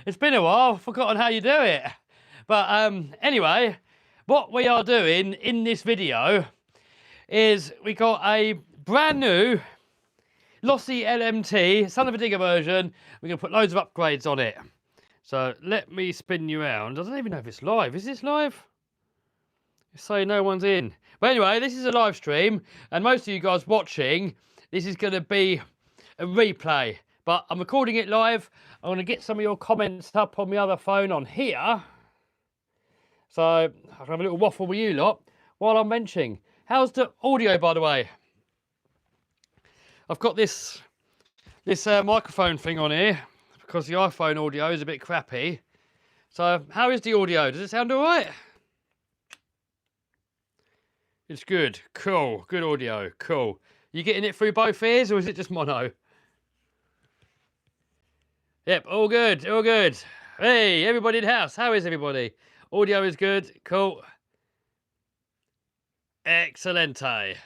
It's been a while, I've forgotten how you do it. But anyway, what we are doing in this video is we got a brand new Losi LMT, son of a digger version. We're going to put loads of upgrades on it. So let me spin you around. I don't even know if it's live. Is this live? Say no one's in. But anyway, this is a live stream, and most of you guys watching, this is going to be a replay. But I'm recording it live. I'm going to get some of your comments up on my other phone on here. So I'll have a little waffle with you lot while I'm mentioning. How's the audio, by the way? I've got this microphone thing on here because the iPhone audio is a bit crappy. So how is the audio? Does it sound all right? It's good. Cool. Good audio. Cool. You getting it through both ears or is it just mono? Yep, all good. All good. Hey, everybody in the house. How is everybody? Audio is good. Cool. Excelente.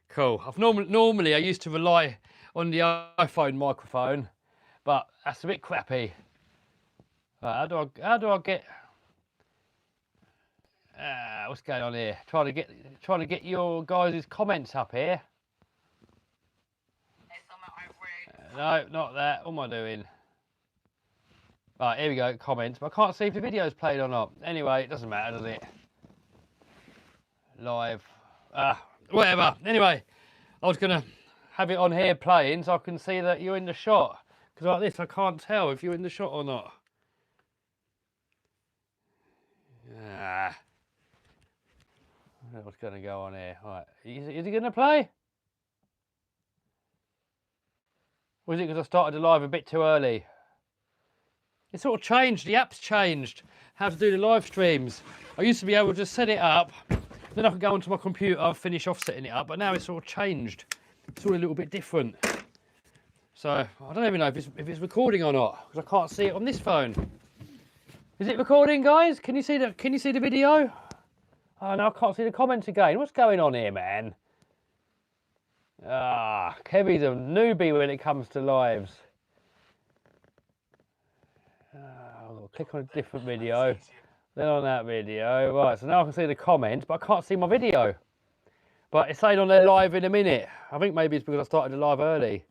Cool. Normally I used to rely on the iPhone microphone, but that's a bit crappy. How do I get? What's going on here? Trying to get your guys' comments up here. No, not that. What am I doing? Right, here we go. Comments, but I can't see if the video's played or not. Anyway, it doesn't matter, does it? Live. Whatever. Anyway, I was gonna have it on here playing so I can see that you're in the shot. Because like this, I can't tell if you're in the shot or not. What's going to go on here? Right. Is he going to play? Or is it because I started the live a bit too early? It sort of changed. The app's changed. How to do the live streams. I used to be able to just set it up. Then I could go onto my computer and finish off setting it up. But now it's sort of changed. It's all a little bit different. So I don't even know if it's recording or not. Because I can't see it on this phone. Is it recording, guys? Can you see the video? Oh no, I can't see the comments again. What's going on here, man? Kevy's a newbie when it comes to lives. I'll click on a different video, then on that video. Right, so now I can see the comments, but I can't see my video. But it's saying on there live in a minute. I think maybe it's because I started the live early.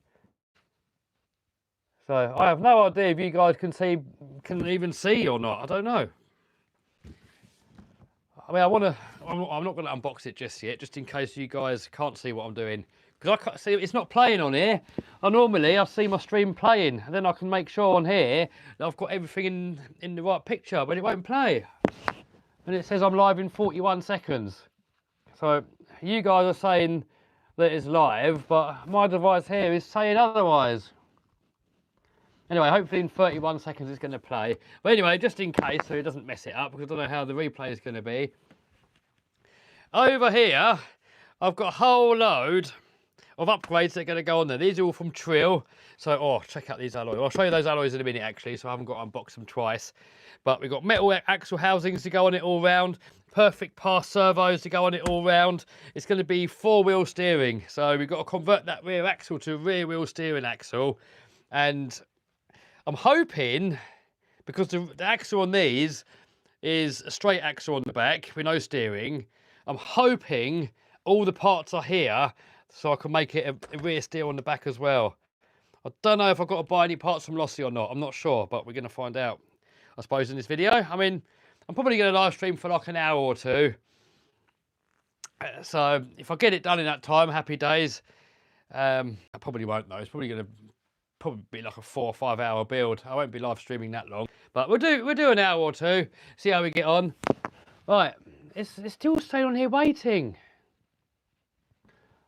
So I have no idea if you guys can even see or not. I don't know. I mean, I'm not going to unbox it just yet, just in case you guys can't see what I'm doing. Because I can't see, it's not playing on here. Normally I see my stream playing, and then I can make sure on here that I've got everything in the right picture, but it won't play. And it says I'm live in 41 seconds. So you guys are saying that it's live, but my device here is saying otherwise. Anyway, hopefully in 31 seconds it's going to play. But anyway, just in case, so it doesn't mess it up, because I don't know how the replay is going to be. Over here, I've got a whole load of upgrades that are going to go on there. These are all from Treal. So, check out these alloys. I'll show you those alloys in a minute, actually, so I haven't got to unbox them twice. But we've got metal axle housings to go on it all round. Perfect pass servos to go on it all round. It's going to be 4-wheel steering. So we've got to convert that rear axle to a rear-wheel steering axle. And I'm hoping, because the axle on these is a straight axle on the back with no steering, I'm hoping all the parts are here so I can make it a rear steer on the back as well. I don't know if I've got to buy any parts from Losi or not. I'm not sure, but we're going to find out, I suppose, in this video. I mean, I'm probably going to live stream for like an hour or two. So if I get it done in that time, happy days. I probably won't though. It's probably going to be like a 4 or 5 hour build. I won't be live streaming that long, but we'll do an hour or two, see how we get on. Right, it's still staying on here waiting.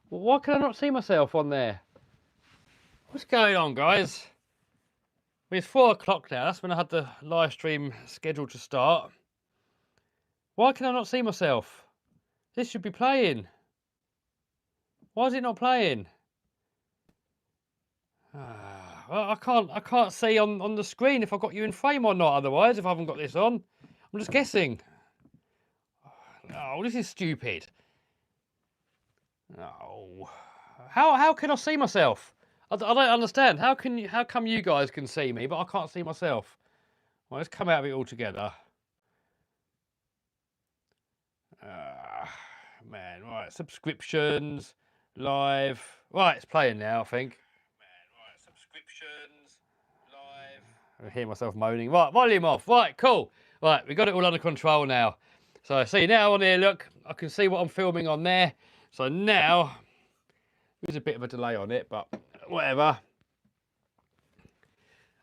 Well, why can I not see myself on there? What's going on, guys? Well, it's 4 o'clock now. That's when I had the live stream scheduled to start. Why can I not see myself? This should be playing. Why is it not playing? Well, I can't see on the screen if I've got you in frame or not, otherwise, if I haven't got this on. I'm just guessing. Oh, this is stupid. Oh. How can I see myself? I don't understand. How come you guys can see me, but I can't see myself? Well, let's come out of it all together. Man, right, subscriptions, live. Right, it's playing now, I think. Man, right, subscriptions, live. I hear myself moaning. Right, volume off. Right, cool. Right, we got it all under control now. So see now on here, look, I can see what I'm filming on there. So now, there's a bit of a delay on it, but whatever.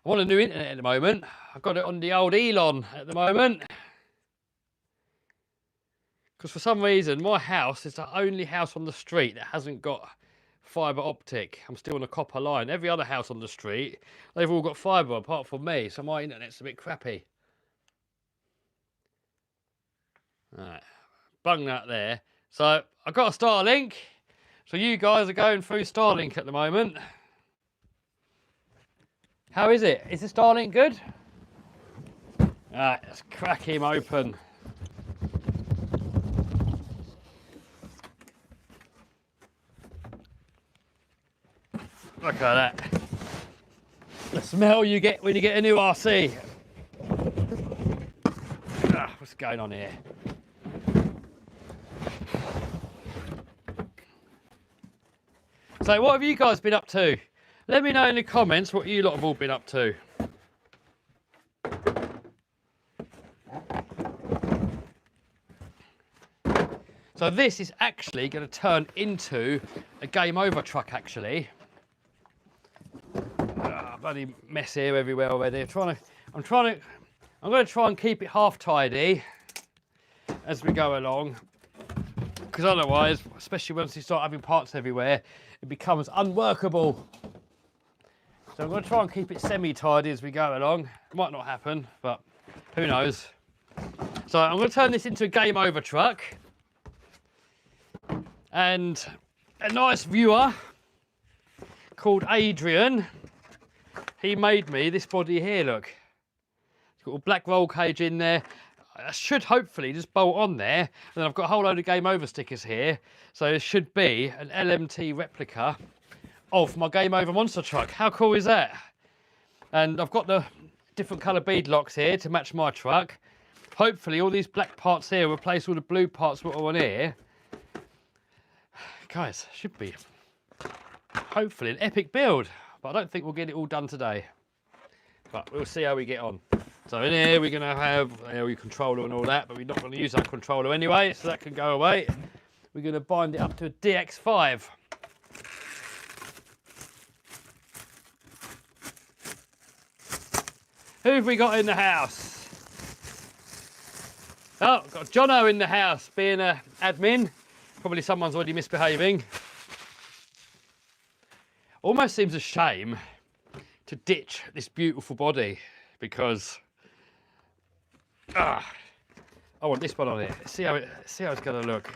I want a new internet at the moment. I've got it on the old Elon at the moment. Because for some reason, my house is the only house on the street that hasn't got fibre optic. I'm still on a copper line. Every other house on the street, they've all got fibre apart from me. So my internet's a bit crappy. Alright, bung that there. So I've got a Starlink. So you guys are going through Starlink at the moment. How is it? Is the Starlink good? Alright, let's crack him open. Look at that. The smell you get when you get a new RC. What's going on here? So what have you guys been up to? Let me know in the comments what you lot have all been up to. So this is actually going to turn into a game over truck actually. Bloody mess here everywhere already. I'm going to try and keep it half tidy as we go along, because otherwise, especially once you start having parts everywhere, it becomes unworkable. So I'm going to try and keep it semi-tidy as we go along. It might not happen, but who knows. So I'm going to turn this into a game over truck, and a nice viewer called Adrian, he made me this body here, look. It's got a black roll cage in there. I should hopefully just bolt on there. And then I've got a whole load of Game Over stickers here. So it should be an LMT replica of my Game Over monster truck. How cool is that? And I've got the different colour bead locks here to match my truck. Hopefully all these black parts here will replace all the blue parts that are on here. Guys, should be hopefully an epic build. But I don't think we'll get it all done today. But we'll see how we get on. So in here we're going to have your controller and all that, but we're not going to use that controller anyway, so that can go away. We're going to bind it up to a DX5. Who have we got in the house? Oh, got Jono in the house, being an admin. Probably someone's already misbehaving. Almost seems a shame to ditch this beautiful body because I want this one on it. See how it's going to look.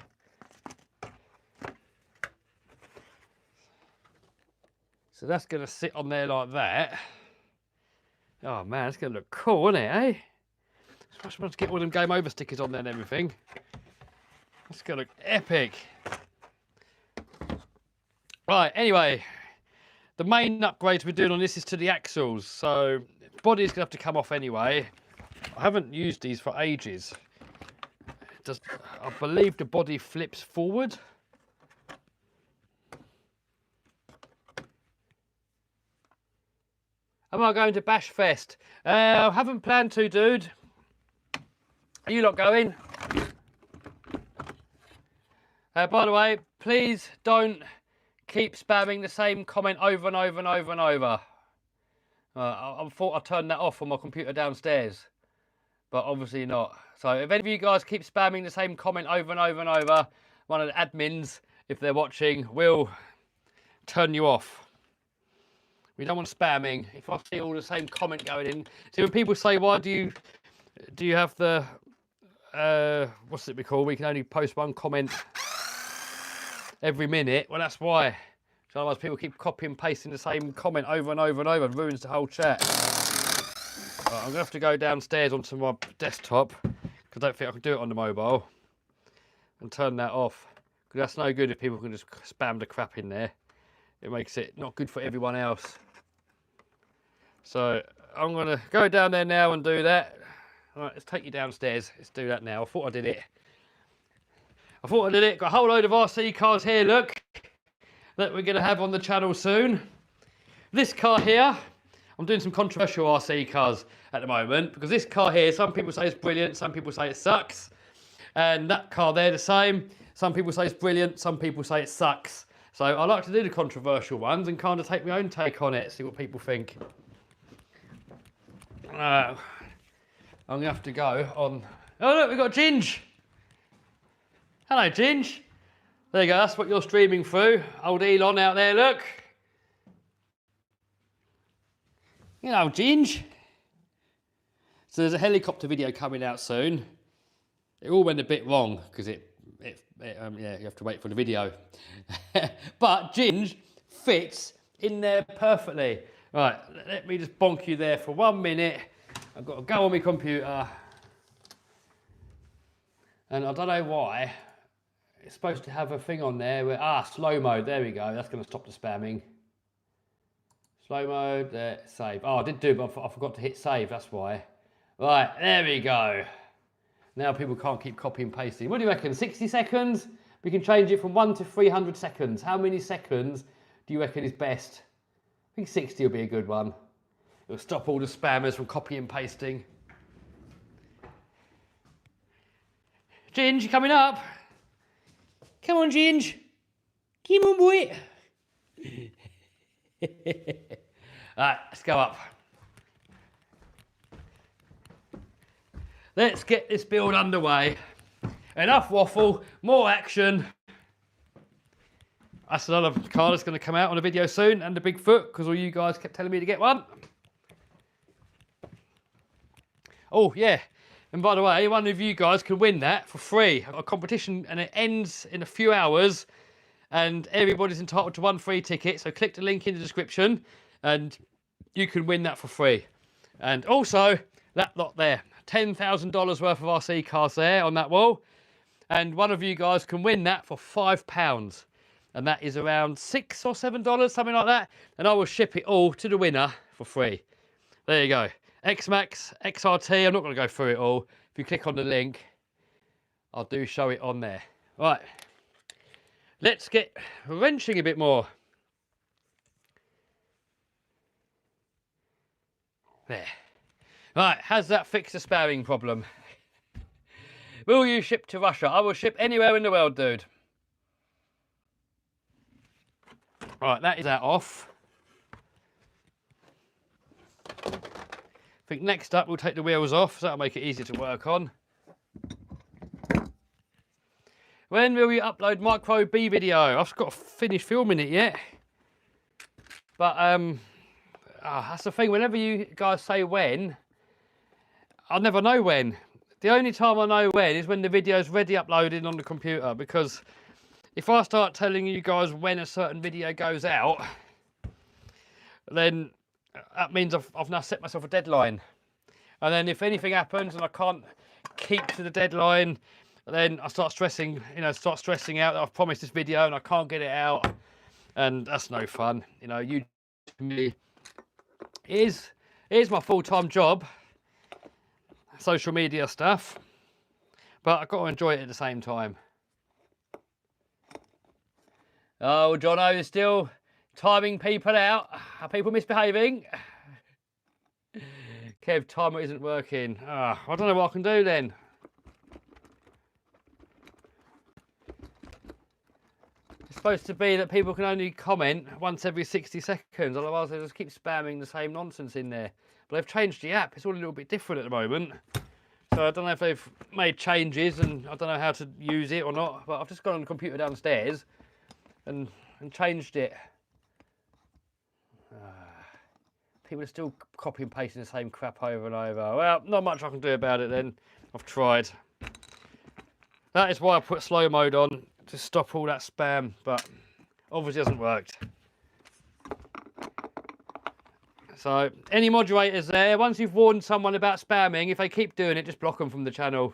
So that's going to sit on there like that. Oh man, it's going to look cool, isn't it, eh? I just want to get all them Game Over stickers on there and everything. It's going to look epic. Right, anyway. The main upgrades we're doing on this is to the axles, so the body's going to have to come off anyway. I haven't used these for ages. I believe the body flips forward. Am I going to Bash Fest? I haven't planned to, dude. Are you lot going? By the way, please don't keep spamming the same comment over and over and over and over. I thought I turned that off on my computer downstairs, but obviously not. So if any of you guys keep spamming the same comment over and over and over, one of the admins, if they're watching, will turn you off. We don't want spamming. If I see all the same comment going in. See, when people say, why do you have the, what's it called? We can only post one comment every minute. Well, that's why. So otherwise people keep copying and pasting the same comment over and over and over. It ruins the whole chat. Right, I'm going to have to go downstairs onto my desktop because I don't think I can do it on the mobile and turn that off. Because that's no good if people can just spam the crap in there. It makes it not good for everyone else. So I'm going to go down there now and do that. All right, let's take you downstairs. Let's do that now. I thought I did it. Got a whole load of RC cars here, look, that we're going to have on the channel soon. This car here, I'm doing some controversial RC cars at the moment, because this car here, some people say it's brilliant, some people say it sucks. And that car there, the same. Some people say it's brilliant, some people say it sucks. So I like to do the controversial ones and kind of take my own take on it, see what people think. I'm going to have to go on... Oh look, we've got Ginge. Hello Ginge. There you go, that's what you're streaming through. Old Elon out there, look. You know, Ginge. So there's a helicopter video coming out soon. It all went a bit wrong because yeah, you have to wait for the video. But Ginge fits in there perfectly. Right, let me just bonk you there for 1 minute. I've got to go on my computer. And I don't know why. It's supposed to have a thing on there where, slow mode, there we go. That's going to stop the spamming. Slow mode, there, save. Oh, I did do, but I forgot to hit save, that's why. Right, there we go. Now people can't keep copying and pasting. What do you reckon, 60 seconds? We can change it from 1 to 300 seconds. How many seconds do you reckon is best? I think 60 will be a good one. It'll stop all the spammers from copying and pasting. Ginge, you coming up? Come on, Ginge. Come on, boy. Alright, let's go up. Let's get this build underway. Enough waffle, more action. That's another car that's going to come out on a video soon, and the Bigfoot, because all you guys kept telling me to get one. Oh, yeah. And by the way, one of you guys can win that for free. A competition, and it ends in a few hours, and everybody's entitled to one free ticket. So click the link in the description, and you can win that for free. And also, that lot there. $10,000 worth of RC cars there on that wall. And one of you guys can win that for £5. And that is around $6 or $7, something like that. And I will ship it all to the winner for free. There you go. X-Max, XRT, I'm not going to go through it all. If you click on the link, I'll do show it on there. Right, let's get wrenching a bit more. There. Right, has that fixed the spamming problem? Will you ship to Russia? I will ship anywhere in the world, dude. Right, that is that off. I think next up we'll take the wheels off, so that'll make it easier to work on. When will you upload Micro B video? I've got to finish filming it yet. But that's the thing, whenever you guys say when, I never know when. The only time I know when is when the video's ready uploaded on the computer, because if I start telling you guys when a certain video goes out, then that means I've now set myself a deadline. And then if anything happens and I can't keep to the deadline, then I start stressing, start stressing out that I've promised this video and I can't get it out. And that's no fun. YouTube to me is my full-time job, social media stuff, but I've got to enjoy it at the same time. Oh, Jono is still timing people out. Are people misbehaving? Kev, timer isn't working. I don't know what I can do then. It's supposed to be that people can only comment once every 60 seconds, otherwise they just keep spamming the same nonsense in there. But they've changed the app. It's all a little bit different at the moment. So I don't know if they've made changes, and I don't know how to use it or not, but I've just gone on the computer downstairs and changed it. People are still copying and pasting the same crap over and over. Well, not much I can do about it then. I've tried. That is why I put slow mode on, to stop all that spam, but obviously hasn't worked. So, any moderators there, once you've warned someone about spamming, if they keep doing it, just block them from the channel.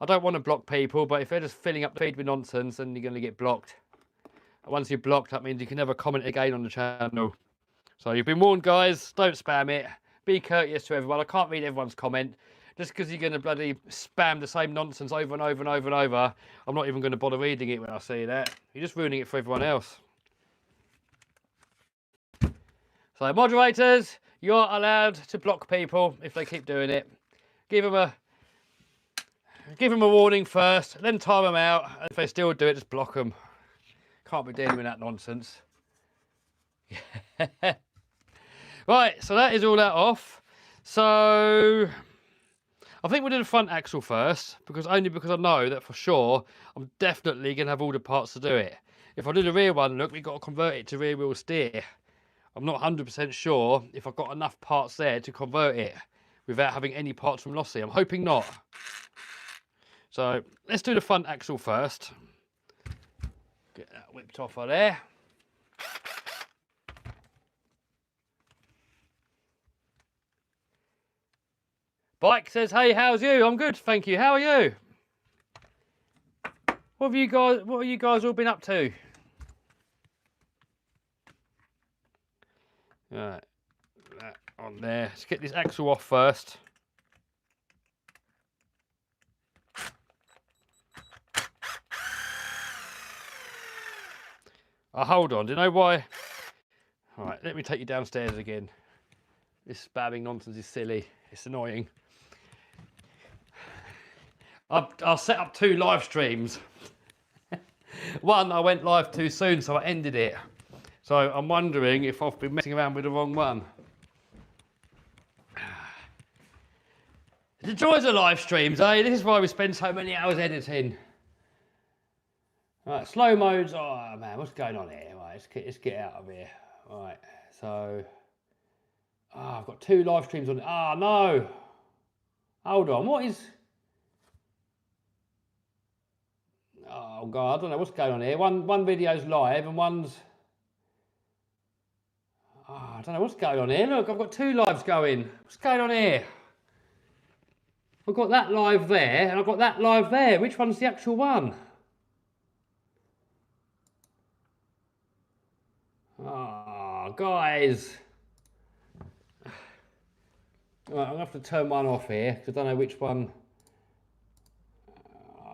I don't want to block people, but if they're just filling up the feed with nonsense, then you're going to get blocked. Once you're blocked, that means you can never comment again on the channel. So you've been warned, guys, don't spam it. be courteous to everyone. I can't read everyone's comment. Just because you're going to bloody spam the same nonsense over and over and over and over, I'm not even going to bother reading it when I see that. You're just ruining it for everyone else. So moderators, you're allowed to block people if they keep doing it. Give them a warning first, then time them out. And if they still do it, just block them. Can't be dealing with that nonsense. Right, so that is all that off. So I think we'll do the front axle first, because I know that for sure I'm definitely going to have all the parts to do it. If I do the rear one, look, we've got to convert it to rear wheel steer. I'm not 100% sure if I've got enough parts there to convert it without having any parts from Losi. I'm hoping not. So let's do the front axle first. Get that whipped off of there. Bike says, hey, how's you? I'm good, thank you. How are you? What have you guys all been up to? Right, that on there. Let's get this axle off first. Oh, hold on, do you know why? All right, let me take you downstairs again. This spamming nonsense is silly. It's annoying. I'll set up 2 live streams. One I went live too soon, so I ended it. So I'm wondering if I've been messing around with the wrong one. The joys of live streams, eh? This is why we spend so many hours editing. Right, slow modes. Oh man, what's going on here? Right, let's get out of here. Right, so I've got 2 live streams on. Ah, no. Hold on, what is? Oh god, I don't know what's going on here. One video's live and one's. Oh, I don't know what's going on here. Look, I've got 2 lives going. What's going on here? I've got that live there and I've got that live there. Which one's the actual one? Oh, guys. Right, I'm going to have to turn one off here because I don't know which one.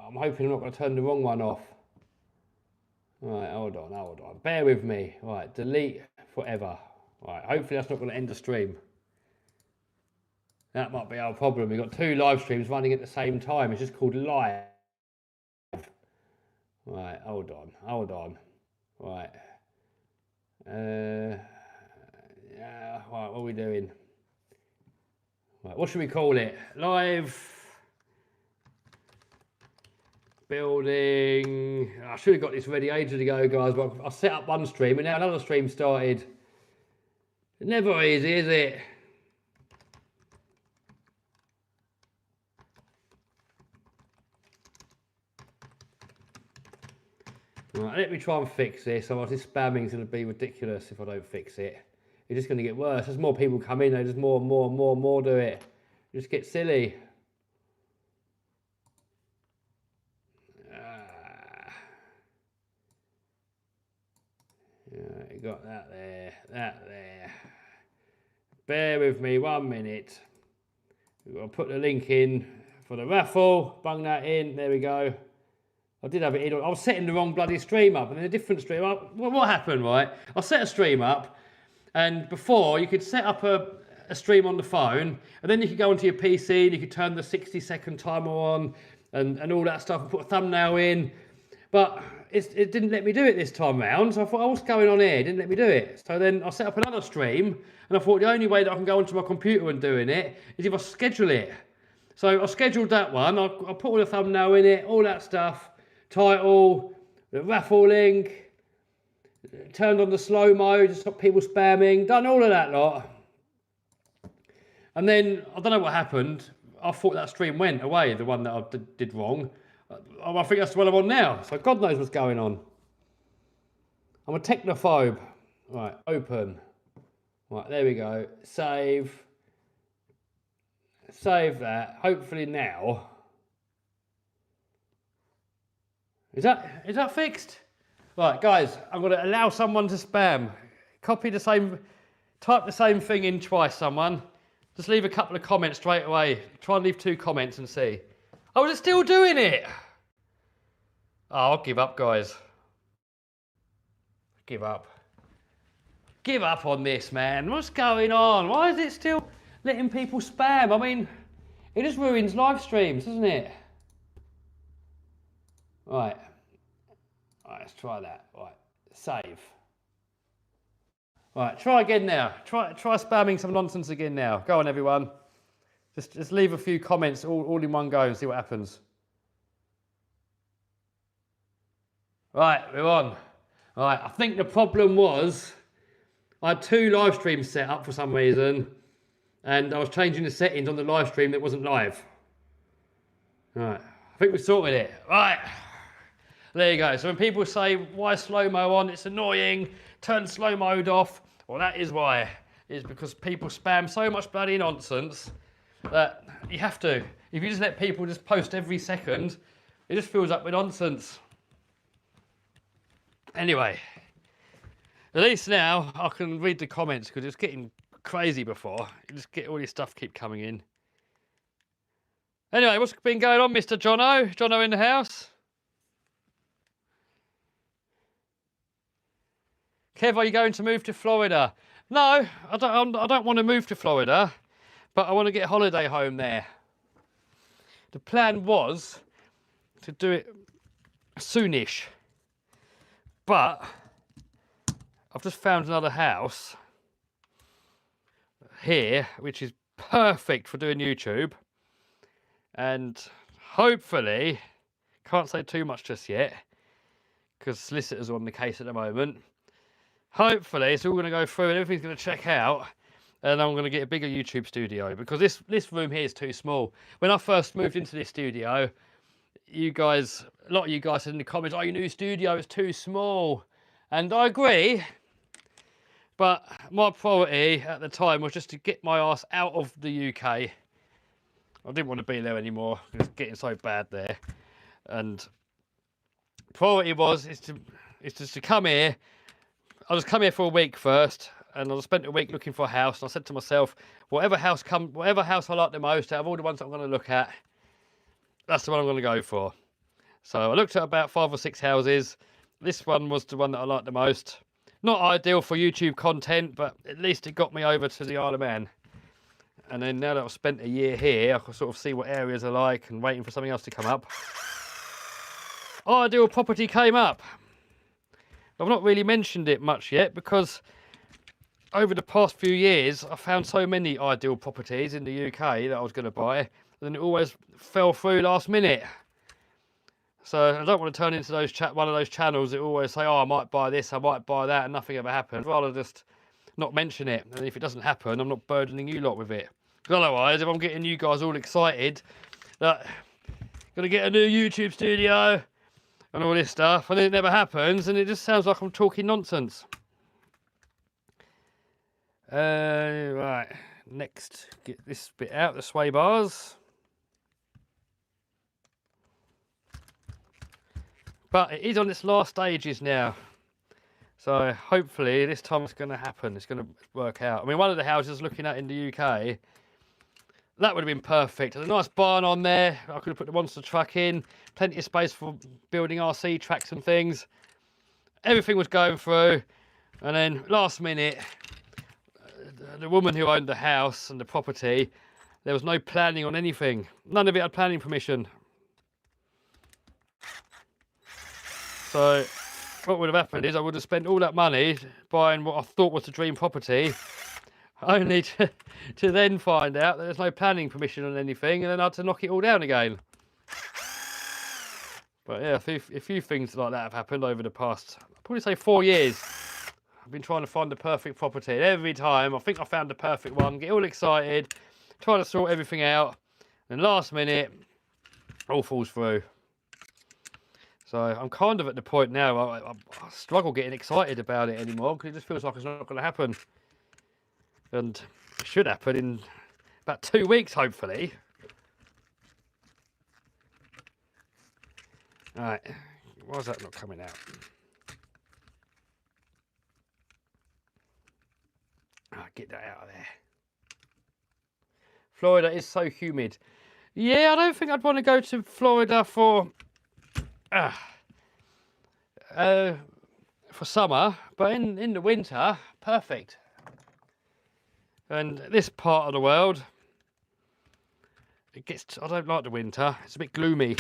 I'm hoping I'm not going to turn the wrong one off. Right, hold on. Bear with me. Right, delete forever. Right, hopefully that's not going to end the stream. That might be our problem. We've got 2 live streams running at the same time. It's just called live. Right, hold on. Right. Yeah, right, what are we doing? Right, what should we call it? Live building. I should have got this ready ages ago, guys, but I set up one stream and now another stream started. Never easy, is it? Right, let me try and fix this. Otherwise, this spamming is going to be ridiculous if I don't fix it. It's just going to get worse. As more people come in, they just more do it. It just gets silly. Yeah, you got that there, that there. Bear with me 1 minute. We've got to put the link in for the raffle. Bung that in. There we go. I did have it in. I was setting the wrong bloody stream up, and then a different stream. What happened, right? I set a stream up, and before you could set up a stream on the phone, and then you could go onto your PC and you could turn the 60-second timer on and all that stuff and put a thumbnail in. But it didn't let me do it this time round, so I thought, oh, what's going on here? It didn't let me do it. So then I set up another stream, and I thought the only way that I can go onto my computer and doing it is if I schedule it. So I scheduled that one. I put all the thumbnail in it, all that stuff. Title, the raffle link, turned on the slow mode to stop people spamming, done all of that lot. And then, I don't know what happened, I thought that stream went away, the one that I did wrong. I think that's the one I'm on now, so God knows what's going on. I'm a technophobe. Right, open. Right, there we go. Save. Save that. Hopefully now. Is that fixed? Right, guys, I'm going to allow someone to spam. Type the same thing in twice, someone. Just leave a couple of comments straight away. Try and leave 2 comments and see. Oh, is it still doing it? Oh, I'll give up, guys. Give up. Give up on this, man. What's going on? Why is it still letting people spam? I mean, it just ruins live streams, doesn't it? Right. Right, let's try that. Right, save. Right, try again now. Try spamming some nonsense again now. Go on, everyone. Just leave a few comments all in one go and see what happens. Right, we're on. Right, I think the problem was I had 2 live streams set up for some reason, and I was changing the settings on the live stream that wasn't live. Right, I think we sorted it. Right, there you go. So when people say, why slow-mo on? It's annoying. Turn slow mode off. Well, that is why. It's because people spam so much bloody nonsense that you have to. If you just let people just post every second, it just fills up with nonsense. Anyway, at least now I can read the comments because it's getting crazy before. You just get all this stuff keep coming in. Anyway, what's been going on, Mr. Jono? Jono in the house? Kev, are you going to move to Florida? No, I don't want to move to Florida, but I want to get a holiday home there. The plan was to do it soonish, but I've just found another house here, which is perfect for doing YouTube, and hopefully, can't say too much just yet, because solicitors are on the case at the moment. Hopefully it's all going to go through and everything's going to check out, and I'm going to get a bigger YouTube studio, because this room here is too small. When I first moved into this studio, a lot of you guys said in the comments, oh, your new studio is too small, and I agree, but my priority at the time was just to get my ass out of the UK. I didn't want to be there anymore. It was getting so bad there, and priority was just to come here. I'll just come here for a week first, and I'll spend a week looking for a house. And I said to myself, whatever house I like the most out of all the ones I'm going to look at, that's the one I'm going to go for. So I looked at about 5 or 6 houses. This one was the one that I liked the most. Not ideal for YouTube content, but at least it got me over to the Isle of Man. And then now that I've spent a year here, I can sort of see what areas are like and waiting for something else to come up. Ideal property came up. I've not really mentioned it much yet because over the past few years, I found so many ideal properties in the UK that I was going to buy, and it always fell through last minute. So I don't want to turn into one of those channels that always say, oh, I might buy this, I might buy that, and nothing ever happens. Rather just not mention it. And if it doesn't happen, I'm not burdening you lot with it. Because otherwise, if I'm getting you guys all excited that I'm going to get a new YouTube studio and all this stuff, and then it never happens, and it just sounds like I'm talking nonsense. Right, next, get this bit out, the sway bars. But it is on its last stages now. So hopefully this time it's going to happen. It's going to work out. I mean, one of the houses I was looking at in the UK, that would have been perfect. There's a nice barn on there. I could have put the monster truck in. Plenty of space for building RC tracks and things. Everything was going through. And then last minute, the woman who owned the house and the property, there was no planning on anything. None of it had planning permission. So what would have happened is I would have spent all that money buying what I thought was the dream property, only to then find out that there's no planning permission on anything, and then I had to knock it all down again. But yeah, a few things like that have happened over the past, I'd probably say 4 years. I've been trying to find the perfect property, and every time I think I found the perfect one, get all excited, trying to sort everything out, and last minute, all falls through. So I'm kind of at the point now, I struggle getting excited about it anymore because it just feels like it's not going to happen. And it should happen in about 2 weeks, hopefully. All right, why is that not coming out? Get that out of there. Florida is so humid. Yeah, I don't think I'd want to go to Florida for summer, but in the winter, perfect. And this part of the world, I don't like the winter. It's a bit gloomy.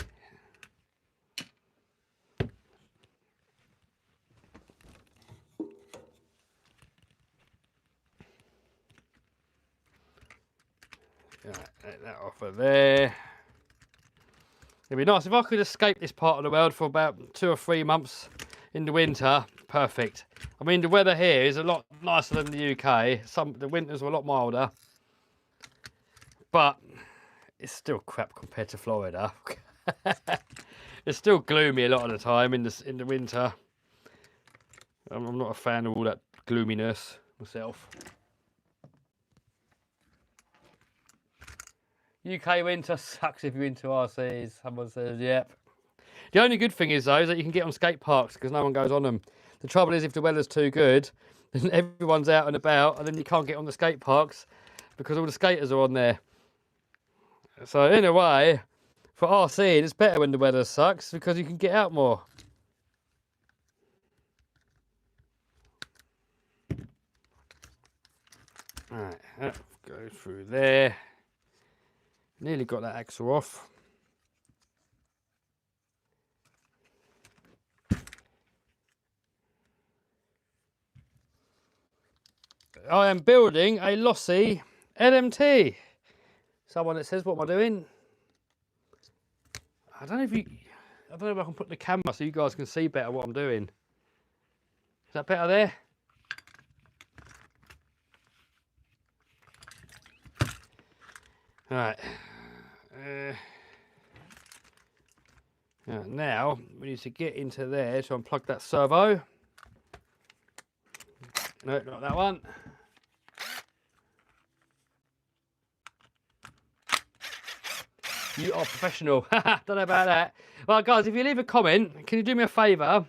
Right, let that off of there. It'd be nice if I could escape this part of the world for about 2 or 3 months in the winter. Perfect. I mean, the weather here is a lot nicer than the UK. The winters are a lot milder, but it's still crap compared to Florida. It's still gloomy a lot of the time in the winter. I'm not a fan of all that gloominess myself. UK winter sucks if you're into RCs. Someone says, yep. The only good thing is, though, is that you can get on skate parks because no one goes on them. The trouble is, if the weather's too good, then everyone's out and about, and then you can't get on the skate parks because all the skaters are on there. So, in a way, for RCing, it's better when the weather sucks because you can get out more. Alright, that goes through there. Nearly got that axle off. I am building a Losi LMT. Someone that says, what am I doing? I don't know if I can put the camera so you guys can see better what I'm doing. Is that better there? Right. Now we need to get into there to unplug that servo. No, not that one. You are professional. Don't know about that. Well, guys, if you leave a comment, can you do me a favour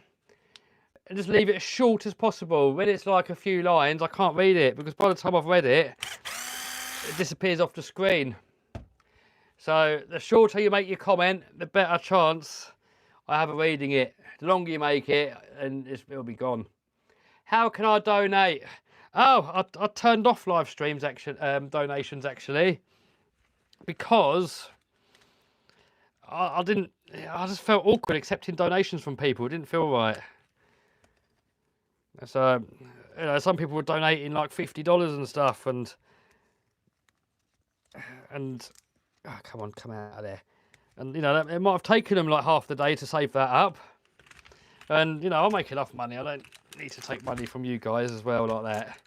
and just leave it as short as possible? When it's like a few lines, I can't read it because by the time I've read it, it disappears off the screen. So the shorter you make your comment, the better chance I have of reading it. The longer you make it, and it'll be gone. How can I donate? Oh, I turned off live streams donations actually because I just felt awkward accepting donations from people. It didn't feel right. So, you know, some people were donating like $50 and stuff, and oh, come out of there. And, you know, it might have taken them like half the day to save that up. And, you know, I'll make enough money. I don't need to take money from you guys as well like that.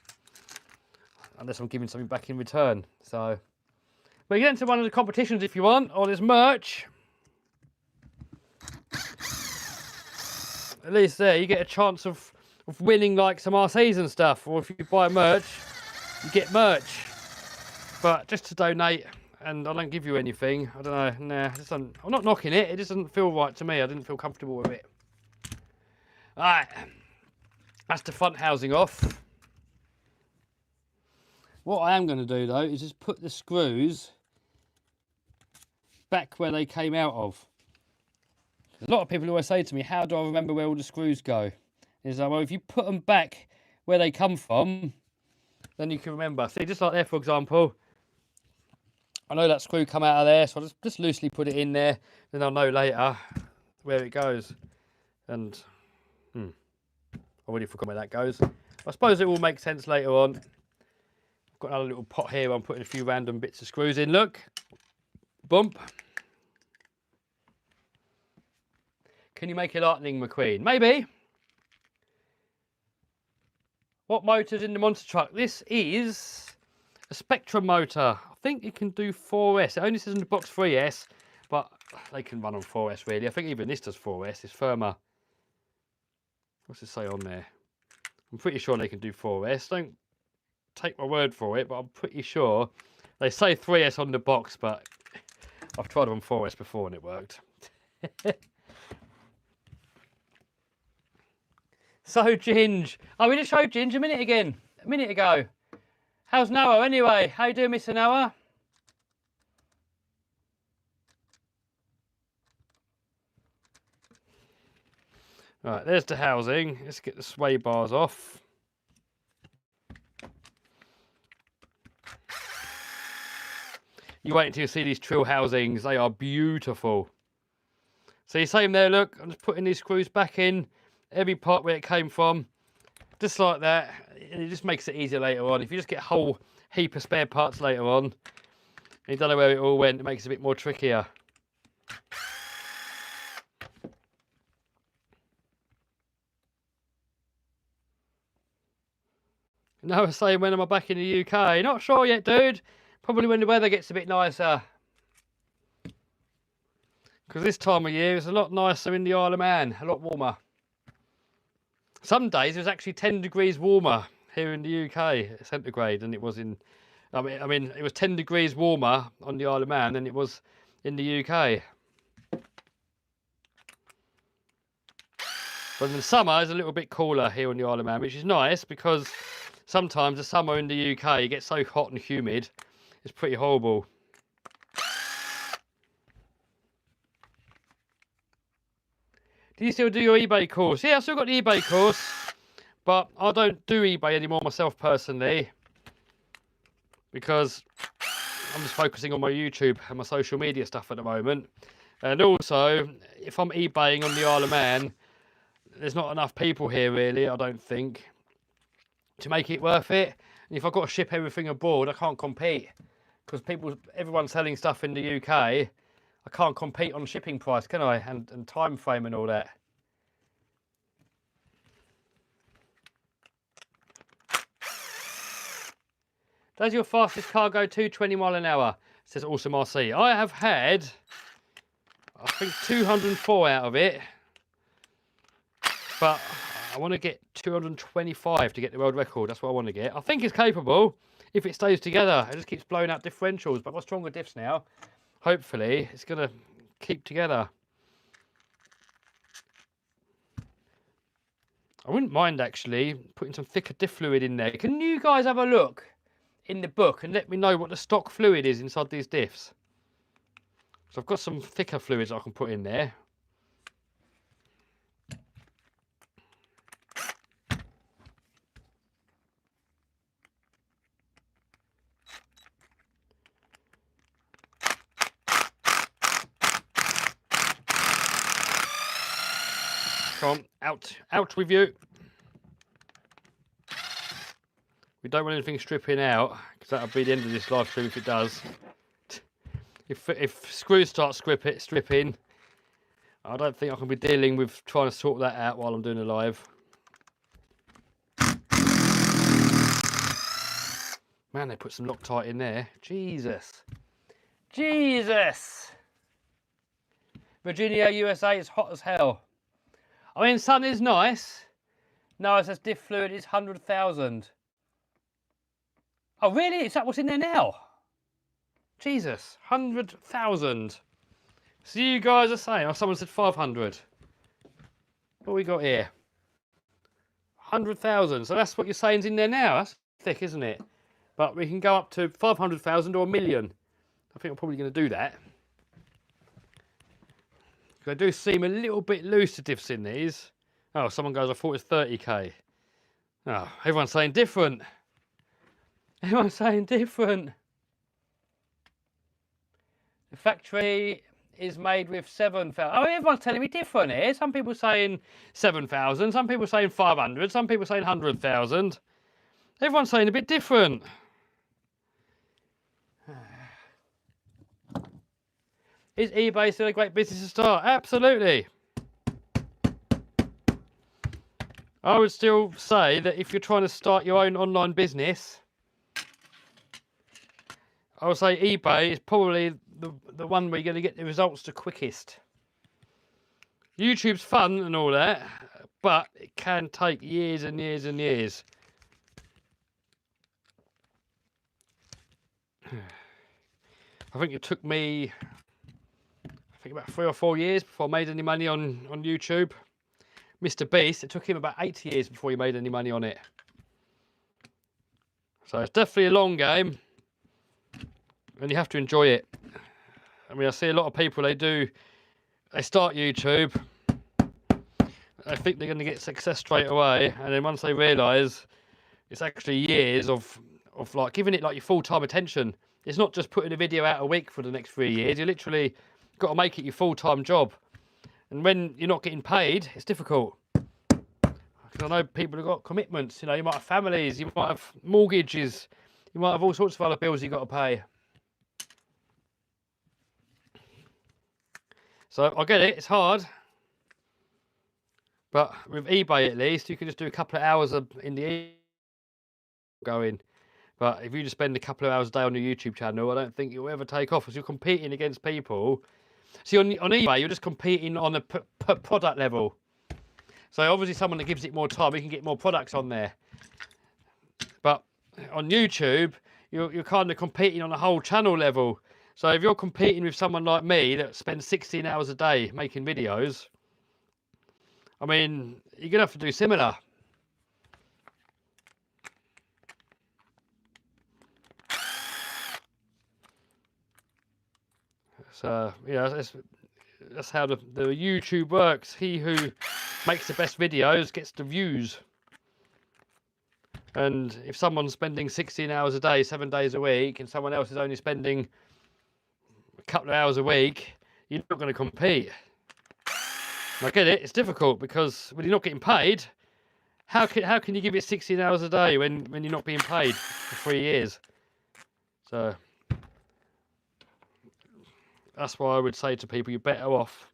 Unless I'm giving something back in return. So, but you get into one of the competitions if you want, or there's merch. At least there, you get a chance of winning like some RCs and stuff. Or if you buy merch, you get merch. But just to donate, and I don't give you anything. I don't know. Nah, I'm not knocking it. It just doesn't feel right to me. I didn't feel comfortable with it. Alright. That's the front housing off. What I am going to do, though, is just put the screws back where they came out of. A lot of people always say to me, how do I remember where all the screws go? Is like, well, if you put them back where they come from, then you can remember. See, just like there, for example, I know that screw come out of there, so I'll just loosely put it in there, then I'll know later where it goes. And I already forgot where that goes. I suppose it will make sense later on. I've got another little pot here where I'm putting a few random bits of screws in. Look, bump. Can you make a Lightning McQueen? Maybe. What motor's in the monster truck? This is a Spectrum motor. I think it can do 4S. It only says in the box 3S, but they can run on 4S really. I think even this does 4S. It's firmer. What's it say on there? I'm pretty sure they can do 4S. Don't take my word for it, but I'm pretty sure. They say 3S on the box, but I've tried on 4S before and it worked. So, Ginge. Oh, we just showed Ginge a minute ago. How's Noah anyway? How you doing, Mr. Noah? Right, there's the housing. Let's get the sway bars off. You wait until you see these Treal housings. They are beautiful. See, same there, look. I'm just putting these screws back in. Every part where it came from. Just like that. It just makes it easier later on. If you just get a whole heap of spare parts later on, and you don't know where it all went, it makes it a bit more trickier. No, I was saying, when am I back in the UK? Not sure yet, dude. Probably when the weather gets a bit nicer. Because this time of year it's a lot nicer in the Isle of Man, a lot warmer. Some days it was actually 10 degrees warmer here in the UK, centigrade, than it was in... I mean, it was 10 degrees warmer on the Isle of Man than it was in the UK. But in the summer it's a little bit cooler here on the Isle of Man, which is nice because sometimes the summer in the UK it gets so hot and humid, it's pretty horrible. Do you still do your eBay course? Yeah, I've still got the eBay course, but I don't do eBay anymore myself personally because I'm just focusing on my YouTube and my social media stuff at the moment. And also, if I'm eBaying on the Isle of Man, there's not enough people here really, I don't think, to make it worth it. And if I've got to ship everything abroad, I can't compete because everyone's selling stuff in the UK. I can't compete on shipping price, can I? And time frame and all that. Does your fastest car go 220 mile an hour? Says Awesome RC. I have had, I think, 204 out of it. But I want to get 225 to get the world record. That's what I want to get. I think it's capable if it stays together. It just keeps blowing out differentials. But I've got stronger diffs now. Hopefully it's going to keep together. I wouldn't mind actually putting some thicker diff fluid in there. Can you guys have a look in the book and let me know what the stock fluid is inside these diffs? So I've got some thicker fluids I can put in there. Come on, out with you. We don't want anything stripping out because that'll be the end of this live stream if it does. If screws start stripping, I don't think I can be dealing with trying to sort that out while I'm doing a live. Man, they put some Loctite in there. Jesus. Jesus. Virginia, USA is hot as hell. I mean, sun is nice. No, it says diff fluid is 100,000. Oh, really? Is that what's in there now? Jesus, 100,000. So you guys are saying, oh, someone said 500. What we got here? 100,000. So that's what you're saying's in there now. That's thick, isn't it? But we can go up to 500,000 or a million. I think I'm probably going to do that. They do seem a little bit loose, the diffs in these. Oh, someone goes, I thought it was 30k. Oh, everyone's saying different. Everyone's saying different. The factory is made with 7,000. Oh, everyone's telling me different here. Some people saying 7,000, some people saying 500, some people saying 100,000. Everyone's saying a bit different. Is eBay still a great business to start? Absolutely. I would still say that if you're trying to start your own online business, I would say eBay is probably the one where you're going to get the results the quickest. YouTube's fun and all that, but it can take years and years and years. I think it took me about 3 or 4 years before I made any money on YouTube. Mr. Beast, it took him about 8 years before he made any money on it. So it's definitely a long game, and you have to enjoy it. I mean, I see a lot of people, they start YouTube, they think they're going to get success straight away, and then once they realise it's actually years of like giving it like your full-time attention. It's not just putting a video out a week for the next 3 years. You literally got to make it your full-time job. And when you're not getting paid, it's difficult. Because I know people have got commitments. You know, you might have families, you might have mortgages, you might have all sorts of other bills you've got to pay. So I get it, it's hard. But with eBay at least, you can just do a couple of hours in the going. But if you just spend a couple of hours a day on your YouTube channel, I don't think you'll ever take off, because you're competing against people. See, on eBay, you're just competing on a product level. So obviously someone that gives it more time, you can get more products on there. But on YouTube, you're kind of competing on a whole channel level. So if you're competing with someone like me that spends 16 hours a day making videos, I mean, you're going to have to do similar. So, yeah, that's how the YouTube works. He who makes the best videos gets the views. And if someone's spending 16 hours a day, 7 days a week, and someone else is only spending a couple of hours a week, you're not going to compete. And I get it, it's difficult, because when you're not getting paid, how can you give it 16 hours a day when you're not being paid for 3 years? So that's why I would say to people, you're better off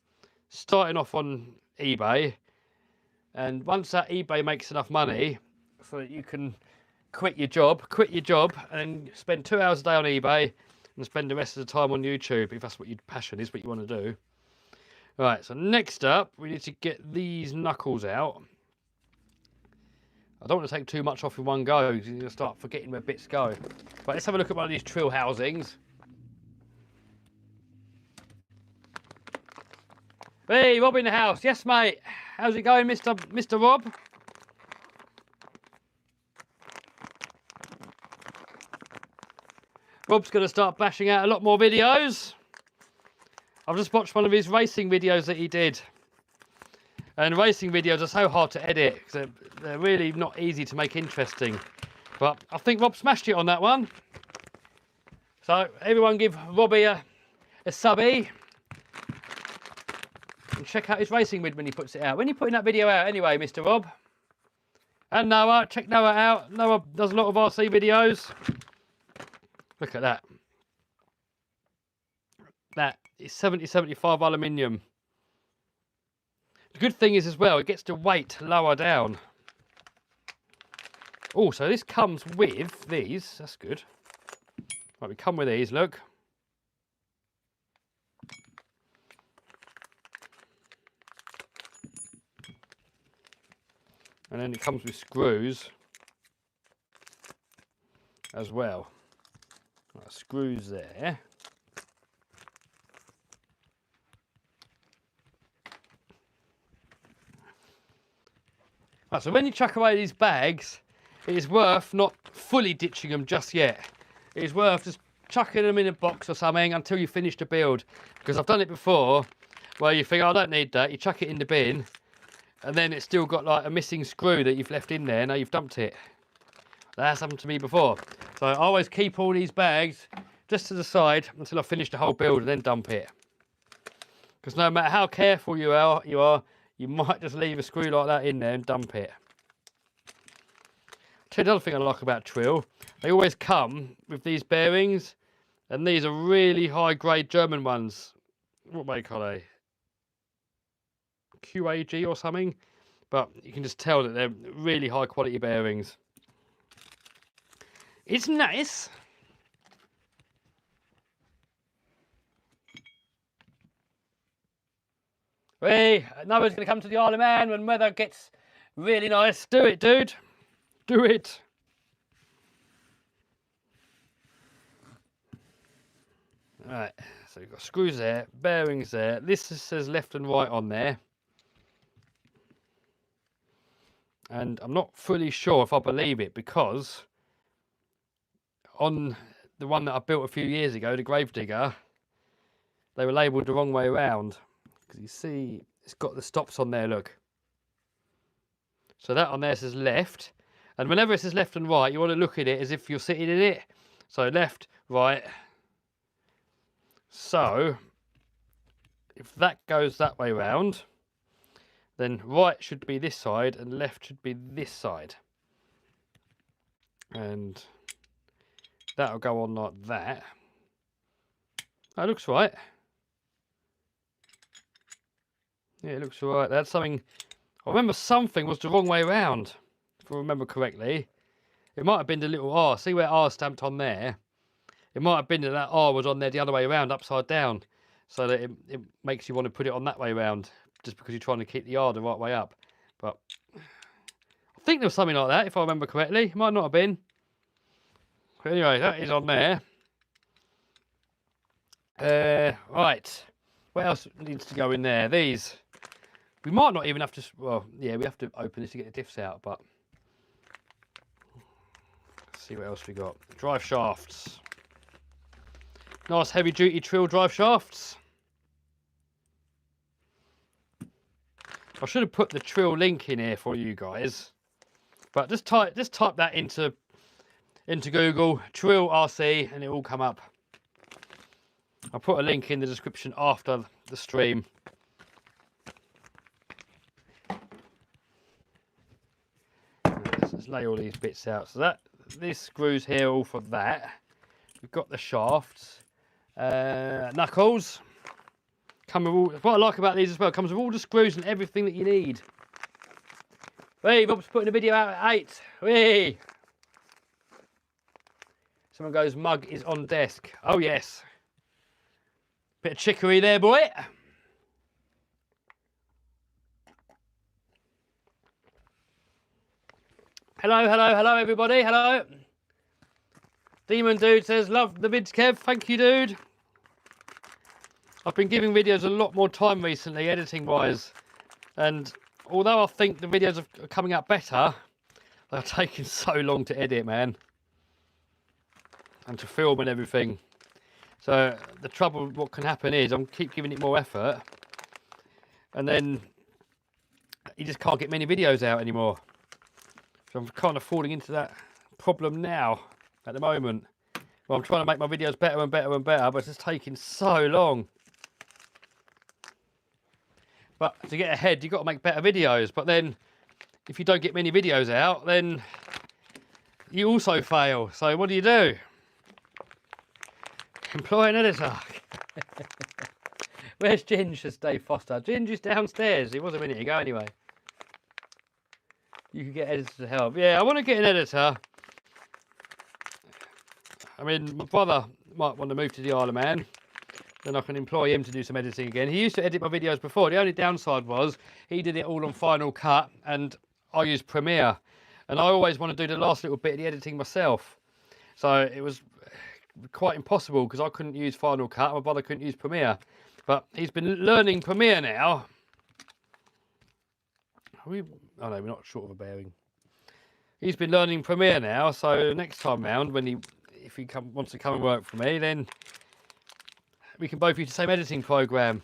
starting off on eBay, and once that eBay makes enough money so that you can quit your job and spend 2 hours a day on eBay and spend the rest of the time on YouTube, if that's what your passion is, what you want to do. Right, so next up, we need to get these knuckles out. I don't want to take too much off in one go, because you're going to start forgetting where bits go. Right, let's have a look at one of these Treal housings. Hey, Rob in the house. Yes, mate. How's it going, Mr. Rob? Rob's going to start bashing out a lot more videos. I've just watched one of his racing videos that he did. And racing videos are so hard to edit, because they're really not easy to make interesting. But I think Rob smashed it on that one. So everyone give Robbie a subby. And check out his racing vid when he puts it out. When are you putting that video out anyway, Mr. Rob? And Noah, check Noah out. Noah does a lot of RC videos. Look at that. That is 70-75 aluminium. The good thing is as well, it gets the weight lower down. Oh, so this comes with these. That's good. Right, we come with these, look. And then it comes with screws as well. Right, screws there. Right, so when you chuck away these bags, it is worth not fully ditching them just yet. It is worth just chucking them in a box or something until you finish the build. Because I've done it before, where you think, oh, I don't need that. You chuck it in the bin, and then it's still got like a missing screw that you've left in there. Now you've dumped it. That's happened to me before. So I always keep all these bags just to the side until I finish the whole build and then dump it. Because no matter how careful you are, you might just leave a screw like that in there and dump it. Tell you the other thing I like about Treal, they always come with these bearings, and these are really high grade German ones. What make are they? QAG or something, but you can just tell that they're really high quality bearings. It's nice. Hey, Noah's going to come to the Isle of Man when weather gets really nice. Do it, dude. Do it. Right, so you've got screws there, bearings there. This says left and right on there. And I'm not fully sure if I believe it, because on the one that I built a few years ago, the Gravedigger, they were labelled the wrong way around. Because you see, it's got the stops on there, look. So that on there says left. And whenever it says left and right, you want to look at it as if you're sitting in it. So left, right. So if that goes that way round, then right should be this side and left should be this side. And that'll go on like that. That looks right. Yeah, it looks all right. That's something. I remember something was the wrong way around, if I remember correctly. It might have been the little R. See where R stamped on there? It might have been that R was on there the other way around, upside down. So that it makes you want to put it on that way around, just because you're trying to keep the R the right way up. But I think there was something like that, if I remember correctly. It might not have been. But anyway, that is on there. Right. What else needs to go in there? These. We might not even have to, well, yeah, we have to open this to get the diffs out, but let's see what else we got. Drive shafts. Nice heavy duty Treal drive shafts. I should have put the Treal link in here for you guys, but just type that into Google, Treal RC, and it will come up. I'll put a link in the description after the stream. Let's lay all these bits out. So this screws here all for that. We've got the shafts, knuckles. Come with all. What I like about these as well, comes with all the screws and everything that you need. Hey, Bob's putting a video out at 8. Hey. Someone goes, mug is on desk. Oh yes. Bit of chicory there, boy. Hello, hello, hello, everybody. Hello. Demon Dude says, love the vids, Kev. Thank you, dude. I've been giving videos a lot more time recently, editing-wise. And although I think the videos are coming out better, they're taking so long to edit, man. And to film and everything. So the trouble, what can happen is, I keep giving it more effort. And then you just can't get many videos out anymore. So I'm kind of falling into that problem now, at the moment. Well, I'm trying to make my videos better and better and better, but it's just taking so long. But to get ahead, you've got to make better videos. But then, if you don't get many videos out, then you also fail. So what do? Employ an editor. Where's Ginge, says Dave Foster? Ginge is downstairs. He was a minute ago anyway. You can get editors to help. Yeah, I want to get an editor. I mean, my brother might want to move to the Isle of Man. Then I can employ him to do some editing again. He used to edit my videos before. The only downside was he did it all on Final Cut and I used Premiere. And I always want to do the last little bit of the editing myself. So it was quite impossible because I couldn't use Final Cut. My brother couldn't use Premiere. But he's been learning Premiere now. Oh no, we're not short of a bearing. He's been learning Premiere now, so next time round, if he wants to come and work for me, then we can both use the same editing program,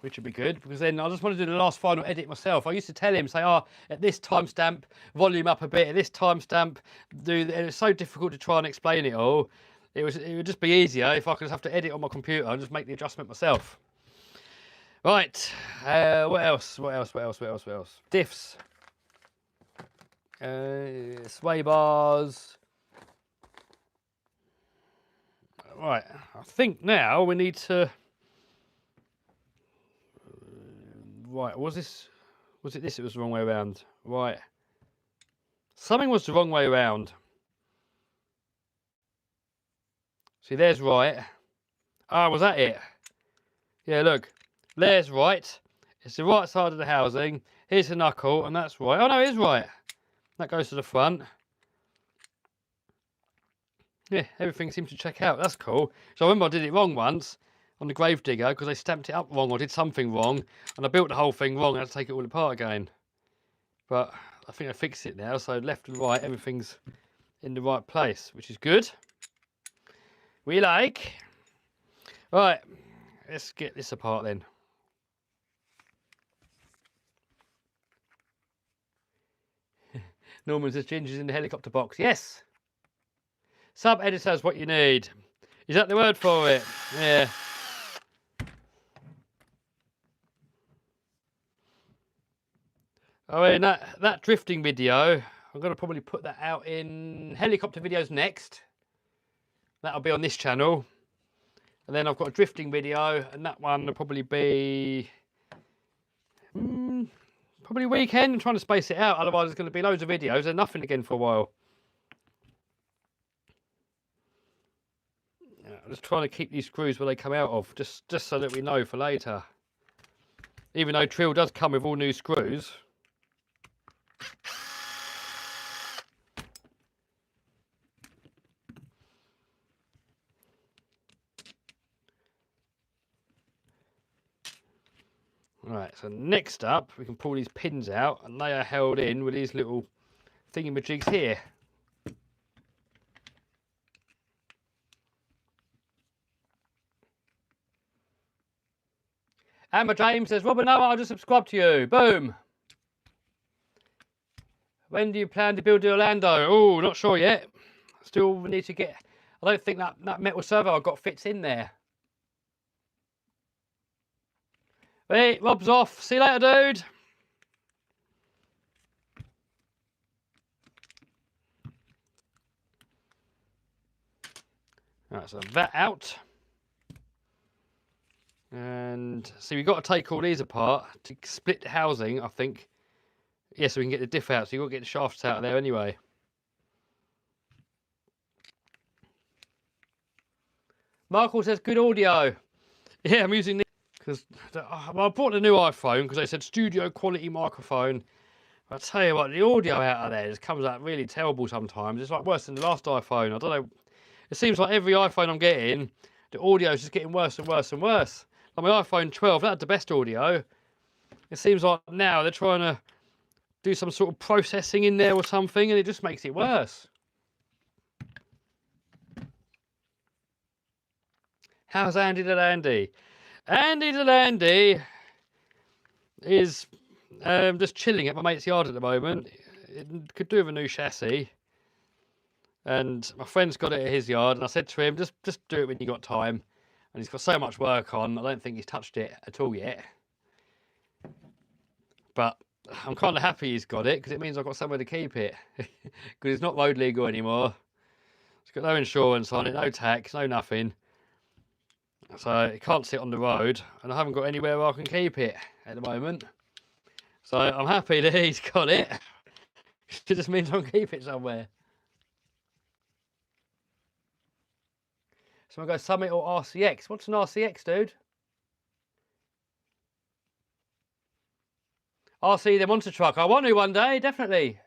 which would be good, because then I just want to do the last final edit myself. I used to tell him, say, at this timestamp, volume up a bit, at this timestamp, and it's so difficult to try and explain it all. It would just be easier if I could just have to edit on my computer and just make the adjustment myself. Right, what else? Diffs. Sway bars. Right, I think now we need to. Right, was it this? It was the wrong way around. Right, something was the wrong way around. See, there's right. Ah, was that it? Yeah, look, there's right. It's the right side of the housing. Here's the knuckle, and that's right. Oh no, it is right. That goes to the front. Yeah, everything seems to check out. That's cool. So I remember I did it wrong once on the Gravedigger because they stamped it up wrong or did something wrong, and I built the whole thing wrong. I had to take it all apart again. But I think I fixed it now. So left and right, everything's in the right place, which is good. We like. Right, let's get this apart then. Norman says Ginger's in the helicopter box. Yes. Sub-editor is what you need. Is that the word for it? Yeah. I mean, that drifting video, I'm going to probably put that out in helicopter videos next. That'll be on this channel. And then I've got a drifting video, and that one will probably be probably weekend. I'm trying to space it out, otherwise there's going to be loads of videos and nothing again for a while. I'm just trying to keep these screws where they come out of, just so that we know for later. Even though Treal does come with all new screws. Right, so next up, we can pull these pins out, and they are held in with these little thingamajigs here. Amber James says, Robin, no, I'll just subscribe to you. Boom. When do you plan to build the Orlando? Oh, not sure yet. Still need to get... I don't think that metal servo I've got fits in there. Wait, Rob's off. See you later, dude. Right, so that out. And see, we've got to take all these apart to split the housing, I think. Yeah, so we can get the diff out. So you've got to get the shafts out of there anyway. Michael says, good audio. Yeah, I'm using this because I bought the new iPhone because they said studio quality microphone. I tell you what, the audio out of there just comes out really terrible sometimes. It's like worse than the last iPhone. I don't know. It seems like every iPhone I'm getting, the audio is just getting worse and worse and worse. Like my iPhone 12, that had the best audio. It seems like now they're trying to do some sort of processing in there or something, and it just makes it worse. How's Andy the Landy? Andy the Landy is just chilling at my mate's yard at the moment. It could do with a new chassis. And my friend's got it at his yard, and I said to him, just do it when you got time. And he's got so much work on, I don't think he's touched it at all yet. But I'm kind of happy he's got it, because it means I've got somewhere to keep it. Because it's not road legal anymore. It's got no insurance on it, no tax, no nothing. So it can't sit on the road, and I haven't got anywhere where I can keep it at the moment. So I'm happy that he's got it. It just means I can keep it somewhere. So I'm going to go Summit or RCX. What's an RCX, dude? RC the monster truck. I want to one day, definitely.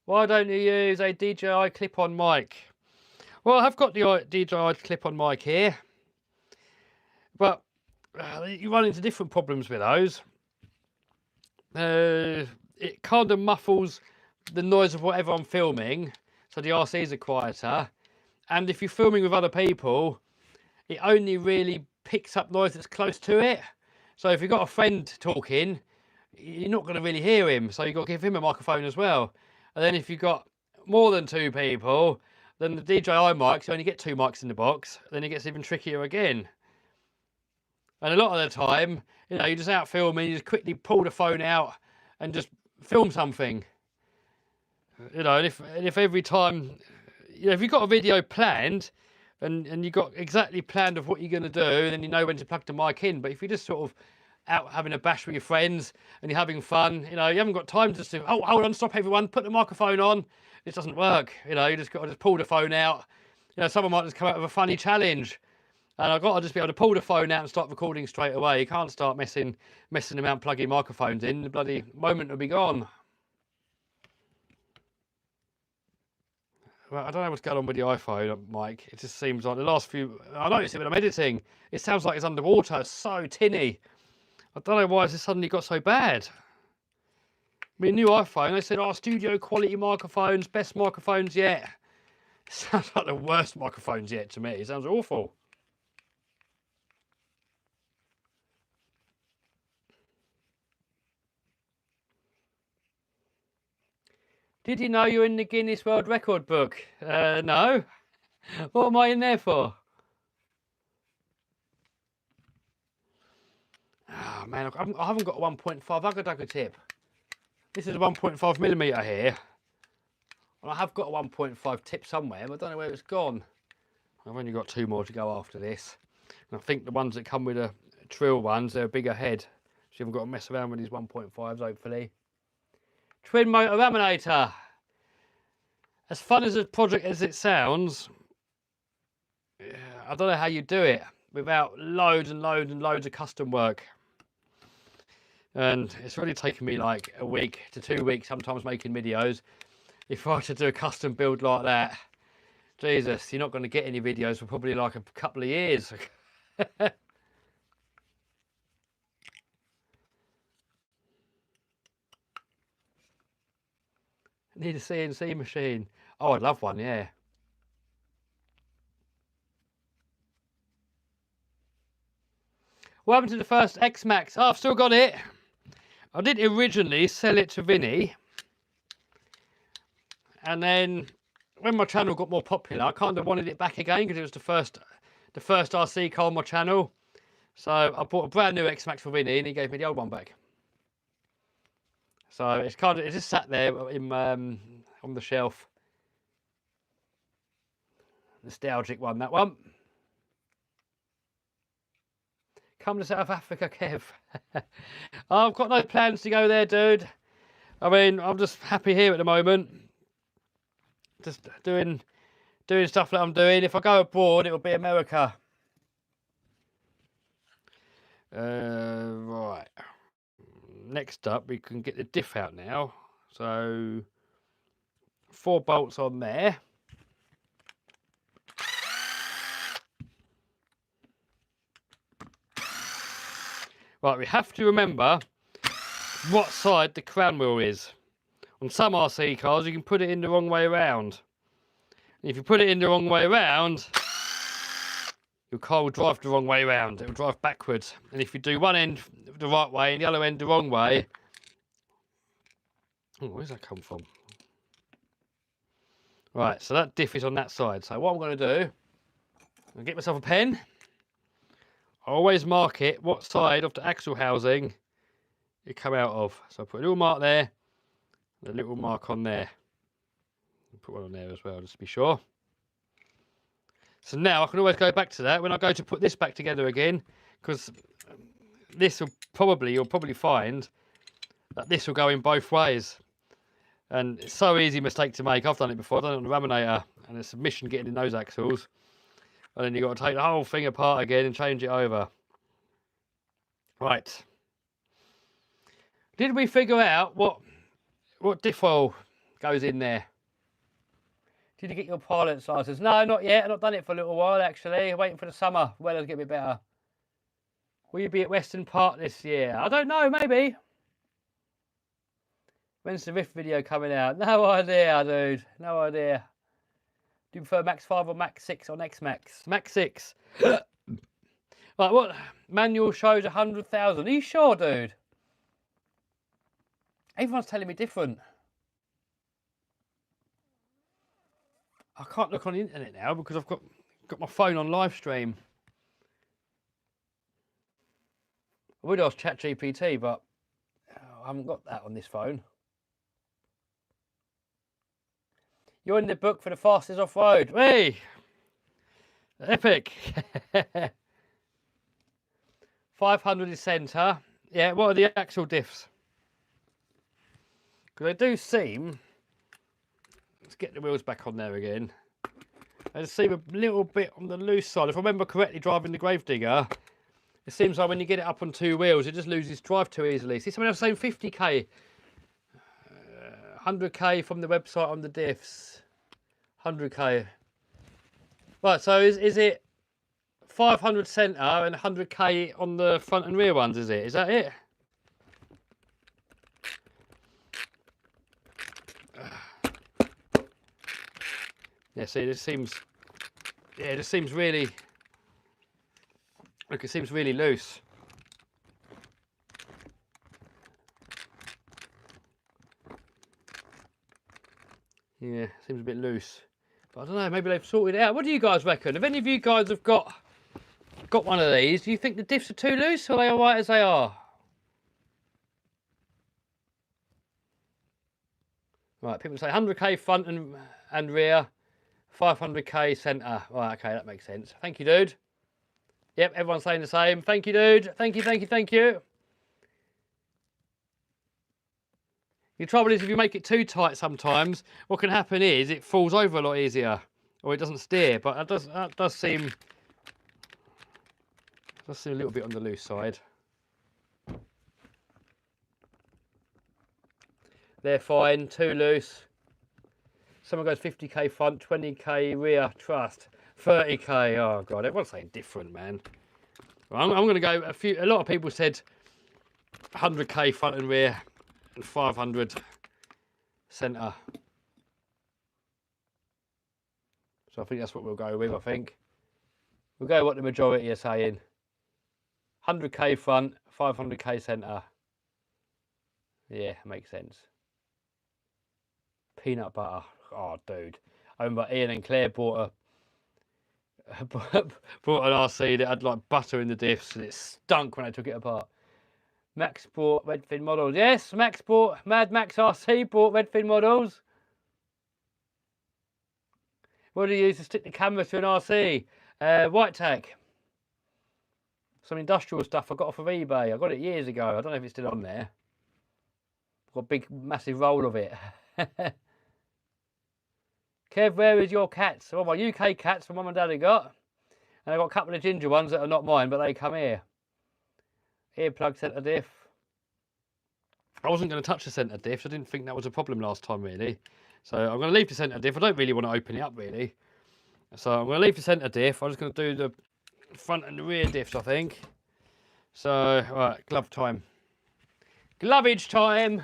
Why don't you use a DJI clip-on mic? Well, I have got the DJI clip-on mic here. But you run into different problems with those. It kind of muffles the noise of whatever I'm filming. So the RCs are quieter. And if you're filming with other people, it only really picks up noise that's close to it. So if you've got a friend talking, you're not going to really hear him. So you've got to give him a microphone as well. And then if you've got more than two people, then the DJI mics, you only get two mics in the box. Then it gets even trickier again. And a lot of the time, you know, you're just out filming, you just quickly pull the phone out and just film something. You know, and if every time... You know, if you've got a video planned and you've got exactly planned of what you're going to do, then you know when to plug the mic in. But if you're just sort of out having a bash with your friends and you're having fun, you know, you haven't got time to say, oh, hold on, stop everyone, put the microphone on. It doesn't work. You know, you just got to just pull the phone out. You know, someone might just come out with a funny challenge. And I've got to just be able to pull the phone out and start recording straight away. You can't start messing around plugging microphones in. The bloody moment will be gone. Well, I don't know what's going on with the iPhone, Mike. It just seems like the last few... I noticed it when I'm editing. It sounds like it's underwater. It's so tinny. I don't know why it's suddenly got so bad. I mean, new iPhone, they said, oh, studio quality microphones, best microphones yet. It sounds like the worst microphones yet to me. It sounds awful. Did you know you're in the Guinness World Record book? No. What am I in there for? Oh, man, I haven't got a 1.5 Ugga tip. This is a 1.5mm here. And I have got a 1.5 tip somewhere, but I don't know where it's gone. I've only got 2 more to go after this. And I think the ones that come with a Treal ones, they're a bigger head. So you haven't got to mess around with these 1.5s, hopefully. Twin motor laminator. As fun as a project as it sounds, I don't know how you do it without loads and loads and loads of custom work. And it's really taken me like a week to 2 weeks sometimes making videos. If I were to do a custom build like that, Jesus, you're not going to get any videos for probably like a couple of years. Need a CNC machine. Oh, I'd love one, yeah. What happened to the first X-Max? Oh, I've still got it. I did originally sell it to Vinny. And then when my channel got more popular, I kind of wanted it back again because it was the first RC car on my channel. So I bought a brand new X-Max for Vinny and he gave me the old one back. So it's just sat there on the shelf. Nostalgic one, that one. Come to South Africa, Kev. I've got no plans to go there, dude. I mean, I'm just happy here at the moment. Just doing stuff that I'm doing. If I go abroad, it'll be America. Right. Next up, we can get the diff out now. So 4 bolts on there. Right, we have to remember what side the crown wheel is. On some RC cars, you can put it in the wrong way around. And if you put it in the wrong way around, your car will drive the wrong way around. It will drive backwards. And if you do one end the right way and the other end the wrong way... Oh, where's that come from? Right, so that diff is on that side. So what I'm going to do, I'll get myself a pen. I always mark it what side of the axle housing it come out of. So I put a little mark there, and a little mark on there. I'll put one on there as well, just to be sure. So now I can always go back to that when I go to put this back together again, because this will you'll probably find that this will go in both ways. And it's so easy a mistake to make. I've done it before. I've done it on the laminator, and it's a mission getting in those axles. And then you've got to take the whole thing apart again and change it over. Right. Did we figure out what diff oil goes in there? Did you get your pilot sizes? No, not yet. I've not done it for a little while, actually. Waiting for the summer. Weather's get a bit better. Will you be at Western Park this year? I don't know, maybe. When's the Rift video coming out? No idea, dude. No idea. Do you prefer Max 5 or Max 6 on X-Max? Max 6. Right, what? Manual shows 100,000. Are you sure, dude? Everyone's telling me different. I can't look on the internet now because I've got my phone on Livestream. I would ask ChatGPT, but I haven't got that on this phone. You're in the book for the fastest off-road. Hey! Epic! 500 is centre. Yeah, what are the axle diffs? Because they do seem... Let's get the wheels back on there again. They seem a little bit on the loose side. If I remember correctly driving the Gravedigger, it seems like when you get it up on 2 wheels, it just loses drive too easily. See, someone else saying 50k. 100k from the website on the diffs. 100k. Right, so is it 500 centre and 100k on the front and rear ones, is it? Is that it? Yeah, see, this seems... Yeah, it just seems really... Look, it seems really loose. Yeah, seems a bit loose. But I don't know, maybe they've sorted it out. What do you guys reckon? If any of you guys have got one of these, do you think the diffs are too loose or are they all right as they are? Right, people say 100k front and rear, 500k centre. Right, okay, that makes sense. Thank you, dude. Yep, everyone's saying the same. Thank you, dude. Thank you, thank you, thank you. The trouble is if you make it too tight sometimes, what can happen is it falls over a lot easier. Or it doesn't steer, but that does seem a little bit on the loose side. They're fine, too loose. Someone goes 50k front, 20k rear, trust, 30k. Oh god, everyone's saying different, man. Well, I'm going to go a lot of people said 100k front and rear and 500 centre. So I think that's what we'll go with, I think. We'll go what the majority are saying. 100k front, 500k centre. Yeah, makes sense. Peanut butter. Oh, dude. I remember Ian and Claire bought an RC that had like butter in the diffs and it stunk when I took it apart. Max bought Redfin models. Yes, Max bought, Mad Max RC bought Redfin models. What do you use to stick the camera to an RC? White tack. Some industrial stuff I got off of eBay. I got it years ago. I don't know if it's still on there. I've got a big, massive roll of it. Kev, where is your cats? Well, my UK cats my mum and dad have got. And I've got a couple of ginger ones that are not mine, but they come here. Earplug centre diff. I wasn't going to touch the centre diff. I didn't think that was a problem last time, really. So I'm going to leave the centre diff. I don't really want to open it up, really. So I'm going to leave the centre diff. I'm just going to do the front and the rear diffs, I think. So, right, glove time. Glovage time.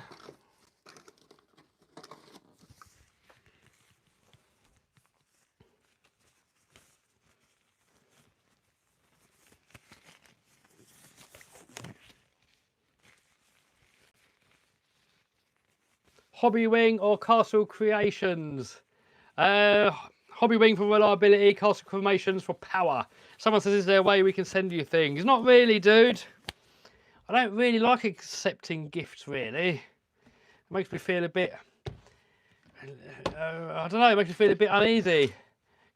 Hobby Wing or Castle Creations? Hobby Wing for reliability, Castle Creations for power. Someone says, is there a way we can send you things? Not really, dude. I don't really like accepting gifts, really. It makes me feel a bit, I don't know, it makes me feel a bit uneasy.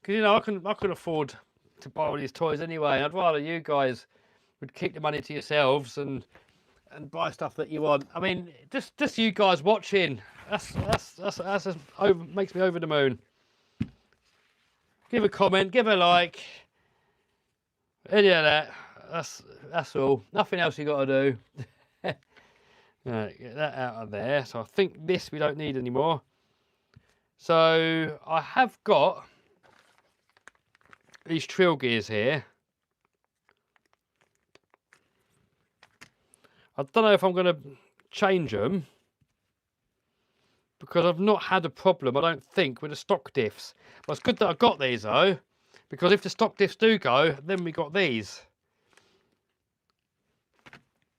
Because, you know, I can afford to buy all these toys anyway. And I'd rather you guys would keep the money to yourselves and buy stuff that you want. I mean, just you guys watching, that's makes me over the moon. Give a comment, give a like, any of that. That's all. Nothing else you got to do. Right, get that out of there. So I think this we don't need anymore. So I have got these Treal gears here. I don't know if I'm going to change them because I've not had a problem, I don't think, with the stock diffs. But it's good that I got these though, because if the stock diffs do go, then we got these.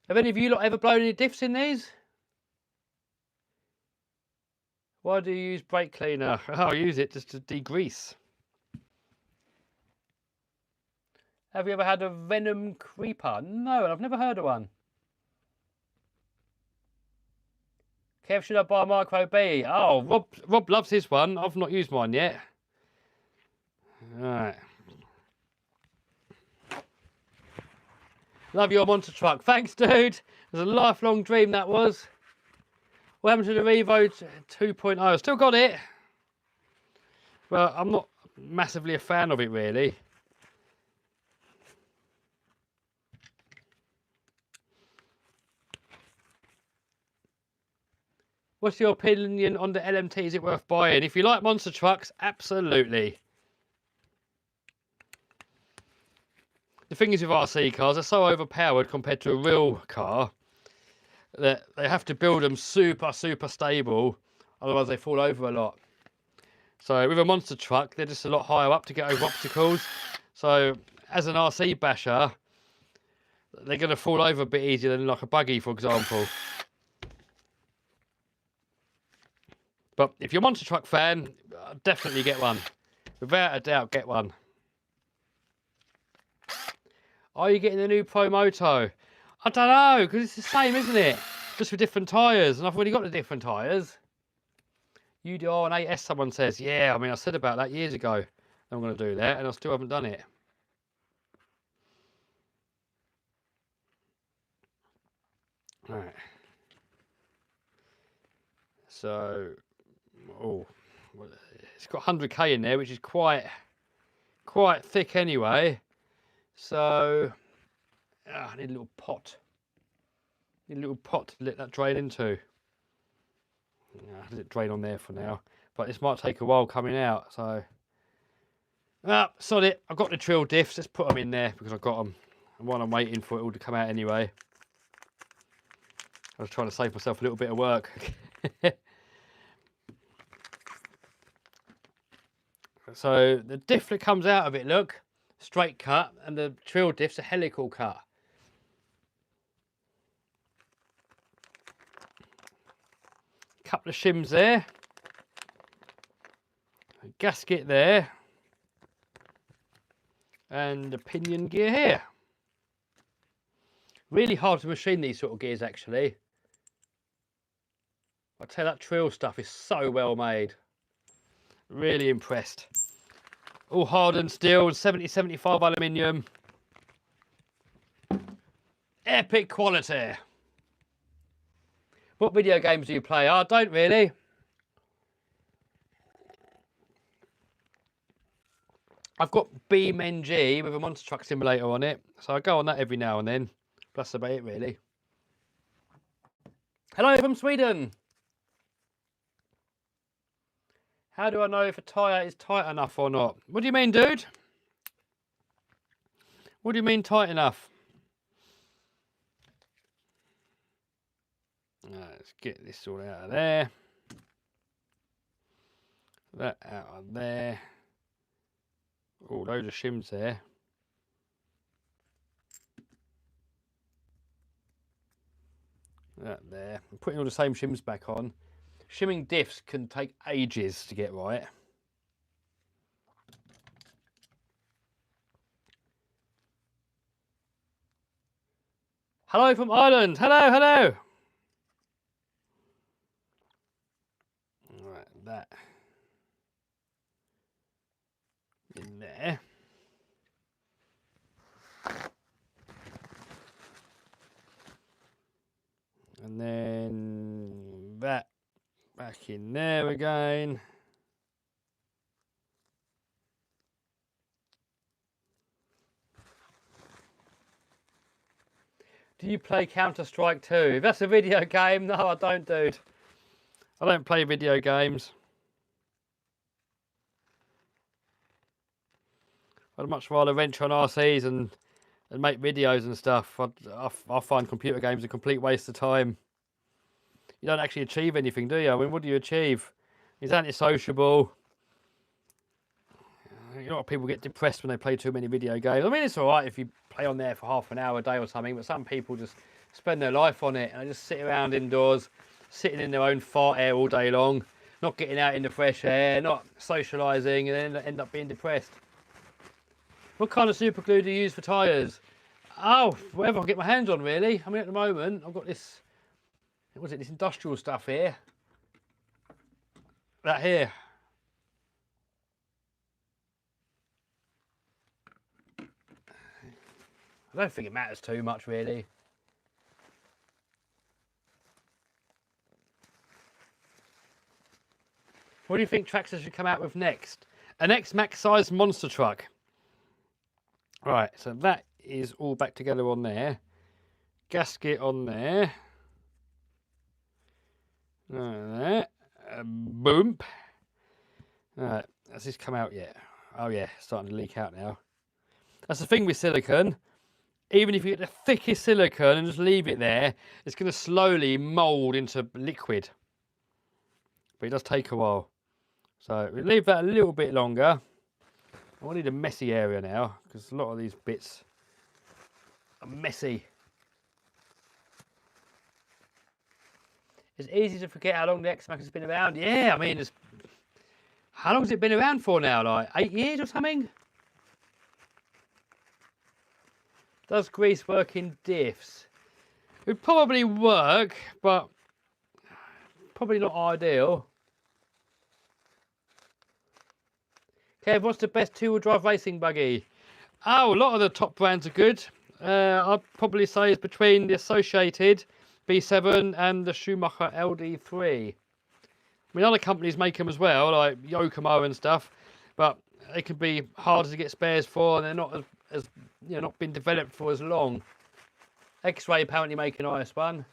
Have any of you lot ever blown any diffs in these? Why do you use brake cleaner? Oh, I use it just to degrease. Have you ever had a Venom Creeper? No, I've never heard of one. Kev, should I buy a Micro B? Oh, Rob loves his one. I've not used mine yet. Alright. Love your monster truck. Thanks, dude. It was a lifelong dream, that was. What happened to the Revo 2.0? I still got it. But I'm not massively a fan of it, really. What's your opinion on the LMT? Is it worth buying? If you like monster trucks, absolutely. The thing is with RC cars, they're so overpowered compared to a real car that they have to build them super stable, otherwise they fall over a lot. So with a monster truck, they're just a lot higher up to get over obstacles. So as an RC basher, they're going to fall over a bit easier than like a buggy, for example. But if you're a monster truck fan, definitely get one. Without a doubt, get one. Are you getting the new Pro Moto? I don't know, because it's the same, isn't it? Just with different tyres, and I've already got the different tyres. UDR and 8S, someone says. Yeah, I mean, I said about that years ago. I'm going to do that, and I still haven't done it. All right. So, oh, it's got 100k in there, which is quite thick anyway. So, I need a little pot. Need a little pot to let that drain into. Let it drain on there for now. But this might take a while coming out, so. Sod it. I've got the Treal diffs. Let's put them in there because I've got them. And while I'm waiting for it all to come out anyway, I was trying to save myself a little bit of work. So the diff that comes out of it, look, straight cut, and the Treal diff's a helical cut. Couple of shims there. A gasket there. And a pinion gear here. Really hard to machine these sort of gears, actually. I tell you, that Treal stuff is so well made. Really impressed. All hardened steel, 70-75 aluminium. Epic quality. What video games do you play? I don't really. I've got BeamNG with a monster truck simulator on it, so I go on that every now and then. That's about it, really. Hello from Sweden. How do I know if a tyre is tight enough or not? What do you mean, dude? What do you mean tight enough? Let's get this all out of there. That out of there. Oh, loads of shims there. That there. I'm putting all the same shims back on. Shimming diffs can take ages to get right. Hello from Ireland. Hello, hello. Right, that in there. And then that back in there again. Do you play Counter-Strike 2? If that's a video game, no, I don't, dude. I don't play video games. I'd much rather wrench on RCs and make videos and stuff. I find computer games a complete waste of time. You don't actually achieve anything, do you? I mean, what do you achieve? It's antisociable. You know, people get depressed when they play too many video games. I mean, it's all right if you play on there for half an hour a day or something, but some people just spend their life on it and they just sit around indoors, sitting in their own fart air all day long, not getting out in the fresh air, not socialising, and then end up being depressed. What kind of super glue do you use for tyres? Oh, whatever I can get my hands on, really. I mean, at the moment, I've got this, what is it, this industrial stuff here. That here. I don't think it matters too much, really. What do you think Traxxas should come out with next? An X-Max size monster truck. Right, so that is all back together on there. Gasket on there. There. Boom. Alright, has this come out yet? Oh yeah, it's starting to leak out now. That's the thing with silicone. Even if you get the thickest silicone and just leave it there, it's going to slowly mould into liquid. But it does take a while. So we leave that a little bit longer. I need a messy area now, because a lot of these bits are messy. It's easy to forget how long the X-Max has been around. Yeah, I mean, how long has it been around for now? Like 8 years or something? Does grease work in diffs? It would probably work, but probably not ideal. Kev, what's the best two-wheel drive racing buggy? Oh, a lot of the top brands are good. I'd probably say it's between the Associated B7 and the Schumacher LD3. I mean, other companies make them as well, like Yokomo and stuff, but they can be harder to get spares for, and they're not as you know, not been developed for as long. X-Ray apparently make an IS1,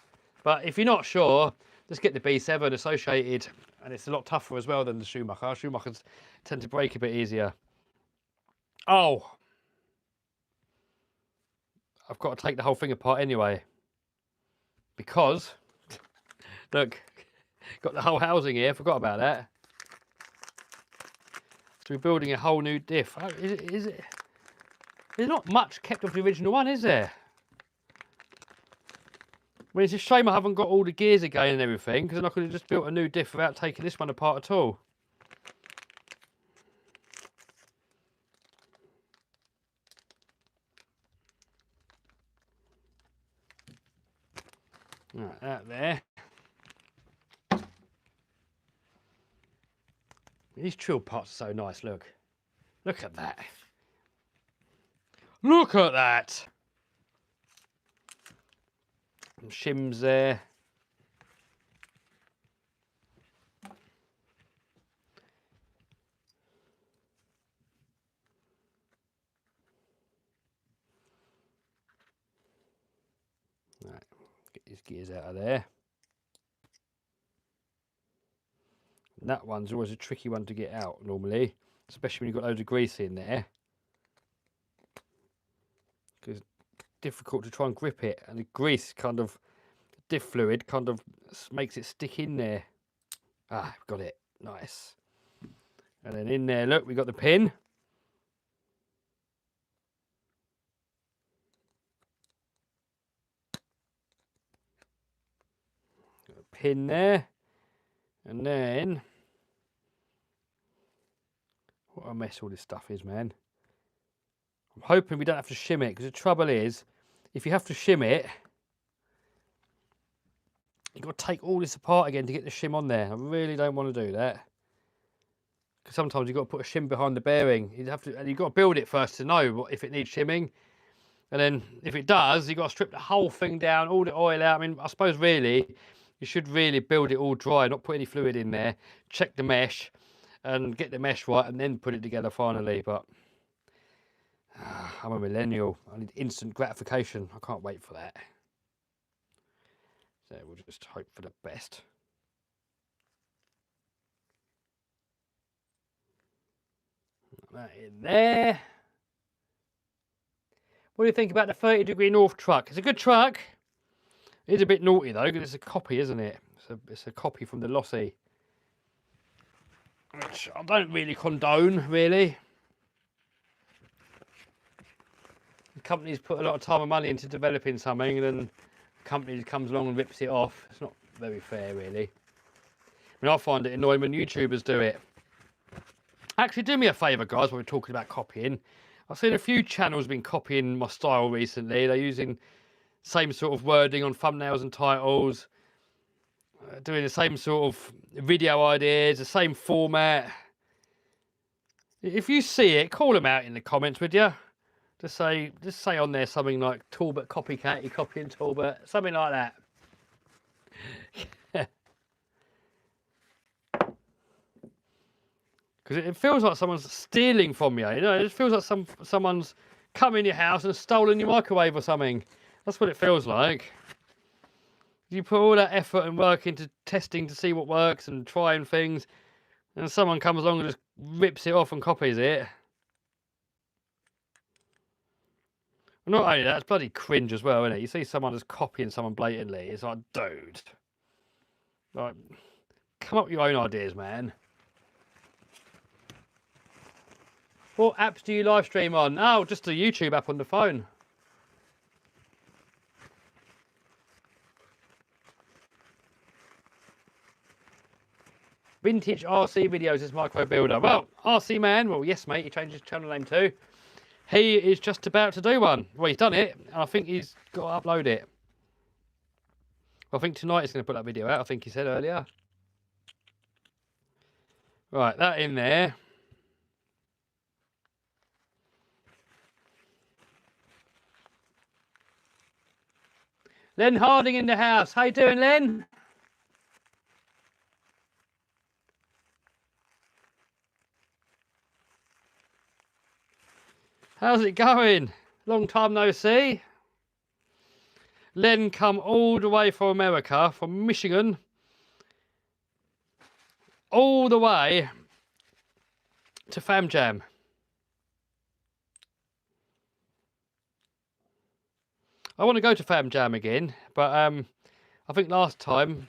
but if you're not sure, just get the B7 Associated, and it's a lot tougher as well than the Schumacher. Schumachers tend to break a bit easier. Oh, I've got to take the whole thing apart anyway, because look, got the whole housing here. Forgot about that. So we're building a whole new diff. Oh, is it? There's not much kept of the original one, is there? I mean, it's a shame I haven't got all the gears again and everything, because then I could have just built a new diff without taking this one apart at all. Right, that there. These Treal parts are so nice, look. Look at that. Look at that! Some shims there. Right, get these gears out of there. And that one's always a tricky one to get out normally, especially when you've got loads of grease in there. Because it's difficult to try and grip it, and the grease kind of, diff fluid kind of makes it stick in there. Ah, got it, nice. And then in there, look, we got the pin. Got a pin there, and then what a mess all this stuff is, man. I'm hoping we don't have to shim it, because the trouble is, if you have to shim it, you've got to take all this apart again to get the shim on there. I really don't want to do that, because sometimes you've got to put a shim behind the bearing. And you've got to build it first to know if it needs shimming, and then if it does, you've got to strip the whole thing down, all the oil out. I mean, I suppose really you should really build it all dry, not put any fluid in there, check the mesh and get the mesh right, and then put it together finally. But I'm a millennial. I need instant gratification. I can't wait for that. So we'll just hope for the best. That in there. What do you think about the 30° North truck? It's a good truck. It is a bit naughty though, because it's a copy, isn't it? It's a copy from the Losi, which I don't really condone, really. The companies put a lot of time and money into developing something, and then the company comes along and rips it off. It's not very fair, really. I mean, I find it annoying when YouTubers do it. Actually, do me a favour, guys, when we're talking about copying. I've seen a few channels been copying my style recently. They're using same sort of wording on thumbnails and titles, doing the same sort of video ideas, the same format. If you see it, call them out in the comments, would you? Just say on there something like Talbot copycat, you're copying Talbot, something like that. Because it feels like someone's stealing from you, you know? It just feels like someone's come in your house and stolen your microwave or something. That's what it feels like. You put all that effort and work into testing to see what works and trying things, and someone comes along and just rips it off and copies it. Not only that, it's bloody cringe as well, isn't it? You see someone just copying someone blatantly, it's like, dude. Like, come up with your own ideas, man. What apps do you live stream on? Oh, just a YouTube app on the phone. Vintage RC videos is micro builder. Well, RC man, well, yes, mate, he changed his channel name too. He is just about to do one. Well, he's done it, and I think he's got to upload it. I think tonight he's going to put that video out, I think he said earlier. Right, that in there. Len Harding in the house. How you doing, Len? How's it going? Long time no see. Len come all the way from America, from Michigan, all the way to Fam Jam. I want to go to Fam Jam again, but I think last time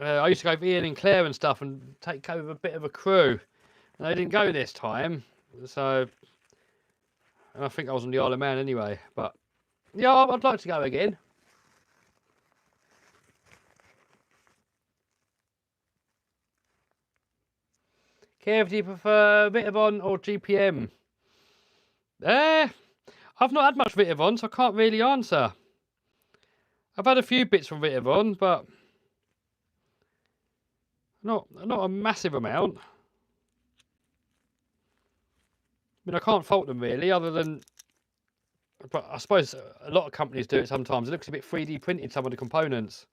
I used to go with Ian and Claire and stuff and take over a bit of a crew. And they didn't go this time, so I think I was on the Isle of Man anyway. But yeah, I'd like to go again. Kev, do you prefer Vitavon or GPM? I've not had much Vitavon, so I can't really answer. I've had a few bits from Vitavon, but not a massive amount. I mean, I can't fault them really, other than, but I suppose a lot of companies do it sometimes. It looks a bit 3D printed, some of the components.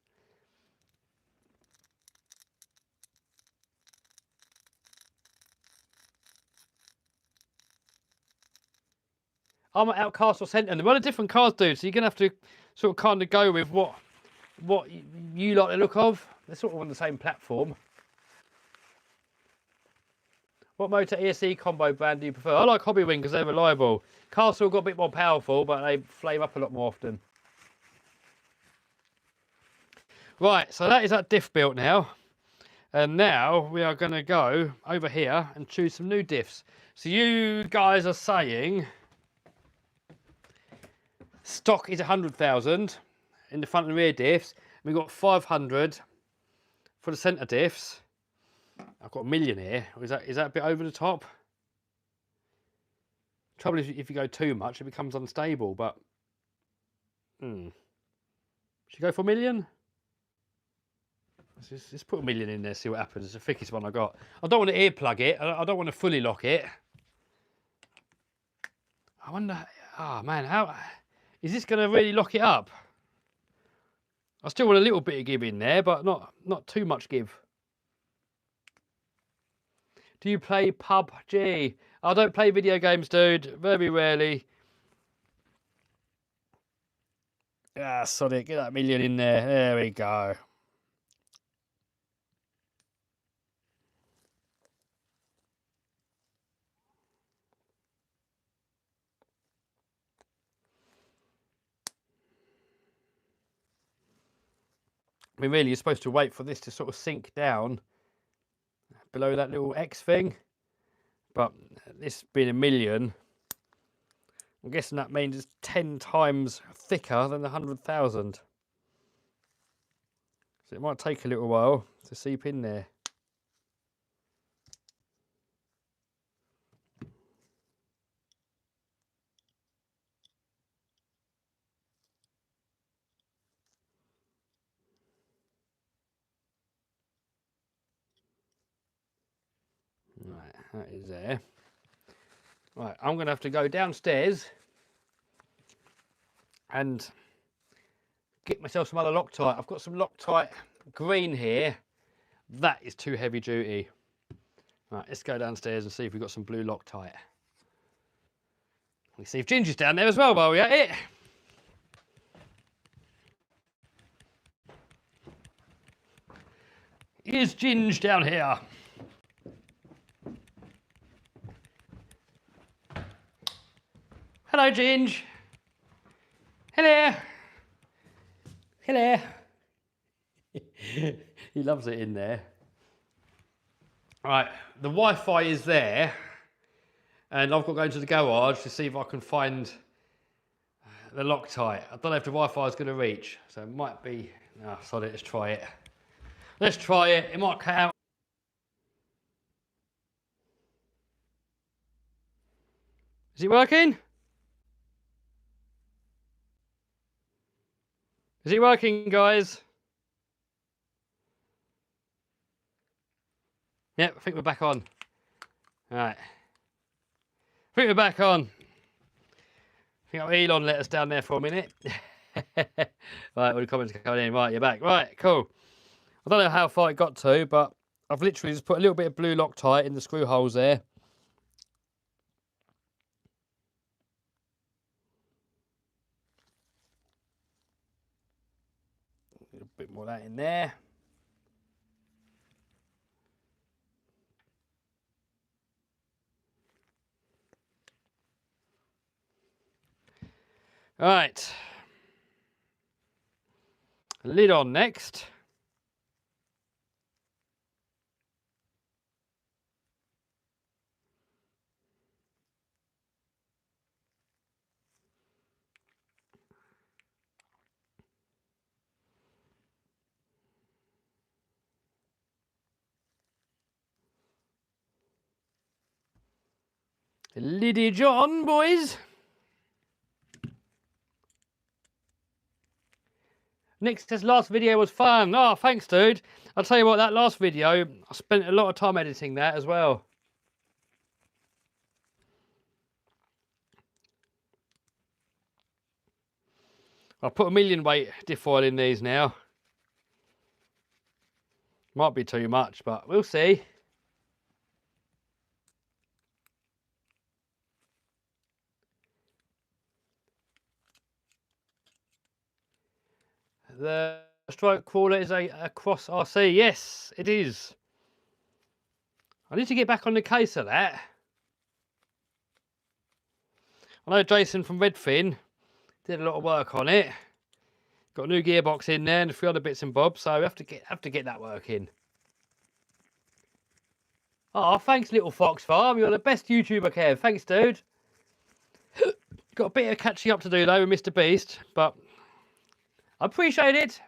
I'm at Outcastle Centre, and what a different cars do, so you're going to have to sort of kind of go with what you like the look of. They're sort of on the same platform. What motor ESC combo brand do you prefer? I like Hobbywing because they're reliable. Castle got a bit more powerful, but they flame up a lot more often. Right, so that is that diff built now. And now we are going to go over here and choose some new diffs. So you guys are saying stock is 100,000 in the front and rear diffs. We've got 500 for the centre diffs. I've got 1 million here. Is that a bit over the top? Trouble is, if you go too much, it becomes unstable. But should you go for 1 million? Let's put 1 million in there. See what happens. It's the thickest one I got. I don't want to earplug it. I don't want to fully lock it. I wonder. Oh man, how is this going to really lock it up? I still want a little bit of give in there, but not too much give. Do you play PUBG? I don't play video games, dude. Very rarely. Ah, Sonic, get that 1 million in there. There we go. I mean, really, you're supposed to wait for this to sort of sink down below that little X thing. But this being 1 million, I'm guessing that means it's 10 times thicker than the 100,000. So it might take a little while to seep in there. Right, that is there. Right, I'm going to have to go downstairs and get myself some other Loctite. I've got some Loctite green here. That is too heavy duty. Right, let's go downstairs and see if we've got some blue Loctite. We see if Ginger's down there as well while we're at it. Is Ginge down here? Hello, Ginge. Hello. Hello. He loves it in there. Right, the Wi-Fi is there, and I've got to go into the garage to see if I can find the Loctite. I don't know if the Wi-Fi is going to reach, so it might be. Oh, sorry, let's try it. Let's try it. It might cut out. Is it working? Is it working, guys? Yep, I think we're back on. All right. I think we're back on. I think Elon let us down there for a minute. Right, all the comments are coming in. Right, you're back. Right, cool. I don't know how far it got to, but I've literally just put a little bit of blue Loctite in the screw holes there. A bit more of that in there. All right. Lid on next. Liddage on, boys. Nick says last video was fun. Oh, thanks, dude. I'll tell you what, that last video, I spent a lot of time editing that as well. I'll put a million weight diff oil in these now. Might be too much, but we'll see. The stroke crawler is a cross RC. Yes, it is. I need to get back on the case of that. I know Jason from Redfin did a lot of work on it. Got a new gearbox in there and a few other bits and bobs, so we have to get that working. Oh, thanks, Little Fox Farm. You're the best YouTuber, Kev. Thanks, dude. Got a bit of catching up to do though with Mr. Beast, but I appreciate it.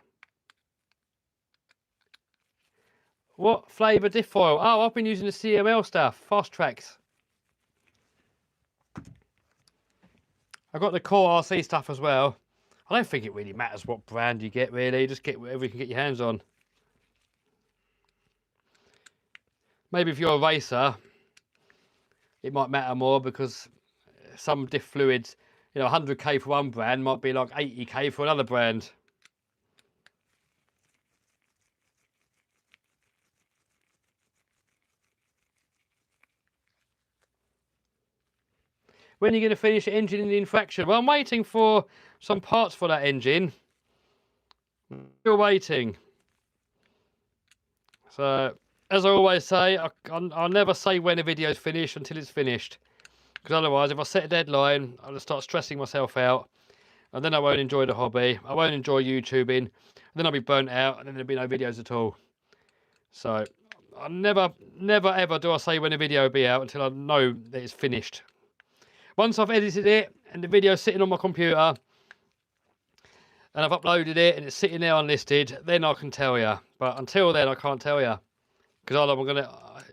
What flavour diff oil? Oh, I've been using the CML stuff, Fast Tracks. I've got the core RC stuff as well. I don't think it really matters what brand you get, really. Just get whatever you can get your hands on. Maybe if you're a racer, it might matter more because some diff fluids, you know, 100k for one brand might be like 80k for another brand. When are you going to finish the engine in the infraction? Well, I'm waiting for some parts for that engine. Still waiting. So, as I always say, I'll never say when a video's finished until it's finished. Because otherwise, if I set a deadline, I'll just start stressing myself out. And then I won't enjoy the hobby. I won't enjoy YouTubing. And then I'll be burnt out and then there'll be no videos at all. So, I never ever do I say when a video will be out until I know that it's finished. Once I've edited it and the video's sitting on my computer and I've uploaded it and it's sitting there unlisted, then I can tell you. But until then, I can't tell you. Because either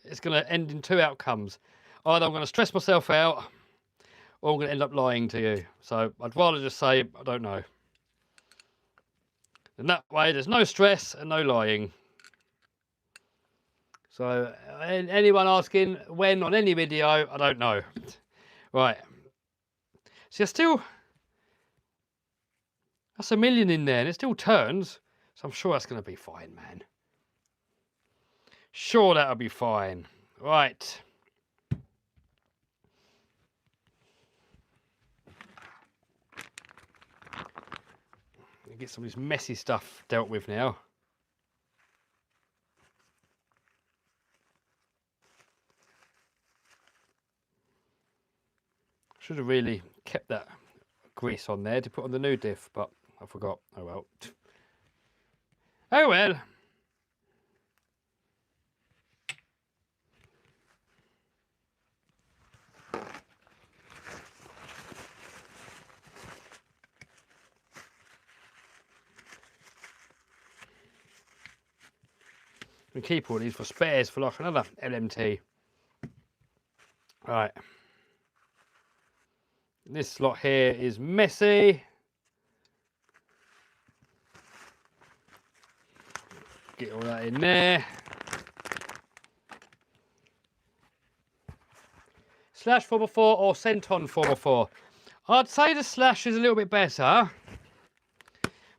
it's going to end in two outcomes. Either I'm going to stress myself out or I'm going to end up lying to you. So I'd rather just say, I don't know. And that way, there's no stress and no lying. So anyone asking when on any video, I don't know. Right. See, that's a million in there and it still turns. So I'm sure that's going to be fine, man. Sure, that'll be fine. Right. Get some of this messy stuff dealt with now. Should have really kept that grease on there to put on the new diff, but I forgot. Oh well. Oh well. We keep all these for spares for like another LMT. Right. This lot here is messy. Get all that in there. Slash 4x4 or Centon 4x4. I'd say the Slash is a little bit better,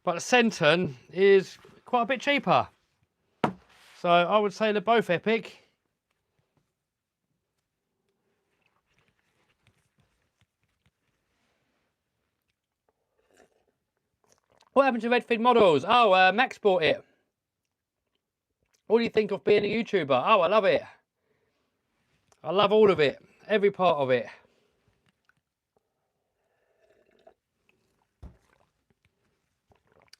but the Centon is quite a bit cheaper. So I would say they're both epic. What happened to Redfin models? Oh, Max bought it. What do you think of being a YouTuber? Oh, I love it. I love all of it. Every part of it.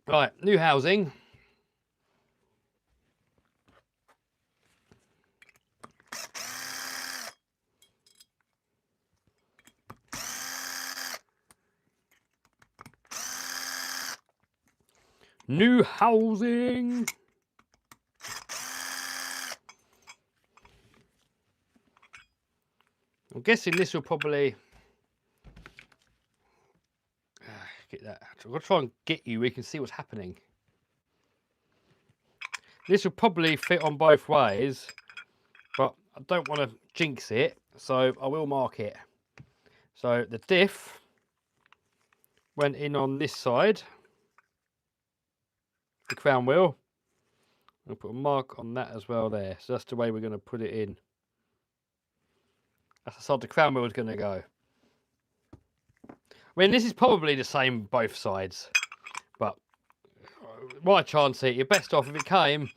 Right, new housing. New housing. I'm guessing this will probably get that. I'm gonna try and get you. We can see what's happening. This will probably fit on both ways, but I don't want to jinx it, so I will mark it. So the diff went in on this side, the crown wheel. I'll put a mark on that as well there. So that's the way we're going to put it in. That's the side the crown wheel is going to go. I mean, this is probably the same both sides, but why chance it? You're best off if it came,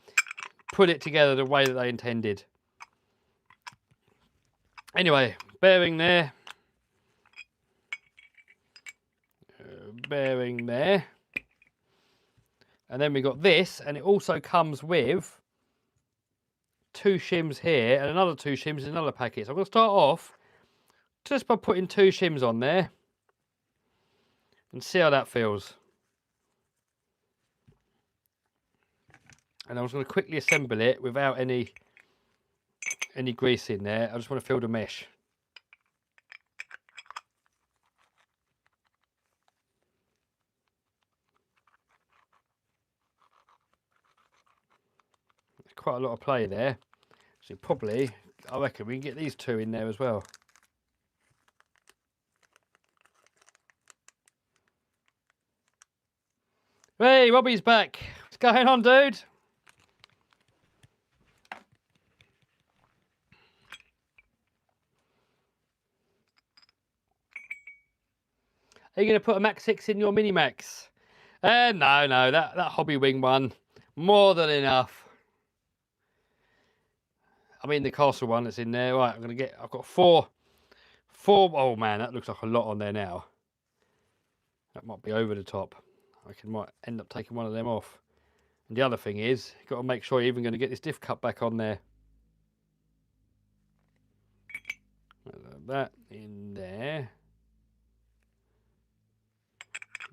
put it together the way that they intended. Anyway, bearing there. Bearing there. And then we got this, and it also comes with 2 shims here and another 2 shims in another packet. So I'm going to start off just by putting 2 shims on there and see how that feels. And I'm just going to quickly assemble it without any grease in there. I just want to feel the mesh. There's quite a lot of play there. So probably, I reckon we can get these 2 in there as well. Hey, Robbie's back. What's going on, dude? Are you going to put a Max 6 in your Mini Max? No, that Hobby Wing one, more than enough. I mean the Castle one that's in there. Right, I've got four. Oh man, that looks like a lot on there now. That might be over the top. I might end up taking one of them off. And the other thing is, you've got to make sure you're even going to get this diff cut back on there. That in there.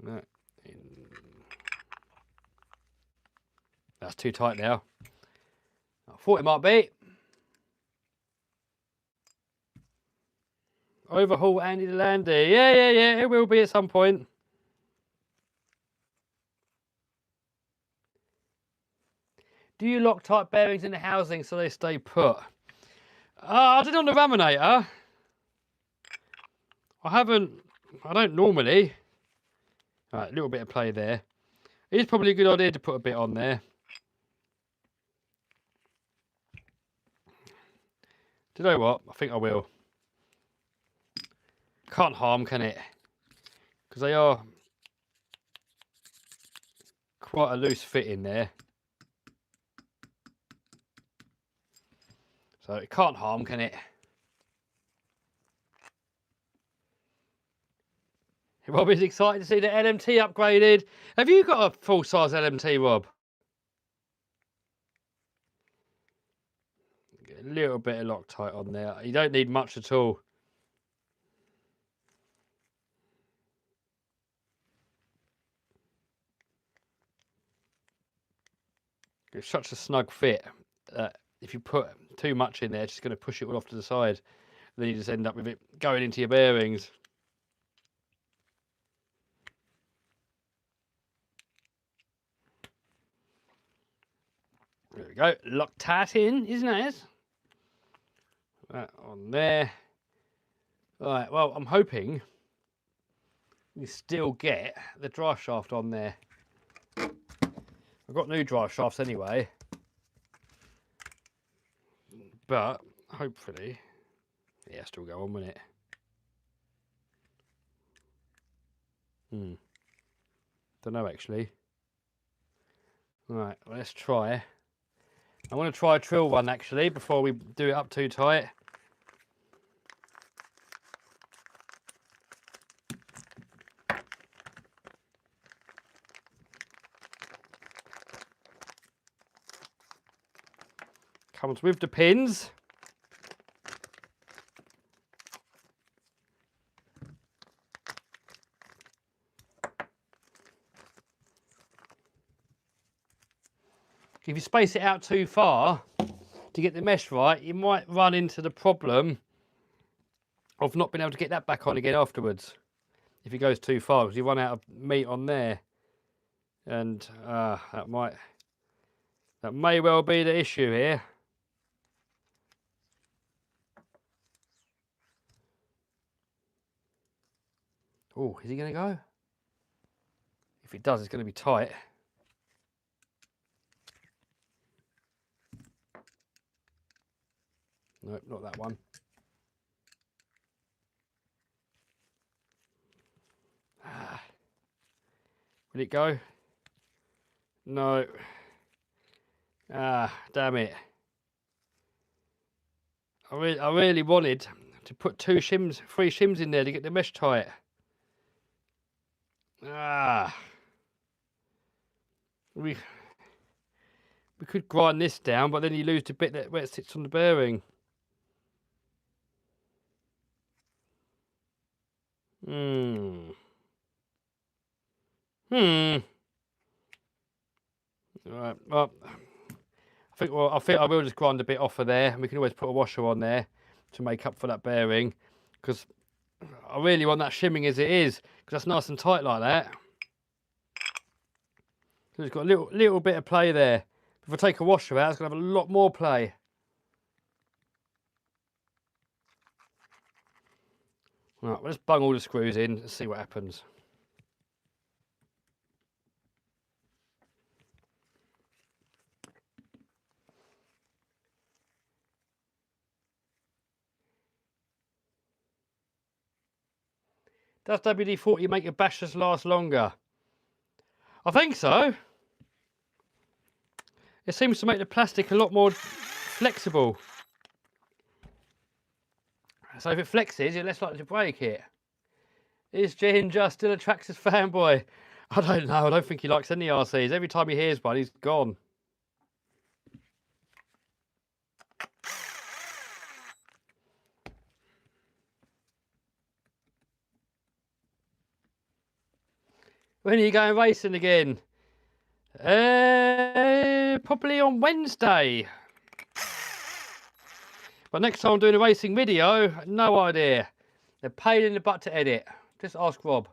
That in. That's too tight now. I thought it might be. Overhaul Andy the Landy. Yeah, it will be at some point. Do you Loctite bearings in the housing so they stay put? I did on the Raminator. I don't normally. Alright, a little bit of play there. It is probably a good idea to put a bit on there. Do you know what? I think I will. Can't harm, can it? Because they are quite a loose fit in there. So it can't harm, can it? Rob is excited to see the LMT upgraded. Have you got a full-size LMT, Rob? Get a little bit of Loctite on there. You don't need much at all. It's such a snug fit that if you put too much in there, it's just going to push it all off to the side. Then you just end up with it going into your bearings. we go. Lock that in, isn't it? That on there. Right, well, I'm hoping we still get the drive shaft on there. I've got new drive shafts anyway. But hopefully, yeah, still go on with it. Don't know actually. Right, well, let's try. I want to try a Treal one actually before we do it up too tight. Comes with the pins. If you space it out too far to get the mesh right, you might run into the problem of not being able to get that back on again afterwards. If it goes too far, because you run out of meat on there. And that may well be the issue here. Oh, is he going to go? If it does, it's going to be tight. Nope, not that one. Will it go? No. Damn it. I really wanted to put 3 shims in there to get the mesh tight. We could grind this down, but then you lose the bit where it sits on the bearing. Right. Well, I think I will just grind a bit off of there, and we can always put a washer on there to make up for that bearing, because I really want that shimming as it is, because that's nice and tight like that. So it's got a little bit of play there. If I take a washer out, it's going to have a lot more play. Right, let's bung all the screws in and see what happens. Does WD-40 make your bashers last longer? I think so. It seems to make the plastic a lot more flexible. So if it flexes, you're less likely to break it. Is Ginger still a Traxxas fanboy? I don't know. I don't think he likes any RCs. Every time he hears one, he's gone. When are you going racing again? Probably on Wednesday. But next time I'm doing a racing video, no idea. They're pain in the butt to edit. Just ask Rob.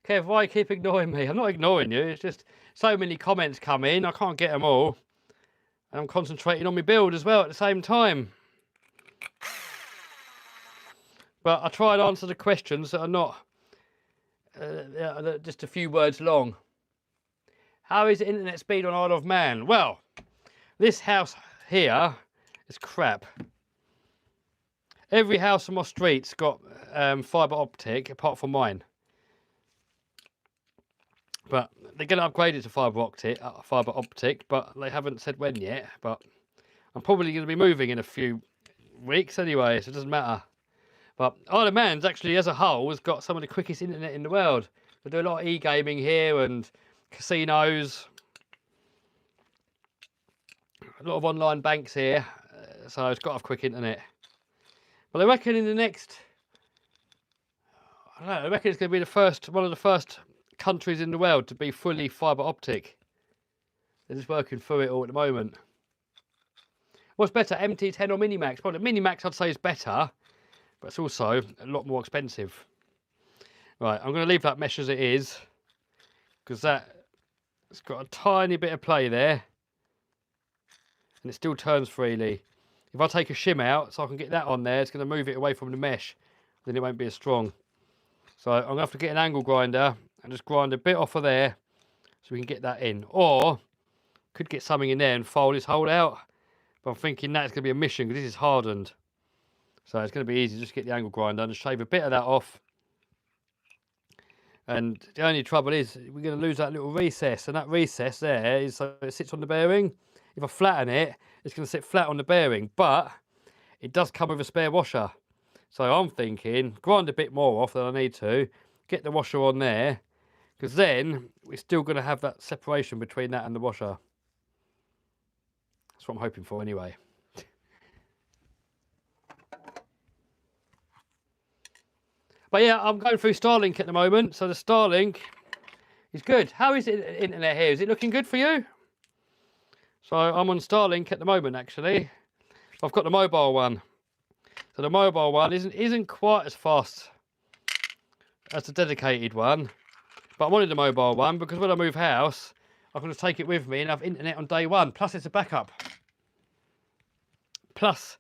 Kev, why you keep ignoring me? I'm not ignoring you. It's just so many comments come in. I can't get them all. And I'm concentrating on my build as well at the same time. But I try and answer the questions that are not just a few words long. How is the internet speed on Isle of Man? Well, this house here is crap. Every house on my street's got fibre optic, apart from mine. But they're going to upgrade it to fibre optic, but they haven't said when yet. But I'm probably going to be moving in a few weeks anyway, so it doesn't matter. But Isle of Man's actually, as a whole, has got some of the quickest internet in the world. We do a lot of e-gaming here and casinos. A lot of online banks here, so it's got to have quick internet. But I reckon in the next, I don't know, I reckon it's going to be one of the first countries in the world to be fully fibre optic. They're just working through it all at the moment. What's better, MT10 or Minimax? Well, the Minimax I'd say is better, but it's also a lot more expensive. Right, I'm going to leave that mesh as it is, because it's got a tiny bit of play there. and it still turns freely. If I take a shim out so I can get that on there, it's going to move it away from the mesh, then it won't be as strong. So I'm going to have to get an angle grinder and just grind a bit off of there so we can get that in. Or could get something in there and fold this hole out, but I'm thinking that's going to be a mission because this is hardened. So it's going to be easy, just get the angle grinder and shave a bit of that off. And the only trouble is we're going to lose that little recess, and that recess there is so it sits on the bearing. If I flatten it, it's going to sit flat on the bearing, but it does come with a spare washer. So I'm thinking grind a bit more off than I need to, get the washer on there, because then we're still going to have that separation between that and the washer. That's what I'm hoping for anyway. But yeah, I'm going through Starlink at the moment, so the Starlink is good. How is it internet here? Is it looking good for you? So I'm on Starlink at the moment, actually. I've got the mobile one. So the mobile one isn't quite as fast as the dedicated one, but I wanted the mobile one because when I move house, I'm going to take it with me and have internet on day one. Plus, it's a backup. Plus,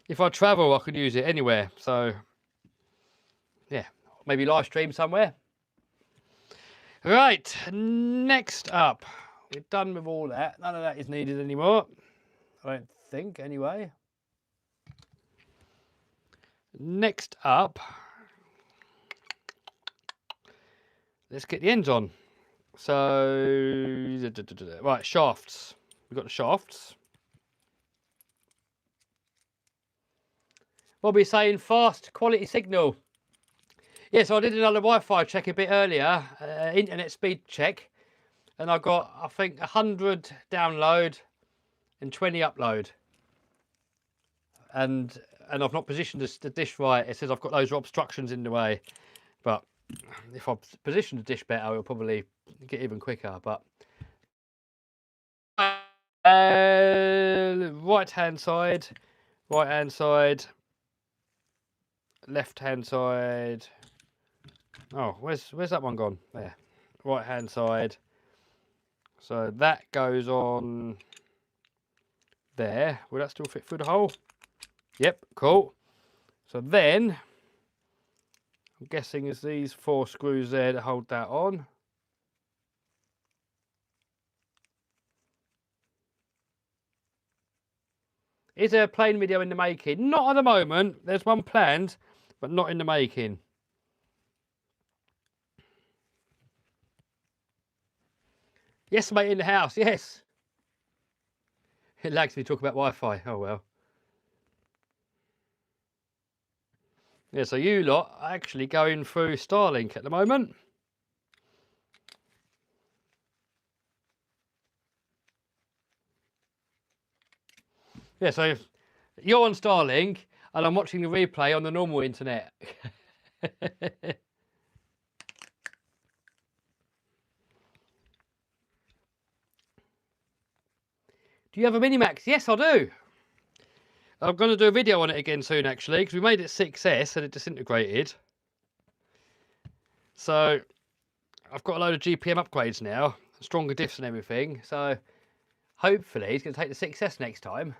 if I travel, I can use it anywhere. So yeah, maybe live stream somewhere. Right, next up, we're done with all that. None of that is needed anymore, I don't think, anyway. Next up, let's get the ends on. So, right, shafts. We've got the shafts. Bobby's saying fast quality signal. Yeah, so I did another Wi-Fi check a bit earlier, internet speed check, and I got, I think, 100 download and 20 upload. And I've not positioned the dish right. It says I've got those obstructions in the way. But if I position the dish better, it'll probably get even quicker. But right-hand side, left-hand side. Oh, where's that one gone? There. Right-hand side. So that goes on there. Will that still fit through the hole? Yep, cool. So then, I'm guessing it's these 4 screws there to hold that on. Is there a plain video in the making? Not at the moment. There's one planned, but not in the making. Yes, mate, in the house, yes. It lags me to talk about Wi-Fi. Oh, well. Yeah, so you lot are actually going through Starlink at the moment. Yeah, so you're on Starlink and I'm watching the replay on the normal internet. Do you have a Minimax? Yes, I do. I'm going to do a video on it again soon, actually, because we made it 6S and it disintegrated. So I've got a load of GPM upgrades now, stronger diffs and everything. So hopefully it's going to take the 6S next time.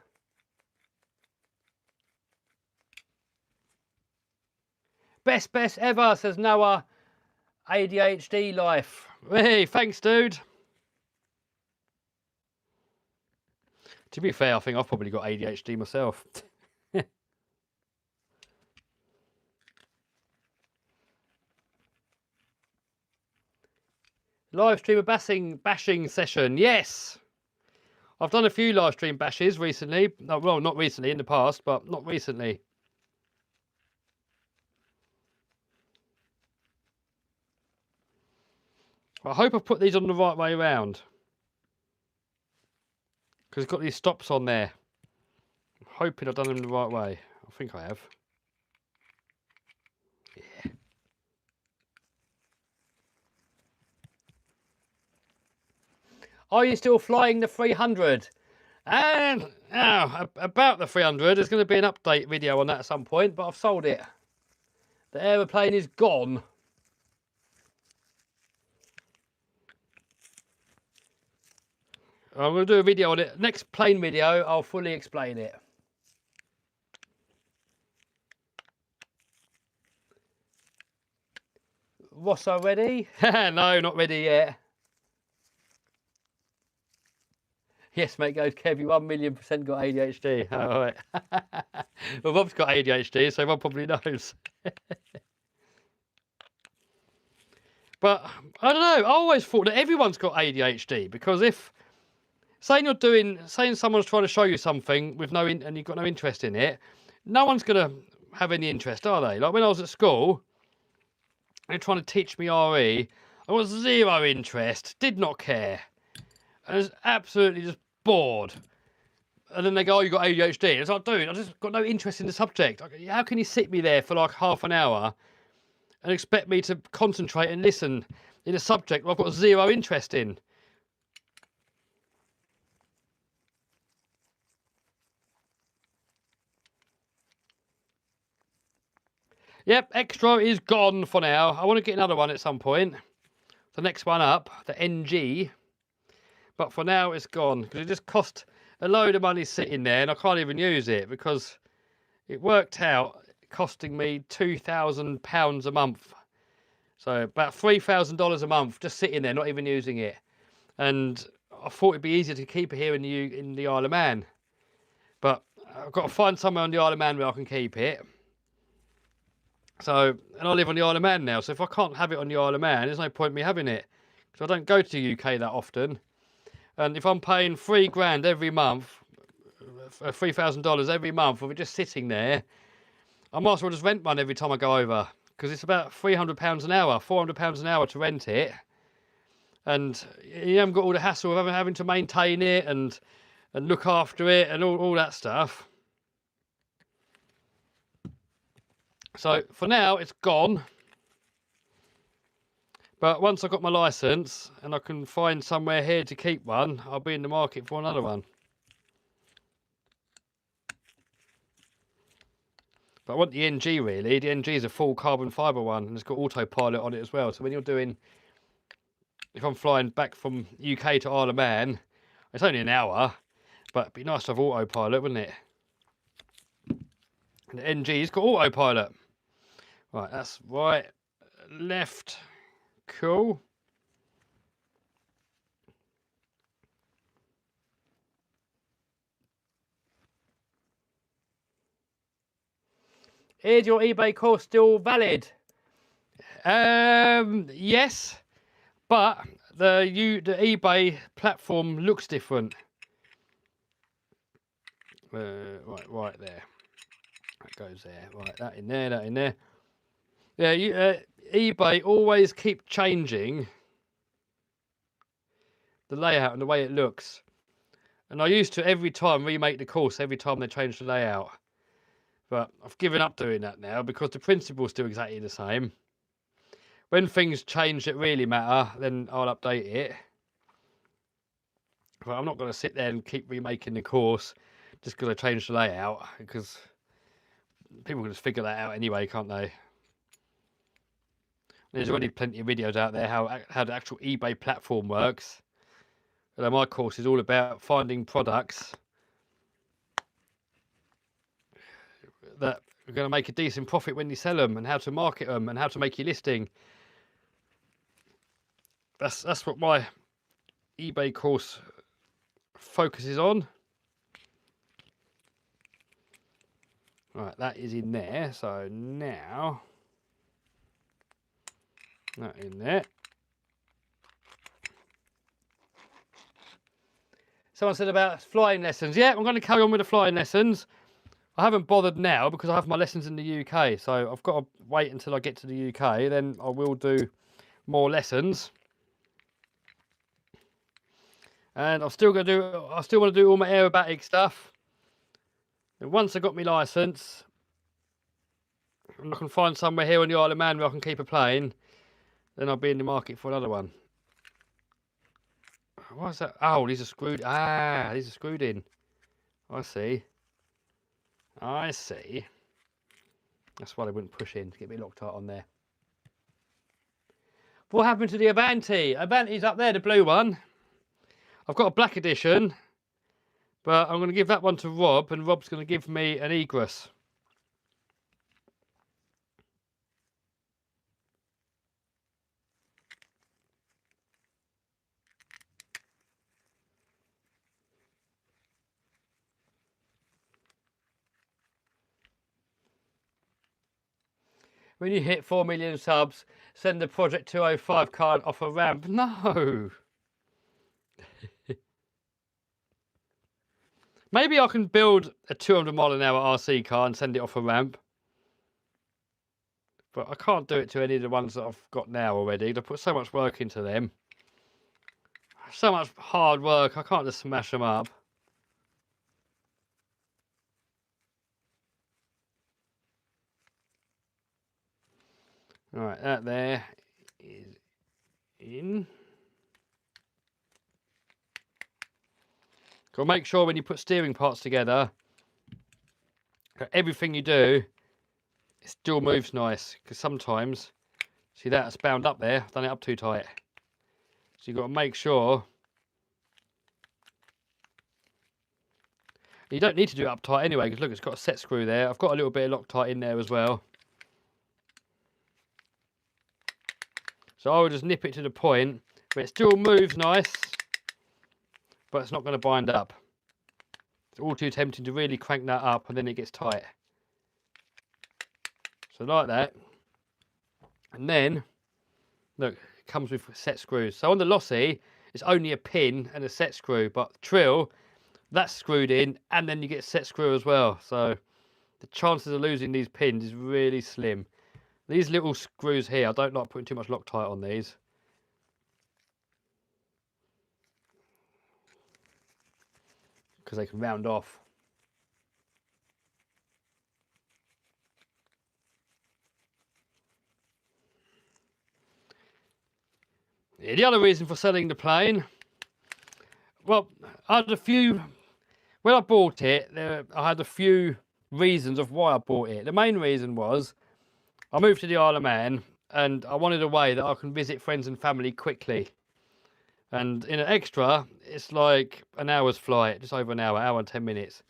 Best ever, says Noah. ADHD life. Hey, thanks, dude. To be fair, I think I've probably got ADHD myself. Live stream a bashing session. Yes. I've done a few live stream bashes recently. Oh, well, not recently, in the past, but not recently. I hope I've put these on the right way around. Because it's got these stops on there. I'm hoping I've done them the right way. I think I have. Yeah. Are you still flying the 300? And about the 300, there's going to be an update video on that at some point, but I've sold it. The aeroplane is gone. I'm going to do a video on it. Next plane video, I'll fully explain it. Rosso ready? No, not ready yet. Yes, mate, goes Kev, you 1,000,000% got ADHD. All right. Well, Rob's got ADHD, so Rob probably knows. But I don't know. I always thought that everyone's got ADHD, because if saying someone's trying to show you something with and you've got no interest in it, no one's gonna have any interest, are they? Like when I was at school, they're trying to teach me RE. I was zero interest, did not care. I was absolutely just bored. And then they go, "Oh, you got ADHD." It's like, dude, I just got no interest in the subject. How can you sit me there for like half an hour and expect me to concentrate and listen in a subject I've got zero interest in? Yep, extra is gone for now. I want to get another one at some point. The next one up, the NG. But for now, it's gone because it just cost a load of money sitting there, and I can't even use it because it worked out costing me £2,000 a month. So about $3,000 a month just sitting there, not even using it. And I thought it'd be easier to keep it here in the Isle of Man. But I've got to find somewhere on the Isle of Man where I can keep it. So, and I live on the Isle of Man now, so if I can't have it on the Isle of Man, there's no point in me having it. Because I don't go to the UK that often. And if I'm paying £3,000 every month, $3,000 every month, of it just sitting there, I might as well just rent one every time I go over. Because it's about £300 an hour, £400 an hour to rent it. And you haven't got all the hassle of having to maintain it and look after it and all that stuff. So for now, it's gone. But once I've got my licence and I can find somewhere here to keep one, I'll be in the market for another one. But I want the NG really. The NG is a full carbon fibre one and it's got autopilot on it as well. So when you're doing, if I'm flying back from UK to Isle of Man, it's only an hour, but it'd be nice to have autopilot, wouldn't it? And the NG's got autopilot. Right, that's right, left, cool. Is your eBay course still valid? Yes, but the eBay platform looks different. Right there. That goes there. Right, that in there, that in there. Yeah, eBay always keep changing the layout and the way it looks. And I used to every time remake the course every time they change the layout. But I've given up doing that now because the principle's still exactly the same. When things change that really matter, then I'll update it. But I'm not going to sit there and keep remaking the course just because I changed the layout, because people can just figure that out anyway, can't they? There's already plenty of videos out there how the actual eBay platform works. And my course is all about finding products that are going to make a decent profit when you sell them, and how to market them, and how to make your listing. That's what my eBay course focuses on. Right, that is in there. So now that in there. Someone said about flying lessons. Yeah, I'm going to carry on with the flying lessons. I haven't bothered now because I have my lessons in the UK, so I've got to wait until I get to the UK. Then I will do more lessons. And I still want to do all my aerobatic stuff. And once I got my licence, and I can find somewhere here on the Isle of Man where I can keep a plane, then I'll be in the market for another one. What's that? Oh, these are screwed. Ah, these are screwed in. I see. I see. That's why they wouldn't push in to get me locked out on there. What happened to the Avanti? Avanti's up there, the blue one. I've got a black edition, but I'm going to give that one to Rob, and Rob's going to give me an egress. When you hit 4 million subs, send the Project 205 card off a ramp. No. Maybe I can build a 200-mile-an-hour RC car and send it off a ramp. But I can't do it to any of the ones that I've got now already. I put so much work into them. So much hard work, I can't just smash them up. Alright, that there is in. Got to make sure when you put steering parts together, everything you do, it still moves nice. Because sometimes, see that, it's bound up there. I've done it up too tight. So you've got to make sure. You don't need to do it up tight anyway, because look, it's got a set screw there. I've got a little bit of Loctite in there as well. So I will just nip it to the point where it still moves nice, but it's not going to bind up. It's all too tempting to really crank that up and then it gets tight. So like that. And then, look, it comes with set screws. So on the Losi, it's only a pin and a set screw, but the Treal, that's screwed in and then you get a set screw as well. So the chances of losing these pins is really slim. These little screws here, I don't like putting too much Loctite on these. Because they can round off. Yeah, the other reason for selling the plane, well, I had a few, when I bought it, I had a few reasons of why I bought it. The main reason was, I moved to the Isle of Man and I wanted a way that I can visit friends and family quickly. And in an extra, it's like an hour's flight, just over an hour and 10 minutes.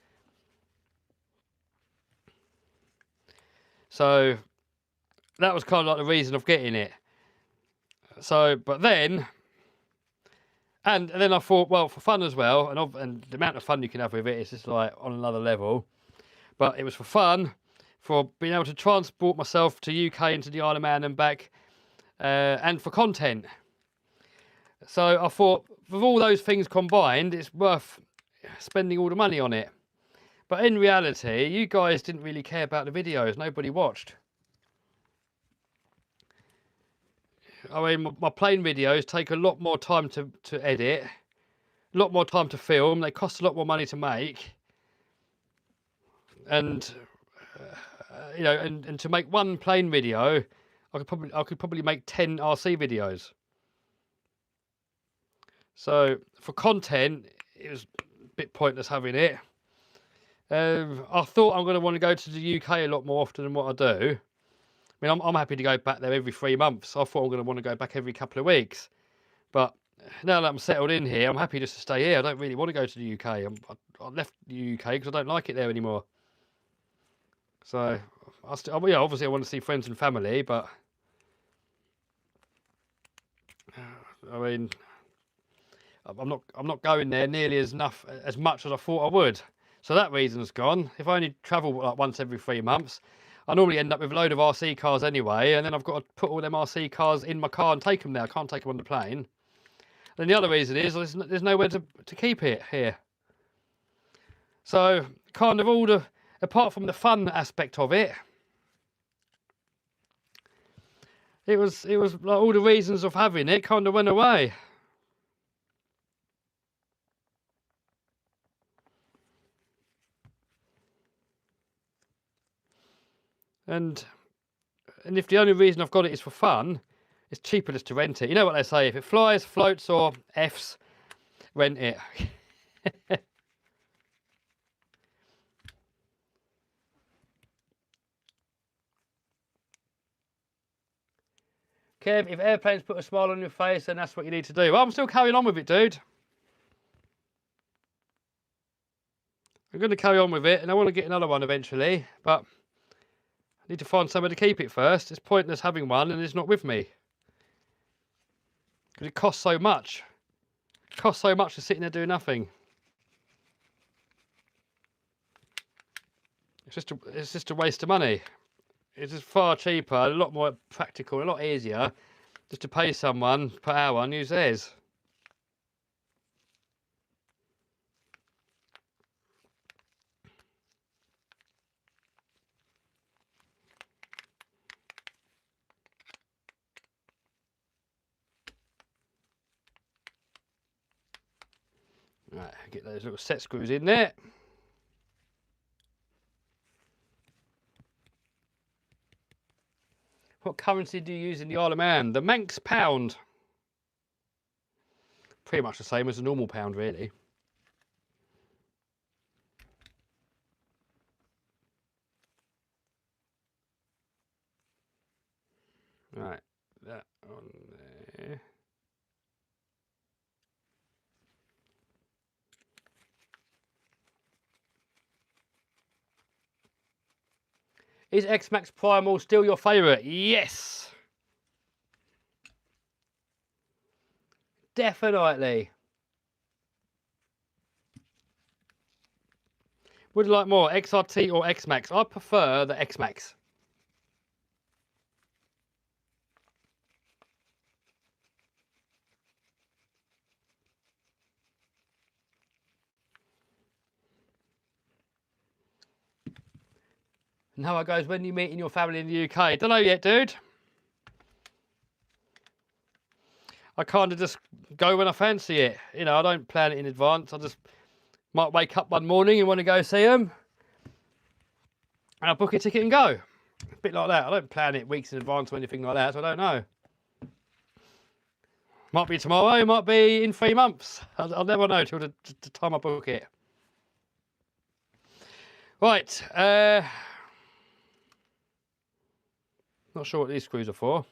So that was kind of like the reason of getting it. So, but then, and then I thought, well, for fun as well, and the amount of fun you can have with it is just like on another level. But it was for fun, for being able to transport myself to UK into the Isle of Man and back, and for content. So I thought, with all those things combined, it's worth spending all the money on it. But in reality, you guys didn't really care about the videos. Nobody watched. I mean, my plane videos take a lot more time to edit, a lot more time to film. They cost a lot more money to make. And, you know, and to make one plane video, I could probably make 10 RC videos. So for content, it was a bit pointless having it. I thought I'm going to want to go to the UK a lot more often than what I do. I mean, I'm happy to go back there every 3 months. I thought I'm going to want to go back every couple of weeks. But now that I'm settled in here, I'm happy just to stay here. I don't really want to go to the UK. I left the UK because I don't like it there anymore. So, yeah, obviously I want to see friends and family, but I mean, I'm not going there nearly as much as I thought I would. So that reason's gone. If I only travel like once every 3 months, I normally end up with a load of RC cars anyway, and then I've got to put all them RC cars in my car and take them there. I can't take them on the plane. Then the other reason is there's nowhere to keep it here. So kind of apart from the fun aspect of it, it was like all the reasons of having it kind of went away. And if the only reason I've got it is for fun, it's cheaper just to rent it. You know what they say, if it flies, floats or Fs, rent it. Kev, if airplanes put a smile on your face, then that's what you need to do. Well, I'm still carrying on with it, dude. I'm going to carry on with it, and I want to get another one eventually, but I need to find somewhere to keep it first. It's pointless having one and it's not with me. Because it costs so much. It costs so much to sit there doing nothing. It's just a waste of money. It's just far cheaper, a lot more practical, a lot easier just to pay someone per hour and use theirs. Right, get those little set screws in there. What currency do you use in the Isle of Man? The Manx pound. Pretty much the same as a normal pound, really. Right, that on there. Is X-Max Primal still your favourite? Yes! Definitely. Would you like more, XRT or X-Max? I prefer the X-Max. And how it goes when you meeting your family in the UK? Don't know yet, dude. I kind of just go when I fancy it. You know, I don't plan it in advance. I just might wake up one morning and want to go see them. And I'll book a ticket and go. A bit like that. I don't plan it weeks in advance or anything like that, so I don't know. Might be tomorrow, might be in 3 months. I'll never know till the time I book it. Right. Not sure what these screws are for.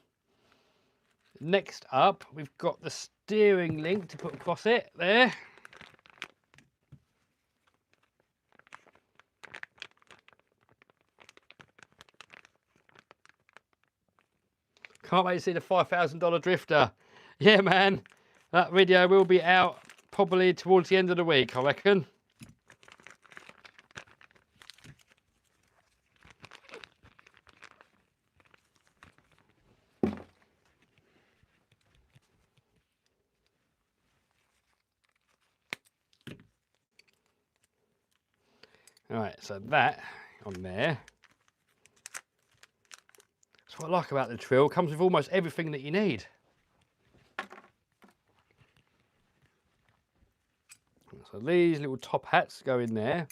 Next up, we've got the steering link to put across it there. Can't wait to see the $5,000 drifter. Yeah, man. That video will be out probably towards the end of the week, I reckon. Alright, so that on there. That's what I like about the Treal. It comes with almost everything that you need. So these little top hats go in there.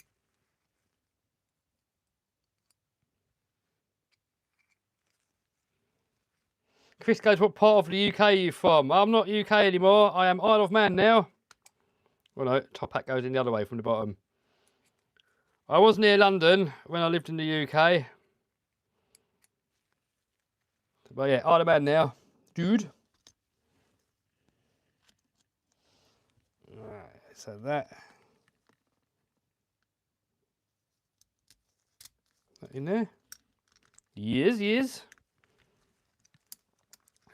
Chris goes, what part of the UK are you from? I'm not UK anymore. I am Isle of Man now. Well, no, top hat goes in the other way from the bottom. I was near London when I lived in the UK. But yeah, Isle of Man now. Dude. Alright, so that in there. Yes, yes.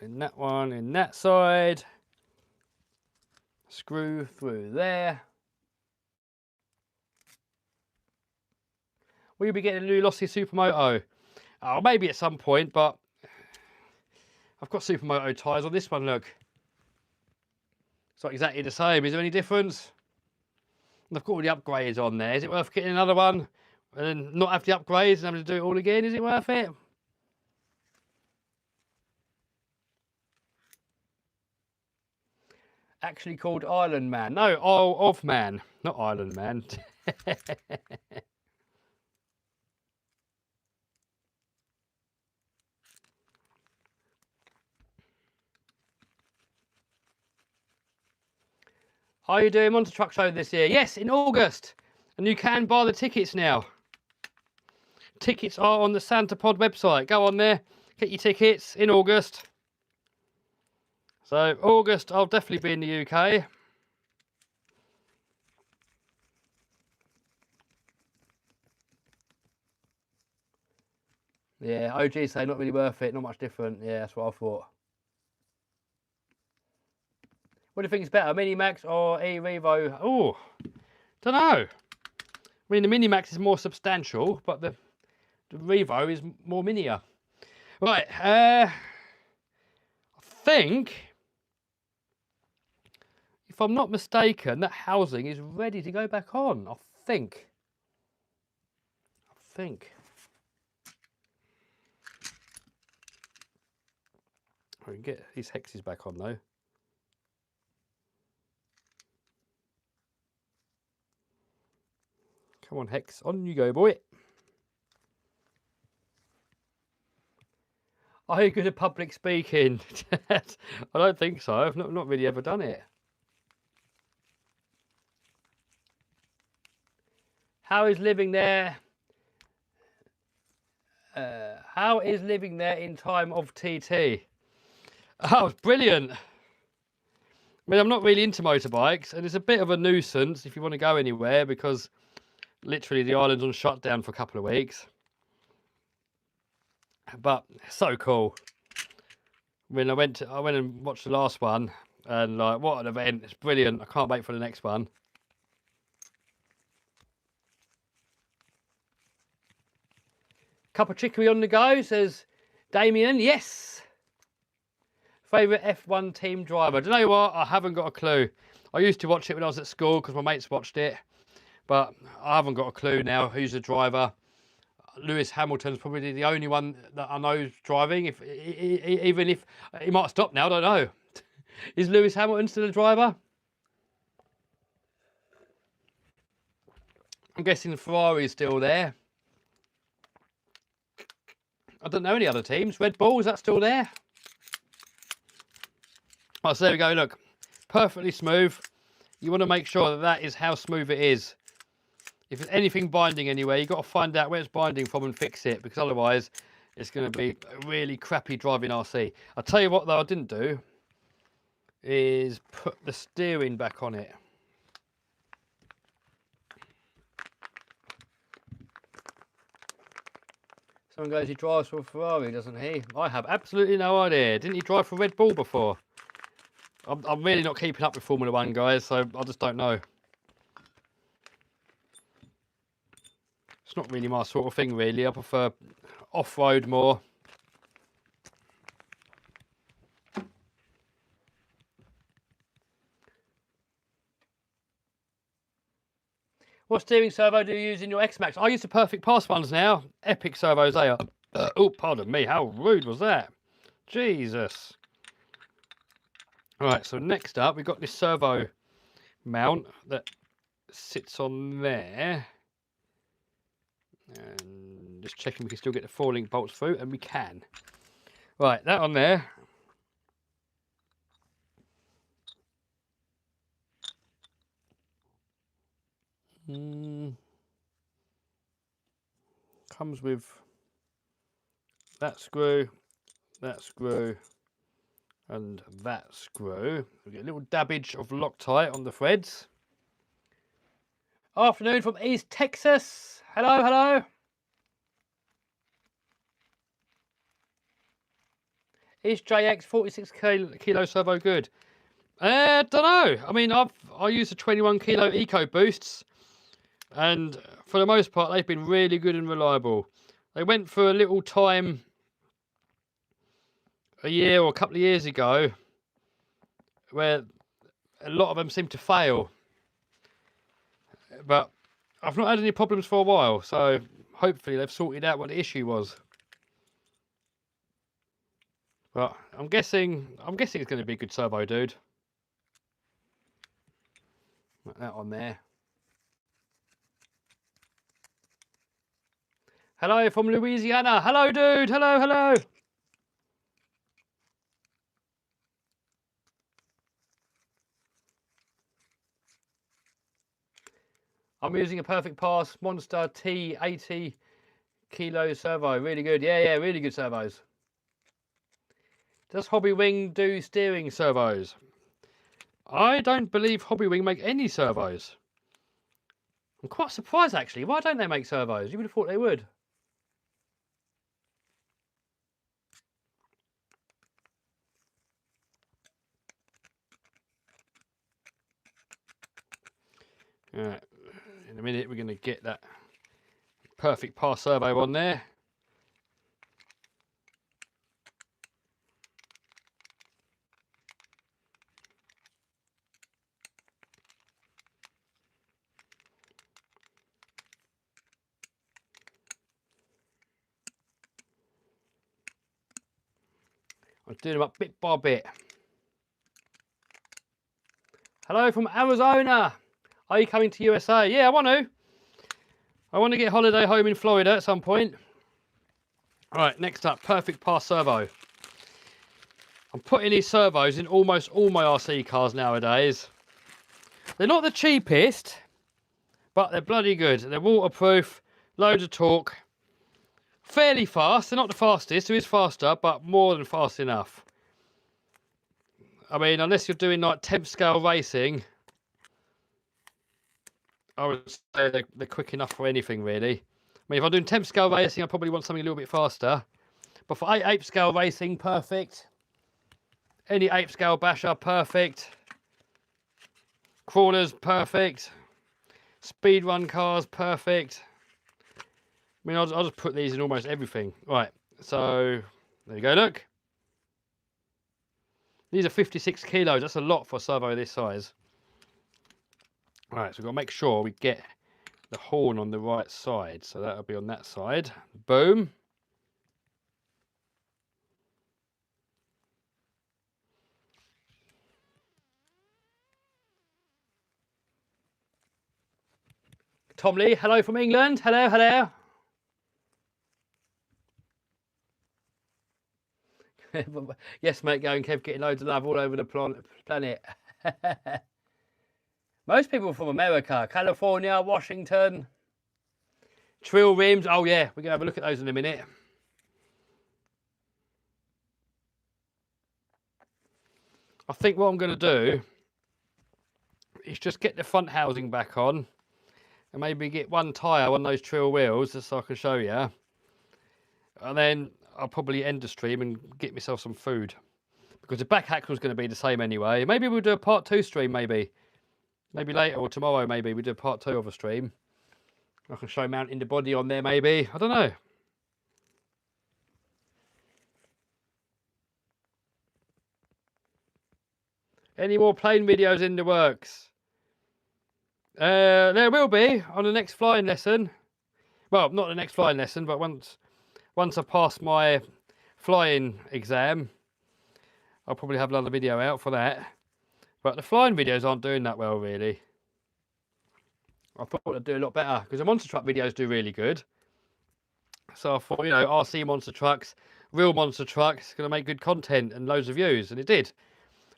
And that one in that side. Screw through there. Will you be getting a new Losi Supermoto? Oh, maybe at some point, but I've got Supermoto tyres on this one, look. It's not exactly the same. Is there any difference? And I've got all the upgrades on there. Is it worth getting another one and then not have the upgrades and having to do it all again? Is it worth it? Actually called Island Man. No, Isle of Man, not Island Man. How are you doing Monster Truck Show this year? Yes, in August. And you can buy the tickets now. Tickets are on the SantaPod website. Go on there, get your tickets in August. So August, I'll definitely be in the UK. Yeah, OG say not really worth it, not much different. Yeah, that's what I thought. What do you think is better, Mini Max or E-Revo? Oh, don't know. I mean, the Mini Max is more substantial, but the Revo is more minier. Right, I think, if I'm not mistaken, that housing is ready to go back on. I think. I can get these hexes back on though. Come on, Hex, on you go, boy. Are you good at public speaking? I don't think so. I've not really ever done it. How is living there? How is living there in time of TT? Oh, it's brilliant. I mean, I'm not really into motorbikes, and it's a bit of a nuisance if you want to go anywhere because literally the island's on shutdown for a couple of weeks. But it's so cool. I mean, I went and watched the last one, and like, what an event! It's brilliant. I can't wait for the next one. Cup of chicory on the go, says Damien. Yes. Favourite F1 team driver? Do you know what? I haven't got a clue. I used to watch it when I was at school because my mates watched it, but I haven't got a clue now who's the driver. Lewis Hamilton's probably the only one that I know driving. Even if he might stop now, I don't know. Is Lewis Hamilton still a driver? I'm guessing Ferrari is still there. I don't know any other teams. Red Bull, is that still there? Oh, so there we go. Look, perfectly smooth. You want to make sure that that is how smooth it is. If there's anything binding anywhere, you've got to find out where it's binding from and fix it, because otherwise it's going to be a really crappy driving RC. I'll tell you what, though, I didn't do is put the steering back on it. Someone goes, he drives for a Ferrari, doesn't he? I have absolutely no idea. Didn't he drive for Red Bull before? I'm really not keeping up with Formula 1, guys, so I just don't know. It's not really my sort of thing, really. I prefer off-road more. What steering servo do you use in your X-Max? I use the Perfect Pass ones now. Epic servos they are. Oh, pardon me. How rude was that? Jesus. Right, so next up, we've got this servo mount that sits on there. And just checking we can still get the 4-link bolts through, and we can. Right, that on there. Comes with that screw, and that screw. We get a little dabbage of Loctite on the threads. Afternoon from East Texas. Hello, hello. Is JX 46 kilo servo good? Don't know. I mean, I use the 21 kilo Eco Boosts, and for the most part, they've been really good and reliable. They went for a little time a year or a couple of years ago where a lot of them seemed to fail, but I've not had any problems for a while, so hopefully they've sorted out what the issue was. But I'm guessing it's going to be a good servo, dude. Put that on there. Hello from Louisiana. Hello, dude. Hello, hello. I'm using a Perfect Pass Monster T80 kilo servo. Really good. Yeah, really good servos. Does Hobbywing do steering servos? I don't believe Hobbywing make any servos. I'm quite surprised, actually. Why don't they make servos? You would have thought they would. Right. In a minute, we're going to get that perfect pass servo on there. I'm doing them up bit by bit. Hello from Arizona. Are you coming to USA? Yeah, I want to. I want to get holiday home in Florida at some point. All right, next up, perfect pass servo. I'm putting these servos in almost all my RC cars nowadays. They're not the cheapest, but they're bloody good. They're waterproof, loads of torque, fairly fast. They're not the fastest, there is faster, but more than fast enough. I mean, unless you're doing like 10th scale racing, I would say they're quick enough for anything, really. I mean, if I'm doing 10th scale racing, I probably want something a little bit faster. But for 8th scale racing, perfect. Any 8th scale basher, perfect. Crawlers, perfect. Speed run cars, perfect. I mean, I'll just put these in almost everything. Right, so there you go, look. These are 56 kilos. That's a lot for a servo this size. All right, so we've got to make sure we get the horn on the right side. So that'll be on that side. Boom. Tom Lee, hello from England. Hello, hello. Yes, mate, going Kev, getting loads of love all over the planet. Most people from America, California, Washington. Treal rims. Oh, yeah, we're going to have a look at those in a minute. I think what I'm going to do is just get the front housing back on and maybe get one tyre on those Treal wheels just so I can show you. And then I'll probably end the stream and get myself some food. Because the back axle is going to be the same anyway. Maybe we'll do a part 2 stream, maybe. Maybe later or tomorrow, maybe we'll do a part 2 of a stream. I can show mounting the body on there, maybe. I don't know. Any more plane videos in the works? There will be on the next flying lesson. Well, not the next flying lesson, but once I pass my flying exam, I'll probably have another video out for that. But the flying videos aren't doing that well, really. I thought they'd do a lot better because the monster truck videos do really good. So I thought, you know, RC monster trucks, real monster trucks, going to make good content and loads of views, and it did.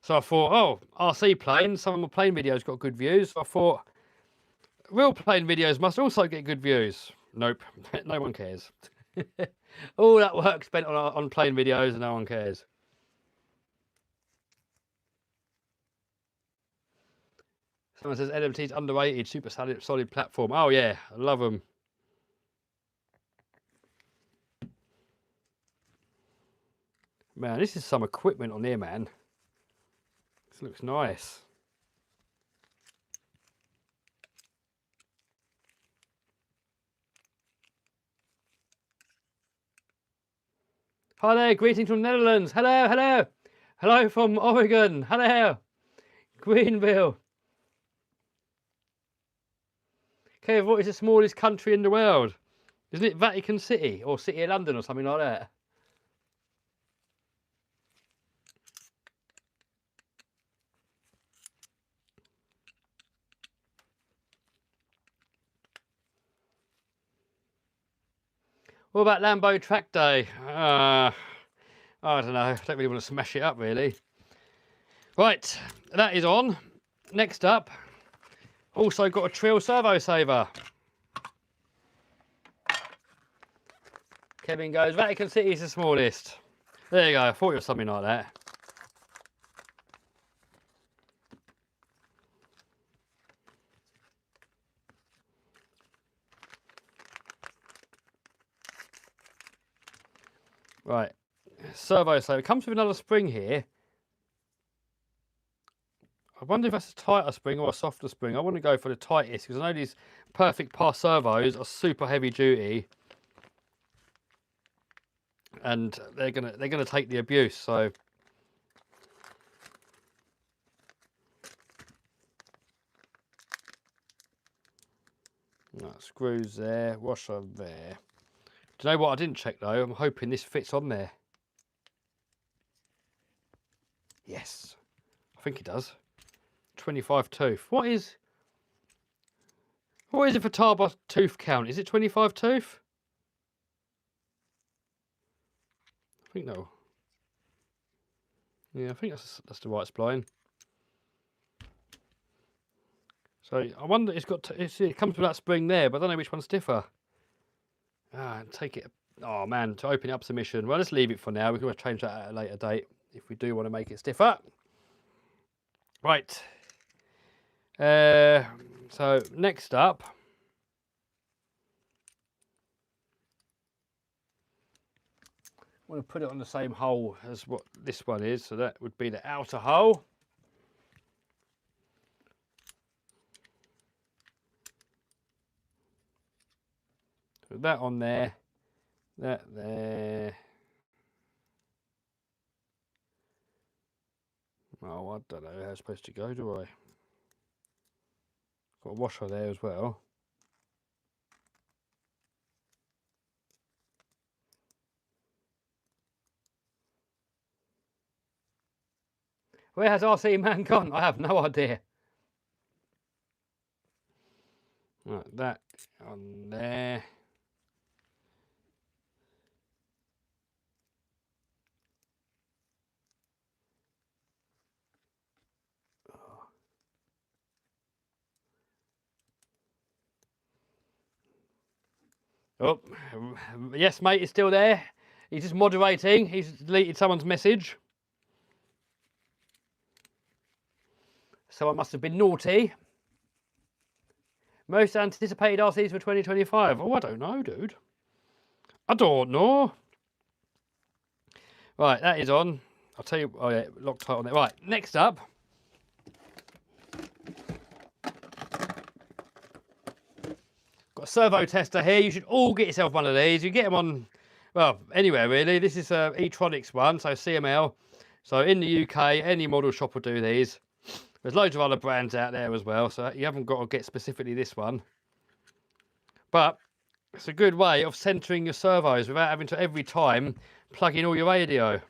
So I thought, oh, RC planes, some of my plane videos got good views. So I thought, real plane videos must also get good views. Nope, no one cares. All that work spent on plane videos and no one cares. Someone says LMT's underrated, super solid platform. Oh yeah, I love them. Man, this is some equipment on here, man. This looks nice. Hi there, greetings from the Netherlands. Hello, hello. Hello from Oregon. Hello. Greenville. Okay, what is the smallest country in the world? Isn't it Vatican City or City of London or something like that? What about Lambo Track Day? I don't know. I don't really want to smash it up, really. Right, that is on. Next up, also got a Treal servo saver. Kevin goes, Vatican City is the smallest. There you go. I thought it was something like that. Right, servo saver. It comes with another spring here. I wonder if that's a tighter spring or a softer spring. I want to go for the tightest because I know these perfect pass servos are super heavy duty, and they're gonna take the abuse. So screws there, washer there. Do you know what I didn't check though? I'm hoping this fits on there. Yes, I think it does. 25 tooth. What is it for Talbot tooth count? Is it 25 tooth? I think no. Yeah, I think that's the right spline. So I wonder, it comes with that spring there, but I don't know which one's stiffer. Take it. Oh man, to open it up submission. Well, let's leave it for now. We can change that at a later date if we do want to make it stiffer. Right. So next up, I want to put it on the same hole as what this one is. So that would be the outer hole. So that on there, that there. Oh, I don't know how it's supposed to go, do I? Got a washer there as well. Where has RC Man gone? I have no idea. Right, that on there. Oh, yes, mate, he's still there. He's just moderating. He's deleted someone's message. Someone must have been naughty. Most anticipated RCs for 2025. Oh, I don't know, dude. I don't know. Right, that is on. I'll tell you. Oh, yeah, Loctite on there. Right, next up. Got a servo tester here. You should all get yourself one of these. You get them on, well, anywhere really. This is a eTronics one, so CML. So in the UK, any model shop will do these. There's loads of other brands out there as well, so you haven't got to get specifically this one. But it's a good way of centering your servos without having to every time plug in all your radio.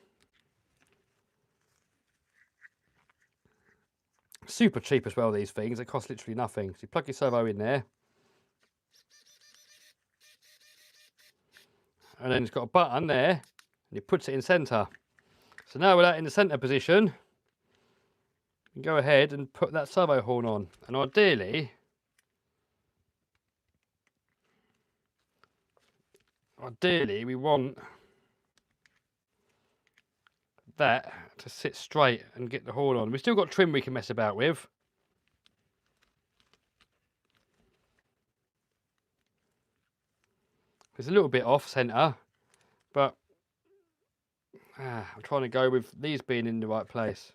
Super cheap as well, these things. They cost literally nothing. So you plug your servo in there. And then it's got a button there, and it puts it in centre. So now with that in the centre position, you can go ahead and put that servo horn on. And ideally we want that to sit straight and get the horn on. We've still got trim we can mess about with. It's a little bit off centre, but I'm trying to go with these being in the right place.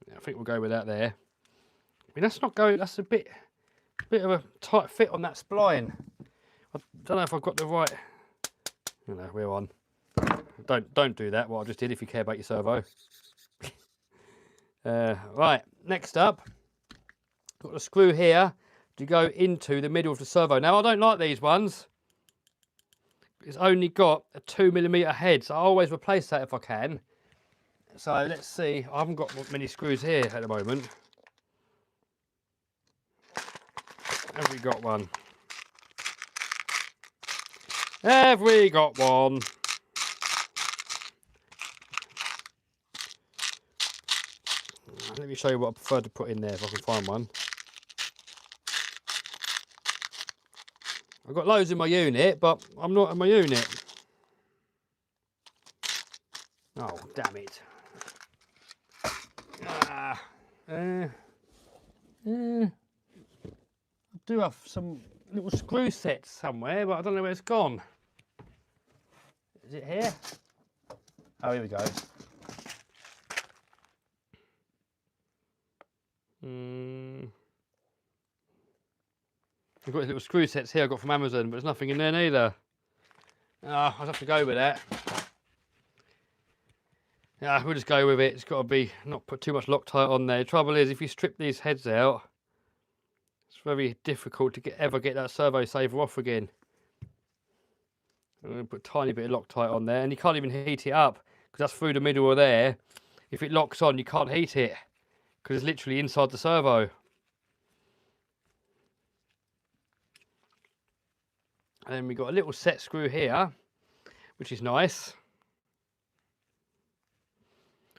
Yeah, I think we'll go with that there. I mean, that's not going. That's a bit of a tight fit on that spline. I don't know if I've got the right. You know, we're on. Don't do that. What I just did. If you care about your servo. Right. Next up, got the screw here to go into the middle of the servo. Now I don't like these ones. It's only got a 2mm head, so I always replace that if I can. So let's see. I haven't got many screws here at the moment. Have we got one? Have we got one? Let me show you what I prefer to put in there if I can find one. I've got loads in my unit, but I'm not in my unit. Oh, damn it. I do have some little screw set somewhere, but I don't know where it's gone. Is it here? Oh, here we go. I've got these little screw sets here I got from Amazon, but there's nothing in there neither. I'll have to go with that. Yeah, we'll just go with it. It's got to be, not put too much Loctite on there. The trouble is, if you strip these heads out, it's very difficult to ever get that servo saver off again. I'm going to put a tiny bit of Loctite on there, and you can't even heat it up because that's through the middle of there. If it locks on, you can't heat it because it's literally inside the servo. And then we've got a little set screw here, which is nice.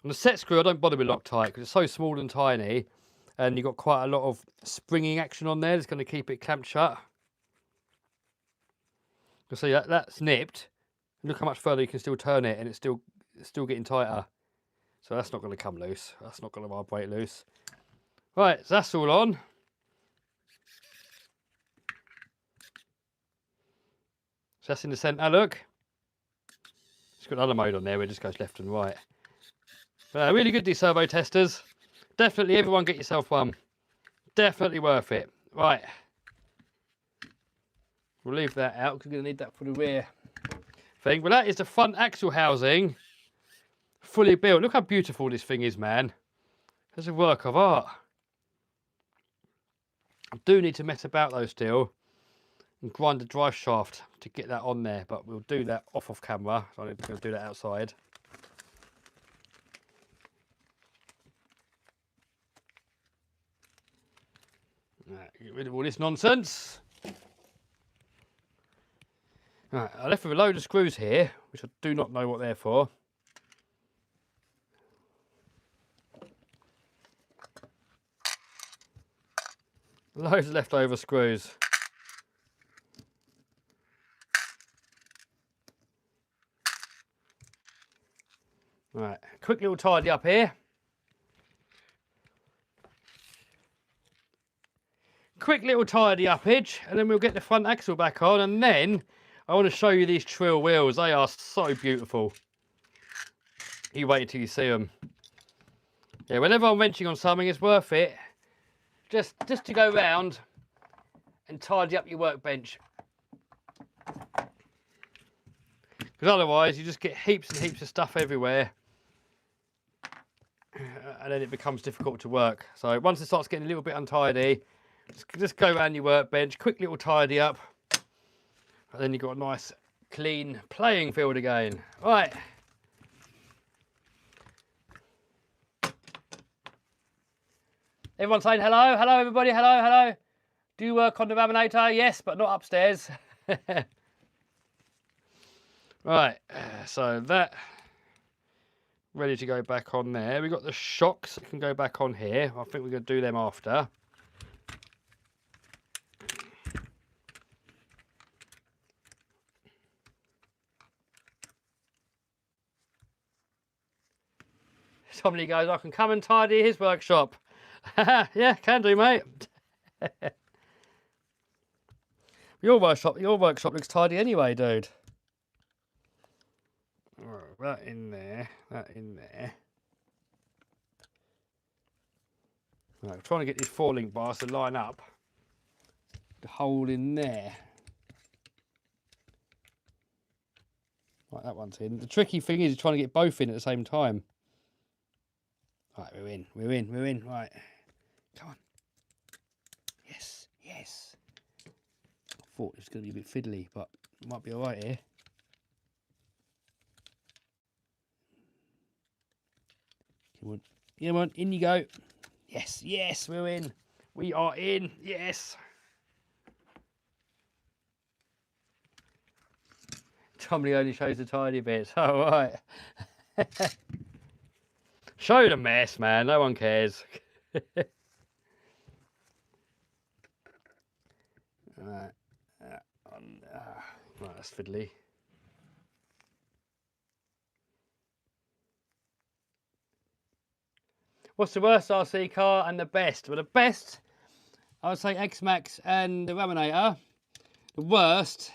On the set screw, I don't bother with Loctite because it's so small and tiny, and you've got quite a lot of springing action on there that's going to keep it clamped shut. You'll see that's nipped. Look how much further you can still turn it, and it's still getting tighter. So that's not going to come loose. That's not going to vibrate loose. Right, so that's all on. So that's in the centre, look. It's got another mode on there where it just goes left and right. Really good, these servo testers. Definitely everyone get yourself one. Definitely worth it. Right. We'll leave that out because we're going to need that for the rear thing. Well, that is the front axle housing. Fully built. Look how beautiful this thing is, man. It's a work of art. I do need to mess about though still and grind the drive shaft to get that on there, but we'll do that off camera. So I'm going to do that outside. Right, get rid of all this nonsense. Right, I left with a load of screws here, which I do not know what they're for. Loads of leftover screws. Right, quick little tidy up here. Quick little tidy uppage, and then we'll get the front axle back on, and then I want to show you these Treal wheels. They are so beautiful. You wait until you see them. Yeah, whenever I'm wrenching on something, it's worth it. Just to go round and tidy up your workbench. Because otherwise you just get heaps and heaps of stuff everywhere. And then it becomes difficult to work. So once it starts getting a little bit untidy, just go around your workbench, quick little tidy up. And then you've got a nice clean playing field again. Right. Everyone saying hello? Hello, everybody. Hello, hello. Do you work on the laminator? Yes, but not upstairs. Right, so that ready to go back on there. We've got the shocks that can go back on here. I think we're going to do them after. Somebody goes, I can come and tidy his workshop. Yeah, can do, mate. Your workshop looks tidy anyway, dude. That in there, that in there. Right, I'm trying to get these 4-link bars to line up. The hole in there. Right, that one's in. The tricky thing is trying to get both in at the same time. Right, we're in, we're in, we're in. Right, come on. Yes, yes. I thought it was going to be a bit fiddly, but it might be all right here. Come on, come on, in you go. Yes, yes, we're in. We are in, yes. Tommy only shows the tiny bits. All right. Show the mess, man. No one cares. Right. Right, that's fiddly. What's the worst RC car and the best? Well, the best, I would say X-Max and the Raminator. The worst,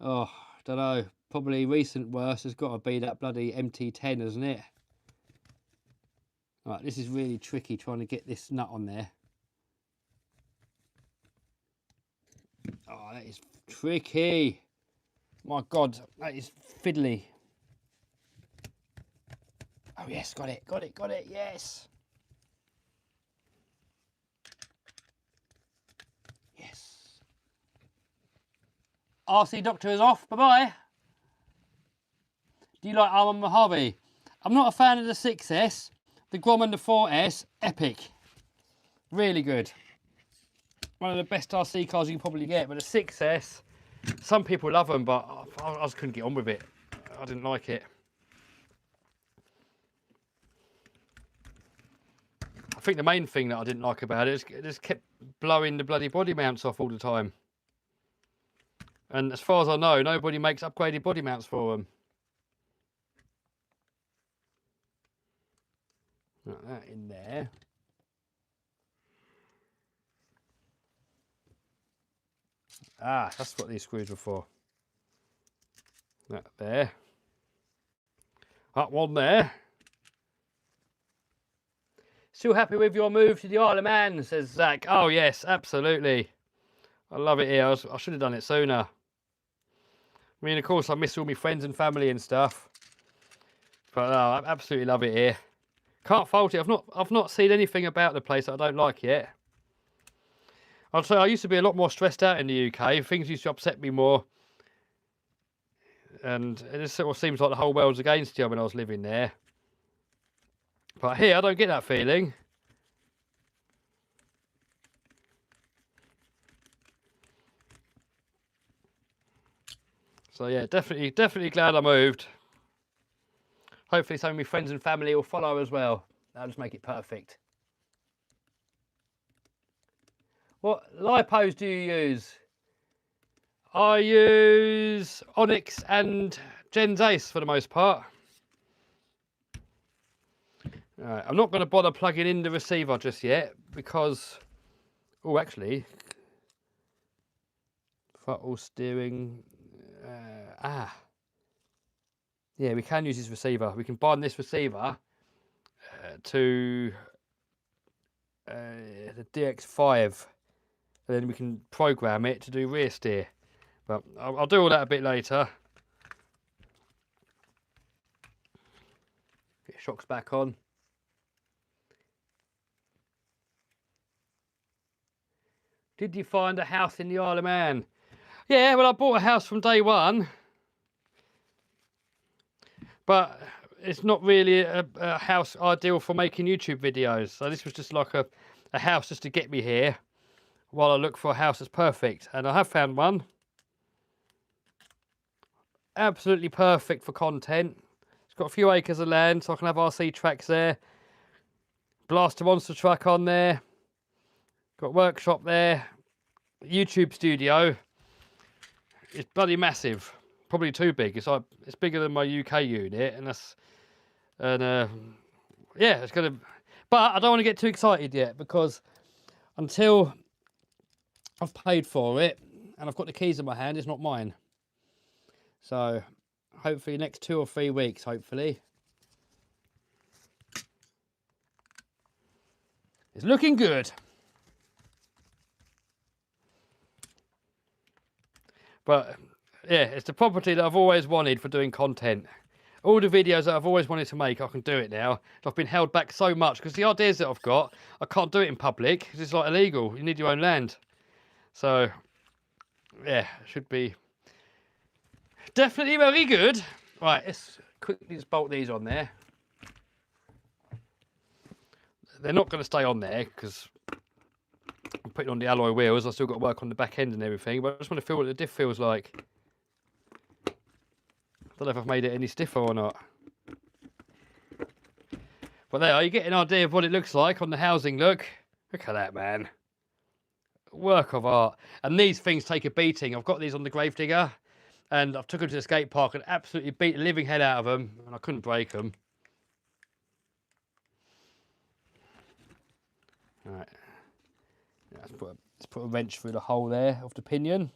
oh, don't know, probably recent worst has got to be that bloody MT10, hasn't it? Right, this is really tricky trying to get this nut on there. Oh, that is tricky. My God, that is fiddly. Oh yes, got it, yes. Yes. RC Doctor is off, bye-bye. Do you like Armand Mojave? I'm not a fan of the 6S. The Grom and the 4S, epic. Really good. One of the best RC cars you can probably get, but the 6S, some people love them, but I just couldn't get on with it. I didn't like it. I think the main thing that I didn't like about it is it just kept blowing the bloody body mounts off all the time. And as far as I know, nobody makes upgraded body mounts for them. Put that in there. Ah, that's what these screws were for. That there. That one there. Still happy with your move to the Isle of Man, says Zach. Oh yes, absolutely. I love it here. I should have done it sooner. I mean, of course, I miss all my friends and family and stuff. But no, I absolutely love it here. Can't fault it. I've not seen anything about the place that I don't like yet. I'd say I used to be a lot more stressed out in the UK. Things used to upset me more. And it just sort of seems like the whole world's against you when I was living there. But here, I don't get that feeling. So yeah, definitely glad I moved. Hopefully some of my friends and family will follow as well. That'll just make it perfect. What lipos do you use? I use Onyx and Gens Ace for the most part. Right, I'm not going to bother plugging in the receiver just yet because, oh, actually, throttle steering. Yeah, we can use this receiver. We can bind this receiver to the DX5, and then we can program it to do rear steer. But I'll do all that a bit later. Get shocks back on. Did you find a house in the Isle of Man? Yeah, well, I bought a house from day one. But it's not really a house ideal for making YouTube videos. So this was just like a house just to get me here while I look for a house that's perfect. And I have found one. Absolutely perfect for content. It's got a few acres of land, so I can have RC tracks there. Blaster monster truck on there. Got workshop there. YouTube studio. It's bloody massive. Probably too big. It's bigger than my UK unit, and yeah, it's gonna. But I don't want to get too excited yet because until I've paid for it and I've got the keys in my hand, it's not mine. So hopefully next 2 or 3 weeks, hopefully. It's looking good. But yeah, it's the property that I've always wanted for doing content. All the videos that I've always wanted to make, I can do it now. I've been held back so much because the ideas that I've got, I can't do it in public because it's like illegal. You need your own land. So yeah, it should be definitely very good. Right, let's quickly just bolt these on there. They're not going to stay on there because I'm putting on the alloy wheels. I've still got to work on the back end and everything, but I just want to feel what the diff feels like. I don't know if I've made it any stiffer or not. But there, you get an idea of what it looks like on the housing look. Look at that, man. Work of art. And these things take a beating. I've got these on the Gravedigger, and I've took them to the skate park and absolutely beat the living hell out of them, and I couldn't break them. All right. Let's put a wrench through the hole there of the pinion.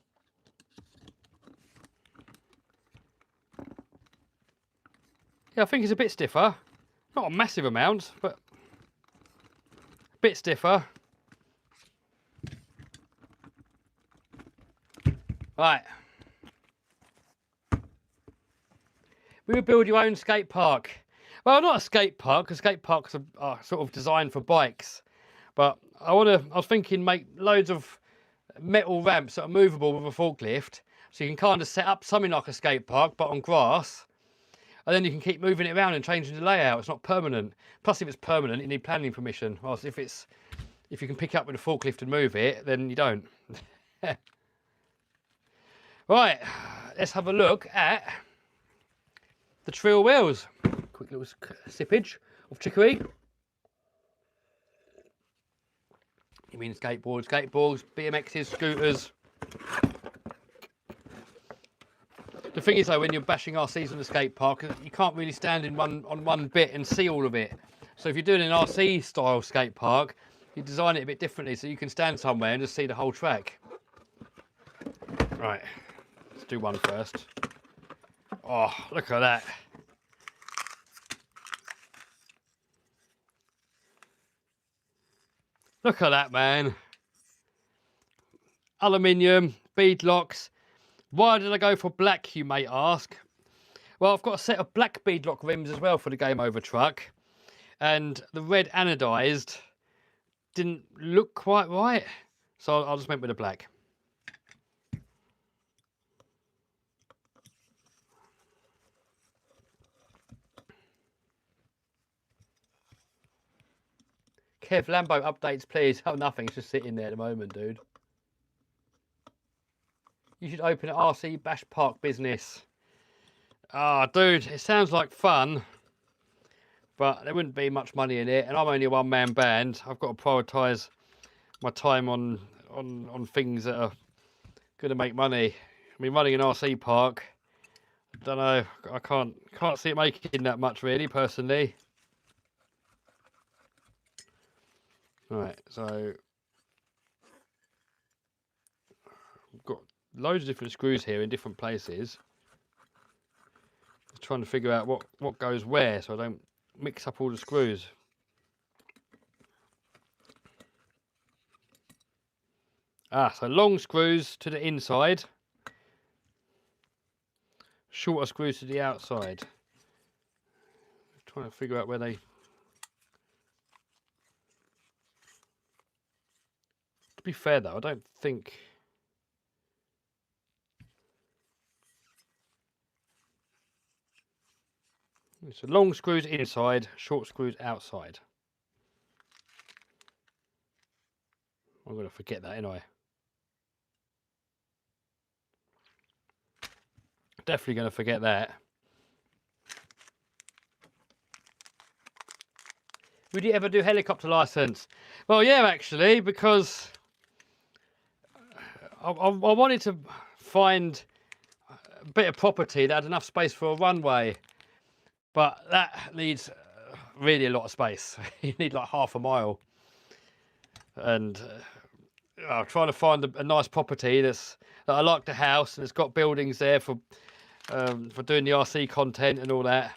Yeah, I think it's a bit stiffer. Not a massive amount, but a bit stiffer. Right. We would build your own skate park. Well, not a skate park, because skate parks are sort of designed for bikes. But I was thinking make loads of metal ramps that are movable with a forklift. So you can kind of set up something like a skate park, but on grass. And then you can keep moving it around and changing the layout. It's not permanent. Plus, if it's permanent, you need planning permission. Whilst if you can pick up with a forklift and move it, then you don't. Right, let's have a look at the Treal wheels. Quick little sippage of chicory. You mean skateboards, BMXs, scooters. The thing is though, when you're bashing RCs on the skate park, you can't really stand on one bit and see all of it. So if you're doing an RC style skate park, you design it a bit differently so you can stand somewhere and just see the whole track. Right, let's do one first. Oh, look at that. Look at that, man. Aluminium, bead locks. Why did I go for black, you may ask? Well, I've got a set of black beadlock rims as well for the Game Over truck. And the red anodised didn't look quite right. So I just went with the black. Kev, Lambo updates, please. Oh, nothing. It's just sitting there at the moment, dude. You should open an RC bash park business. Ah, dude, it sounds like fun, but there wouldn't be much money in it, and I'm only a one-man band. I've got to prioritise my time on things that are going to make money. I mean, running an RC park, I don't know. I can't see it making that much, really, personally. Right, so I've got loads of different screws here in different places. Just trying to figure out what goes where so I don't mix up all the screws. So long screws to the inside, shorter screws to the outside. Just trying to figure out where they... To be fair though, I don't think... So long screws inside, short screws outside. I'm going to forget that, ain't I? Definitely going to forget that. Would you ever do helicopter license? Well, yeah, actually, because I wanted to find a bit of property that had enough space for a runway. But that needs really a lot of space. You need like half a mile. And I'm trying to find a nice property that I like the house and it's got buildings there for doing the RC content and all that.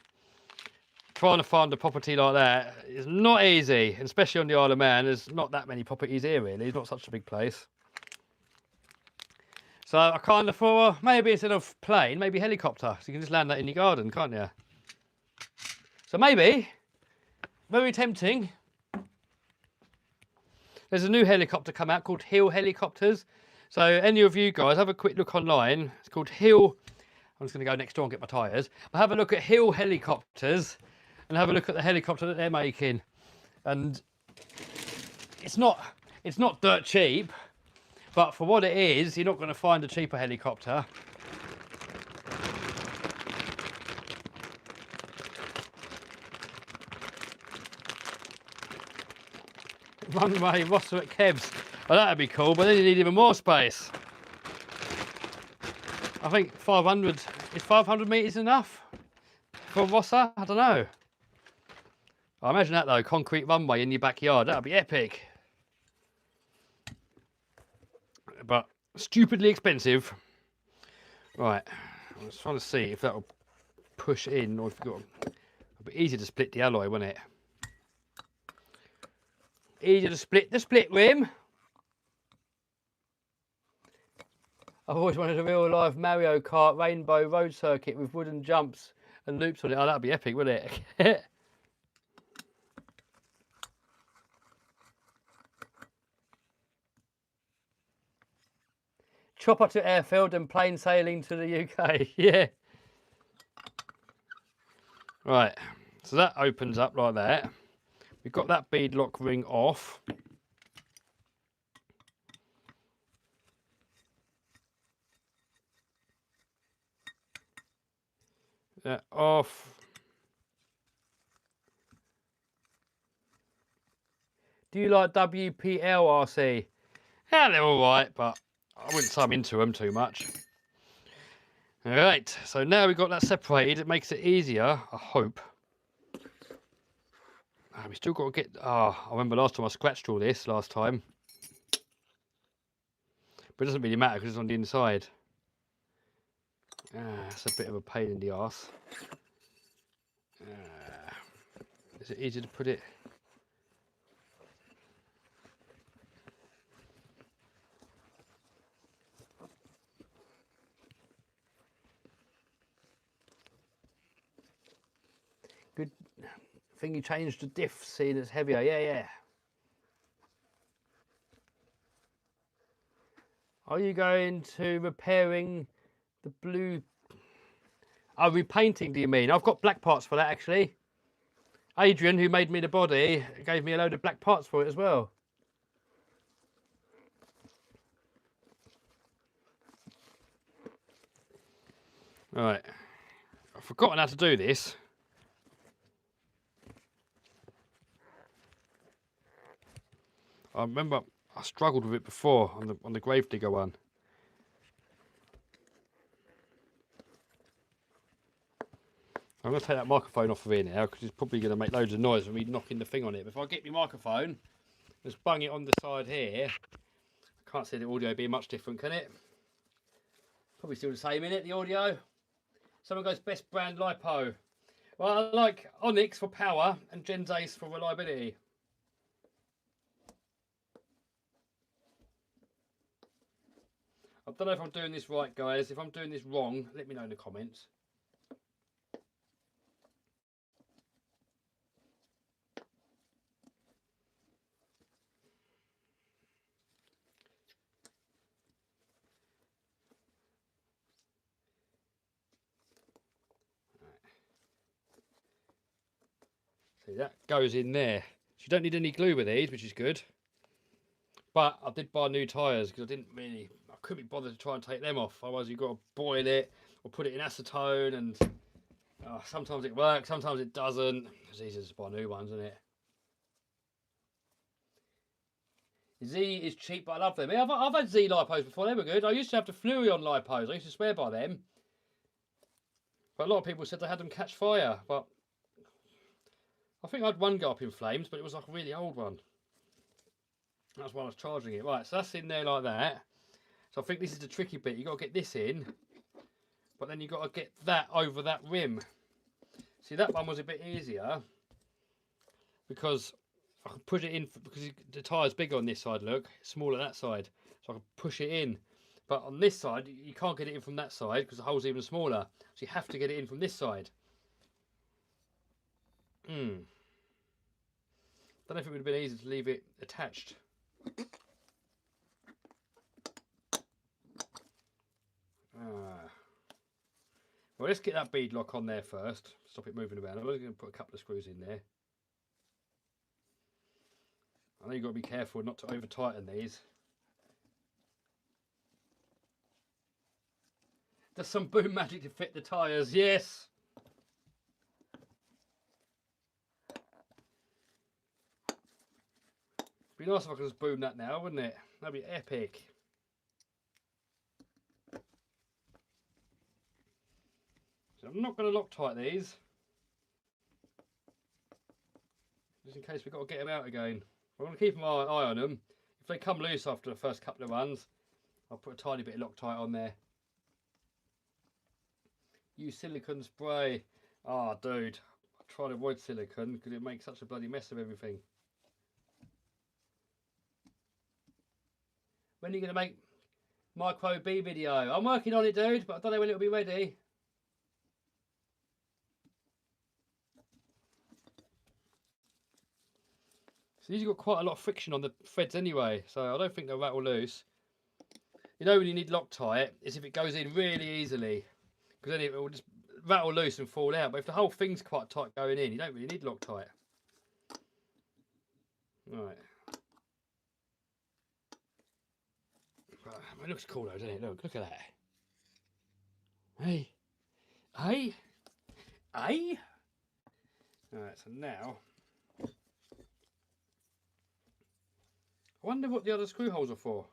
Trying to find a property like that is not easy, especially on the Isle of Man. There's not that many properties here really. It's not such a big place. So I kind of thought, well, maybe instead of plane, maybe helicopter. So you can just land that in your garden, can't you? So maybe, very tempting. There's a new helicopter come out called Hill helicopters. So any of you guys, have a quick look online. It's called Hill. I'm just going to go next door and get my tyres. But have a look at Hill helicopters and have a look at the helicopter that they're making. And it's not dirt cheap, but for what it is, you're not going to find a cheaper helicopter. Runway Rosser at Kev's. Oh, that'd be cool, but then you need even more space. I think 500, is 500 metres enough for Rosser? I don't know. I imagine that though, concrete runway in your backyard, that'd be epic. But stupidly expensive. Right, I was trying to see if that'll push in or if you've got to It'd be easy to split the alloy, wouldn't it? Easier to split the split rim. I've always wanted a real life Mario Kart rainbow road circuit with wooden jumps and loops on it. Oh, that'd be epic, wouldn't it? Chopper to airfield and plane sailing to the UK. Yeah. Right, so that opens up like that. We've got that bead lock ring off. That off. Do you like WPL RC? Yeah, they're all right, but I wouldn't say I'm into them too much. All right, so now we've got that separated. It makes it easier, I hope. We still got to get... I remember last time I scratched all this last time. But it doesn't really matter because it's on the inside. That's a bit of a pain in the arse. Is it easy to put it? Good thing you changed the diff, seeing it's heavier. Yeah. Are you going to repairing the blue? Oh, repainting, do you mean? I've got black parts for that, actually. Adrian, who made me the body, gave me a load of black parts for it as well. Right. I've forgotten how to do this. I remember I struggled with it before on the Gravedigger one. I'm going to take that microphone off of here now because it's probably going to make loads of noise with me knocking the thing on it. But if I get my microphone, just bung it on the side here, I can't see the audio being much different, can it? Probably still the same, innit, the audio? Someone goes best brand lipo. Well, I like Onyx for power and Gens Ace for reliability. I don't know if I'm doing this right, guys. If I'm doing this wrong, let me know in the comments. See, that goes in there. So you don't need any glue with these, which is good. But I did buy new tyres because I couldn't be bothered to try and take them off. Otherwise you've got to boil it or put it in acetone, and sometimes it works, sometimes it doesn't. It's easier to buy new ones, isn't it? Z is cheap, but I love them. Yeah, I've had Z lipos before, they were good. I used to have the Fluorion lipos, I used to swear by them. But a lot of people said they had them catch fire, but I think I had one go up in flames, but it was like a really old one. That's why I was charging it. Right, so that's in there like that. So I think this is the tricky bit. You've got to get this in, but then you've got to get that over that rim. See, that one was a bit easier because I could push it in, because the tyre's bigger on this side, look, smaller that side. So I could push it in. But on this side, you can't get it in from that side because the hole's even smaller. So you have to get it in from this side. Don't know if it would have been easy to leave it attached. Well, let's get that bead lock on there first. Stop it moving around. I'm only going to put a couple of screws in there. I know you've got to be careful not to over tighten these. There's some boom magic to fit the tyres, yes! Be nice if I could just boom that now, wouldn't it? That'd be epic. So I'm not going to Loctite these, just in case we've got to get them out again. I'm going to keep my eye on them. If they come loose after the first couple of runs, I'll put a tiny bit of Loctite on there. Use silicone spray. Oh, dude, try to avoid silicone because it makes such a bloody mess of everything. When are you going to make Micro B video? I'm working on it, dude, but I don't know when it'll be ready. So these have got quite a lot of friction on the threads anyway, so I don't think they'll rattle loose. You know when you need Loctite is if it goes in really easily, because then it will just rattle loose and fall out. But if the whole thing's quite tight going in, you don't really need Loctite. Right. It looks cool though, doesn't it? Look at that. Hey. Hey. Hey. Alright, so now I wonder what the other screw holes are for.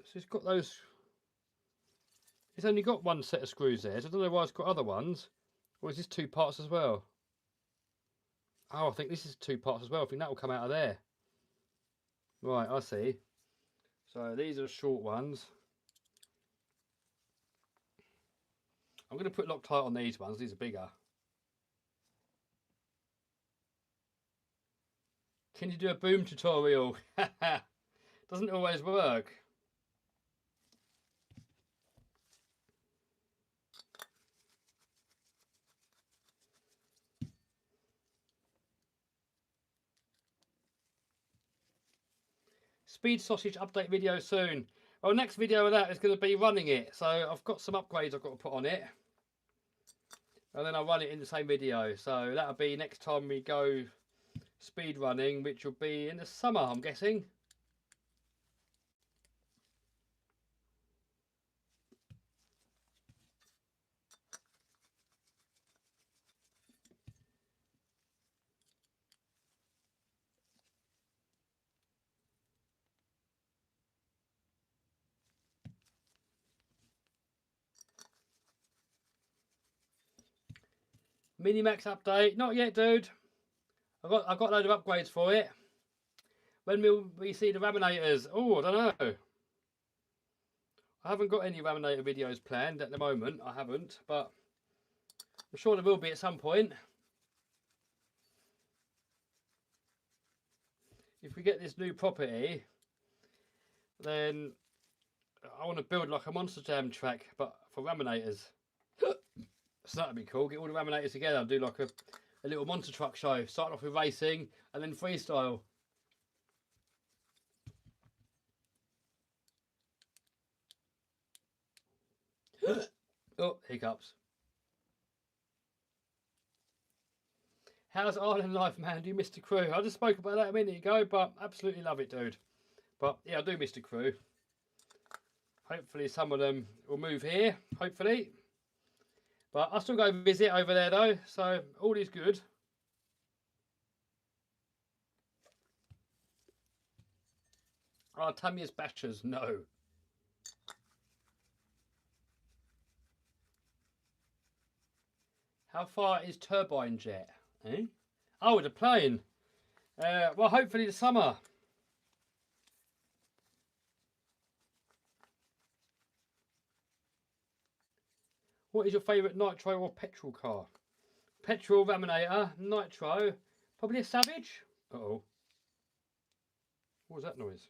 So it's got those. It's only got one set of screws there, so I don't know why it's got other ones. Or is this two parts as well? Oh, I think this is two parts as well. I think that will come out of there. Right, I see. So these are short ones. I'm going to put Loctite on these ones. These are bigger. Can you do a boom tutorial? Doesn't always work. Speed sausage update video soon. Well, next video of that is going to be running it. So I've got some upgrades I've got to put on it. And then I'll run it in the same video. So that'll be next time we go speed running, which will be in the summer, I'm guessing. Minimax update, not yet, dude. I've got a load of upgrades for it. When will we see the laminators? Oh, I don't know. I haven't got any laminator videos planned at the moment. I haven't, but I'm sure there will be at some point. If we get this new property, then I want to build like a Monster Jam track, but for laminators. So that'd be cool. Get all the laminators together and do like a little monster truck show. Start off with racing and then freestyle. Oh, hiccups. How's Island life, man? Do you miss the crew? I just spoke about that a minute ago, but absolutely love it, dude. But yeah, I do miss the crew. Hopefully some of them will move here, hopefully. But I'll still go visit over there though, so all is good. Oh, Tamiya's bashers, no. How far is turbine jet? Eh? Oh, the plane. Well, hopefully the summer. What is your favourite nitro or petrol car? Petrol, laminator, nitro, probably a Savage. Uh-oh. What was that noise?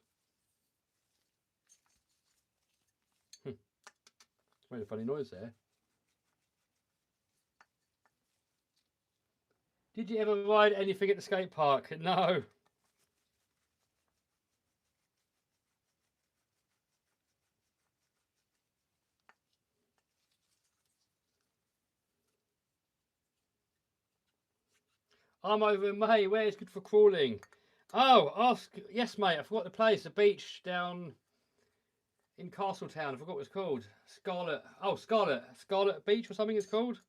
Made a funny noise there. Did you ever ride anything at the skate park? No. I'm over in May. Where is good for crawling? Oh, ask. Yes, mate. I forgot the place. The beach down in Castletown. I forgot what it's called. Scarlet. Oh, Scarlet. Scarlet Beach or something it's called.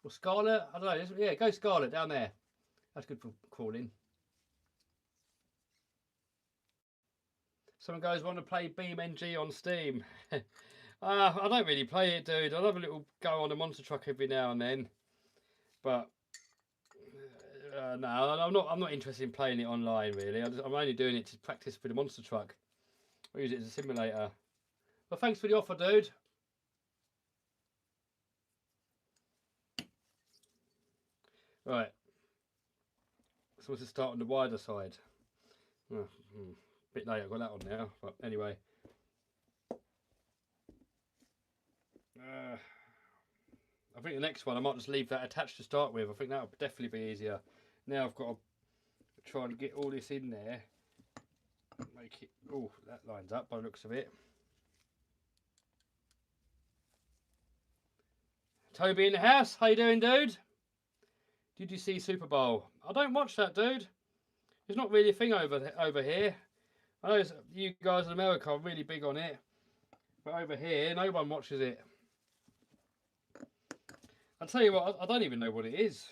Or Scarlet. I don't know. Yeah, go Scarlet down there. That's good for crawling. Someone goes, want to play BeamNG on Steam? I don't really play it, dude. I'll have a little go on a monster truck every now and then. But no, I'm not interested in playing it online, really. I'm only doing it to practice for the monster truck. I'll use it as a simulator. Well, thanks for the offer, dude. Right. So let's start on the wider side. Oh, bit late, I've got that on now. But anyway. I think the next one I might just leave that attached to start with. I think that would definitely be easier. Now I've got to try and get all this in there. Make it. Oh, that lines up by the looks of it. Toby in the house. How you doing, dude? Did you see Super Bowl? I don't watch that, dude. It's not really a thing over here. I know you guys in America are really big on it, but over here no one watches it. I'll tell you what, I don't even know what it is.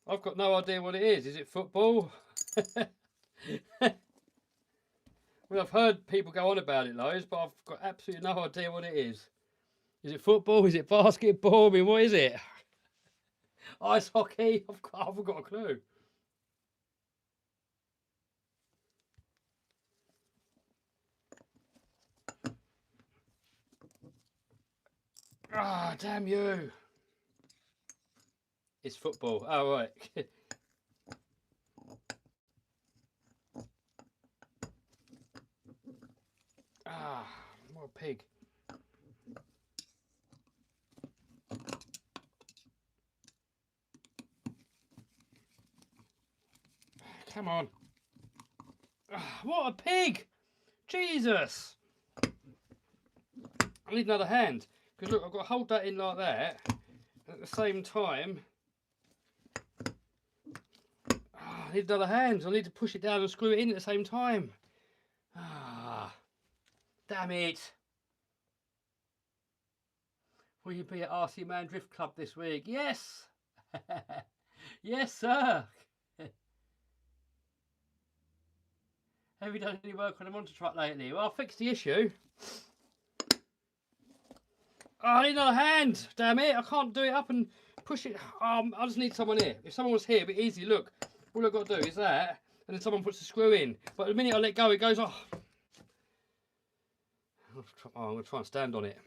I've got no idea what it is. Is it football? Well, I've heard people go on about it loads, but I've got absolutely no idea what it is. Is it football? Is it basketball? I mean, what is it? Ice hockey? I haven't got a clue. Ah, damn you. It's football. Oh, right. Ah, what a pig. Come on. Ah, what a pig. Jesus. I need another hand. Because look, I've got to hold that in like that. At the same time. Ah, I need another hand. I need to push it down and screw it in at the same time. Ah, damn it. Will you be at RC Man Drift Club this week? Yes. Yes, sir. Have you done any work on the monster truck lately? Well, I fixed the issue. Oh, I need another hand. Damn it. I can't do it up and push it. I just need someone here. If someone was here, it'd be easy. Look, all I've got to do is that, and then someone puts the screw in. But the minute I let go, it goes off. Oh, I'm going to try and stand on it.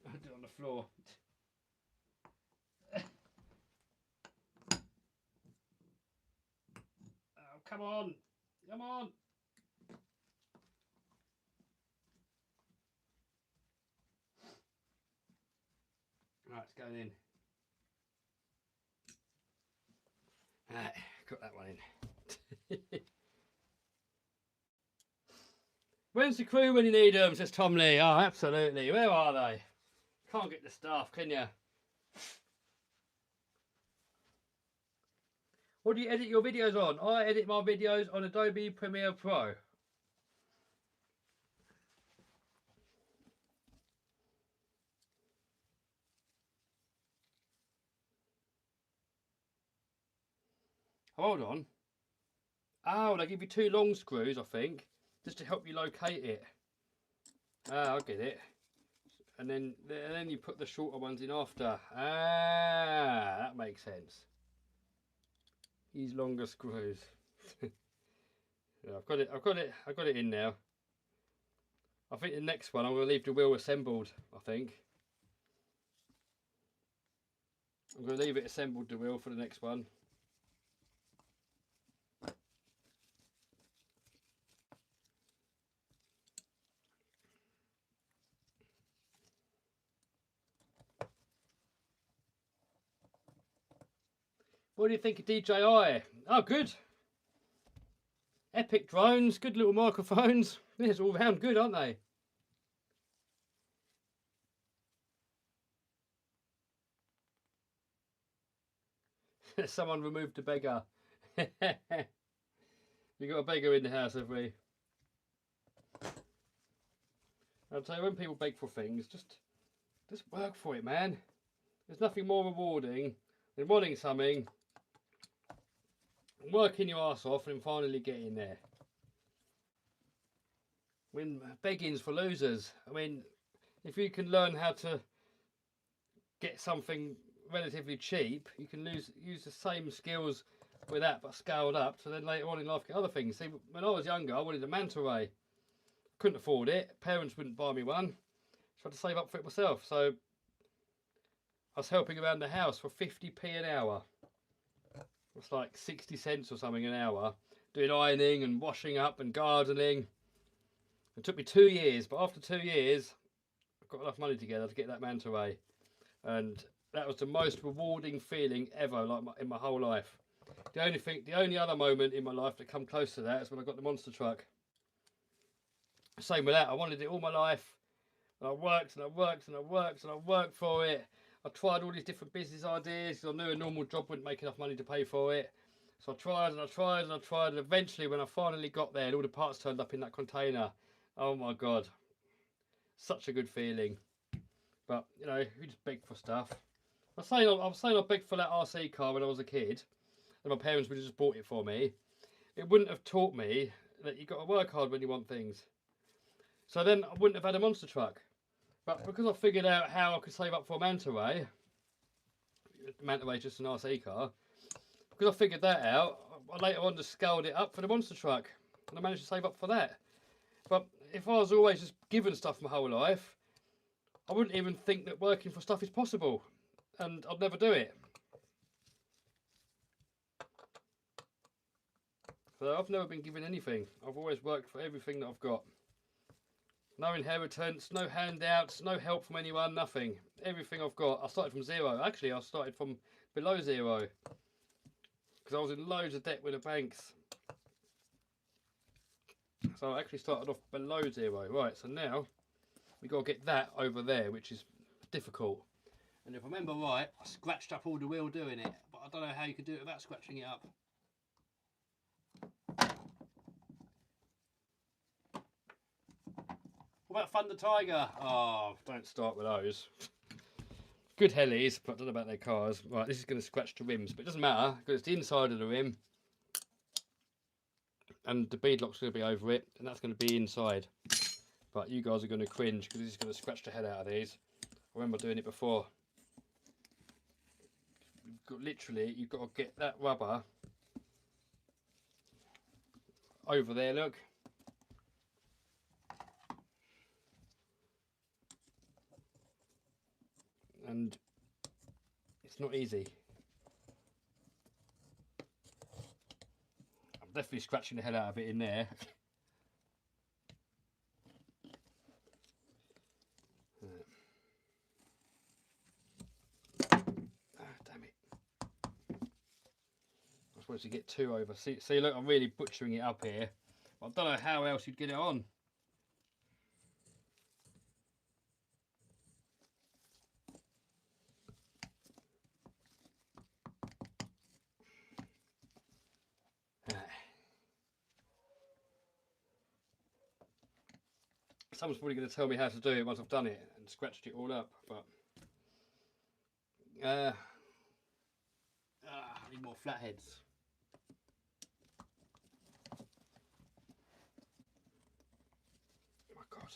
I'll do it on the floor. Oh, come on. Come on. Right, it's going in. Right, got that one in. When's the crew when you need them, says Tom Lee. Oh, absolutely. Where are they? Can't get the staff, can you? What do you edit your videos on? I edit my videos on Adobe Premiere Pro. Hold on. Oh, they give you 2 long screws, I think, just to help you locate it. Ah, I get it. And then you put the shorter ones in after. Ah, that makes sense. Use longer screws. Yeah, I've got it in now. I think the next one I'm going to leave the wheel assembled. I think I'm going to leave it assembled, the wheel, for the next one. What do you think of DJI? Oh, good. Epic drones, good little microphones. It's all round good, aren't they? Someone removed the beggar. We got a beggar in the house, have we? I'll tell you, when people beg for things, just work for it, man. There's nothing more rewarding than wanting something, working your ass off, and finally getting there. When begging's for losers. I mean, if you can learn how to get something relatively cheap, you can use the same skills with that, but scaled up. So then later on in life, get other things. See, when I was younger, I wanted a manta ray. Couldn't afford it. Parents wouldn't buy me one. So I had to save up for it myself. So I was helping around the house for 50p an hour. It's like 60 cents or something an hour. Doing ironing and washing up and gardening. It took me 2 years, but after 2 years, I got enough money together to get that manta ray. And that was the most rewarding feeling ever, like in my whole life. The only other moment in my life that come close to that is when I got the monster truck. Same with that. I wanted it all my life. And I worked and I worked and I worked and I worked for it. I tried all these different business ideas because I knew a normal job wouldn't make enough money to pay for it. So I tried and I tried and I tried, and eventually when I finally got there and all the parts turned up in that container, oh my God, such a good feeling. But you know, you just beg for stuff. I'm saying I begged for that RC car when I was a kid, and my parents would have just bought it for me. It wouldn't have taught me that you got to work hard when you want things. So then I wouldn't have had a monster truck. But because I figured out how I could save up for a manta ray is just an RC car, because I figured that out, I later on just scaled it up for the monster truck, and I managed to save up for that. But if I was always just given stuff my whole life, I wouldn't even think that working for stuff is possible, and I'd never do it. So I've never been given anything. I've always worked for everything that I've got. No inheritance, no handouts, no help from anyone, nothing. Everything I've got, I started from zero. Actually, I started from below zero, because I was in loads of debt with the banks. So I actually started off below zero. Right, so now we've got to get that over there, which is difficult. And if I remember right, I scratched up all the wheel doing it, but I don't know how you could do it without scratching it up. What about Thunder Tiger? Oh, don't start with those. Good helis, but I don't know about their cars. Right, this is going to scratch the rims, but it doesn't matter because it's the inside of the rim, and the beadlock's going to be over it, and that's going to be inside. But you guys are going to cringe because this is going to scratch the head out of these. I remember doing it before. Literally, you've got to get that rubber over there, look. And it's not easy. I'm definitely scratching the hell out of it in there. Damn it. I suppose you get two over. See, look, I'm really butchering it up here. I don't know how else you'd get it on. Someone's probably going to tell me how to do it once I've done it and scratched it all up, but I need more flatheads. Oh my God.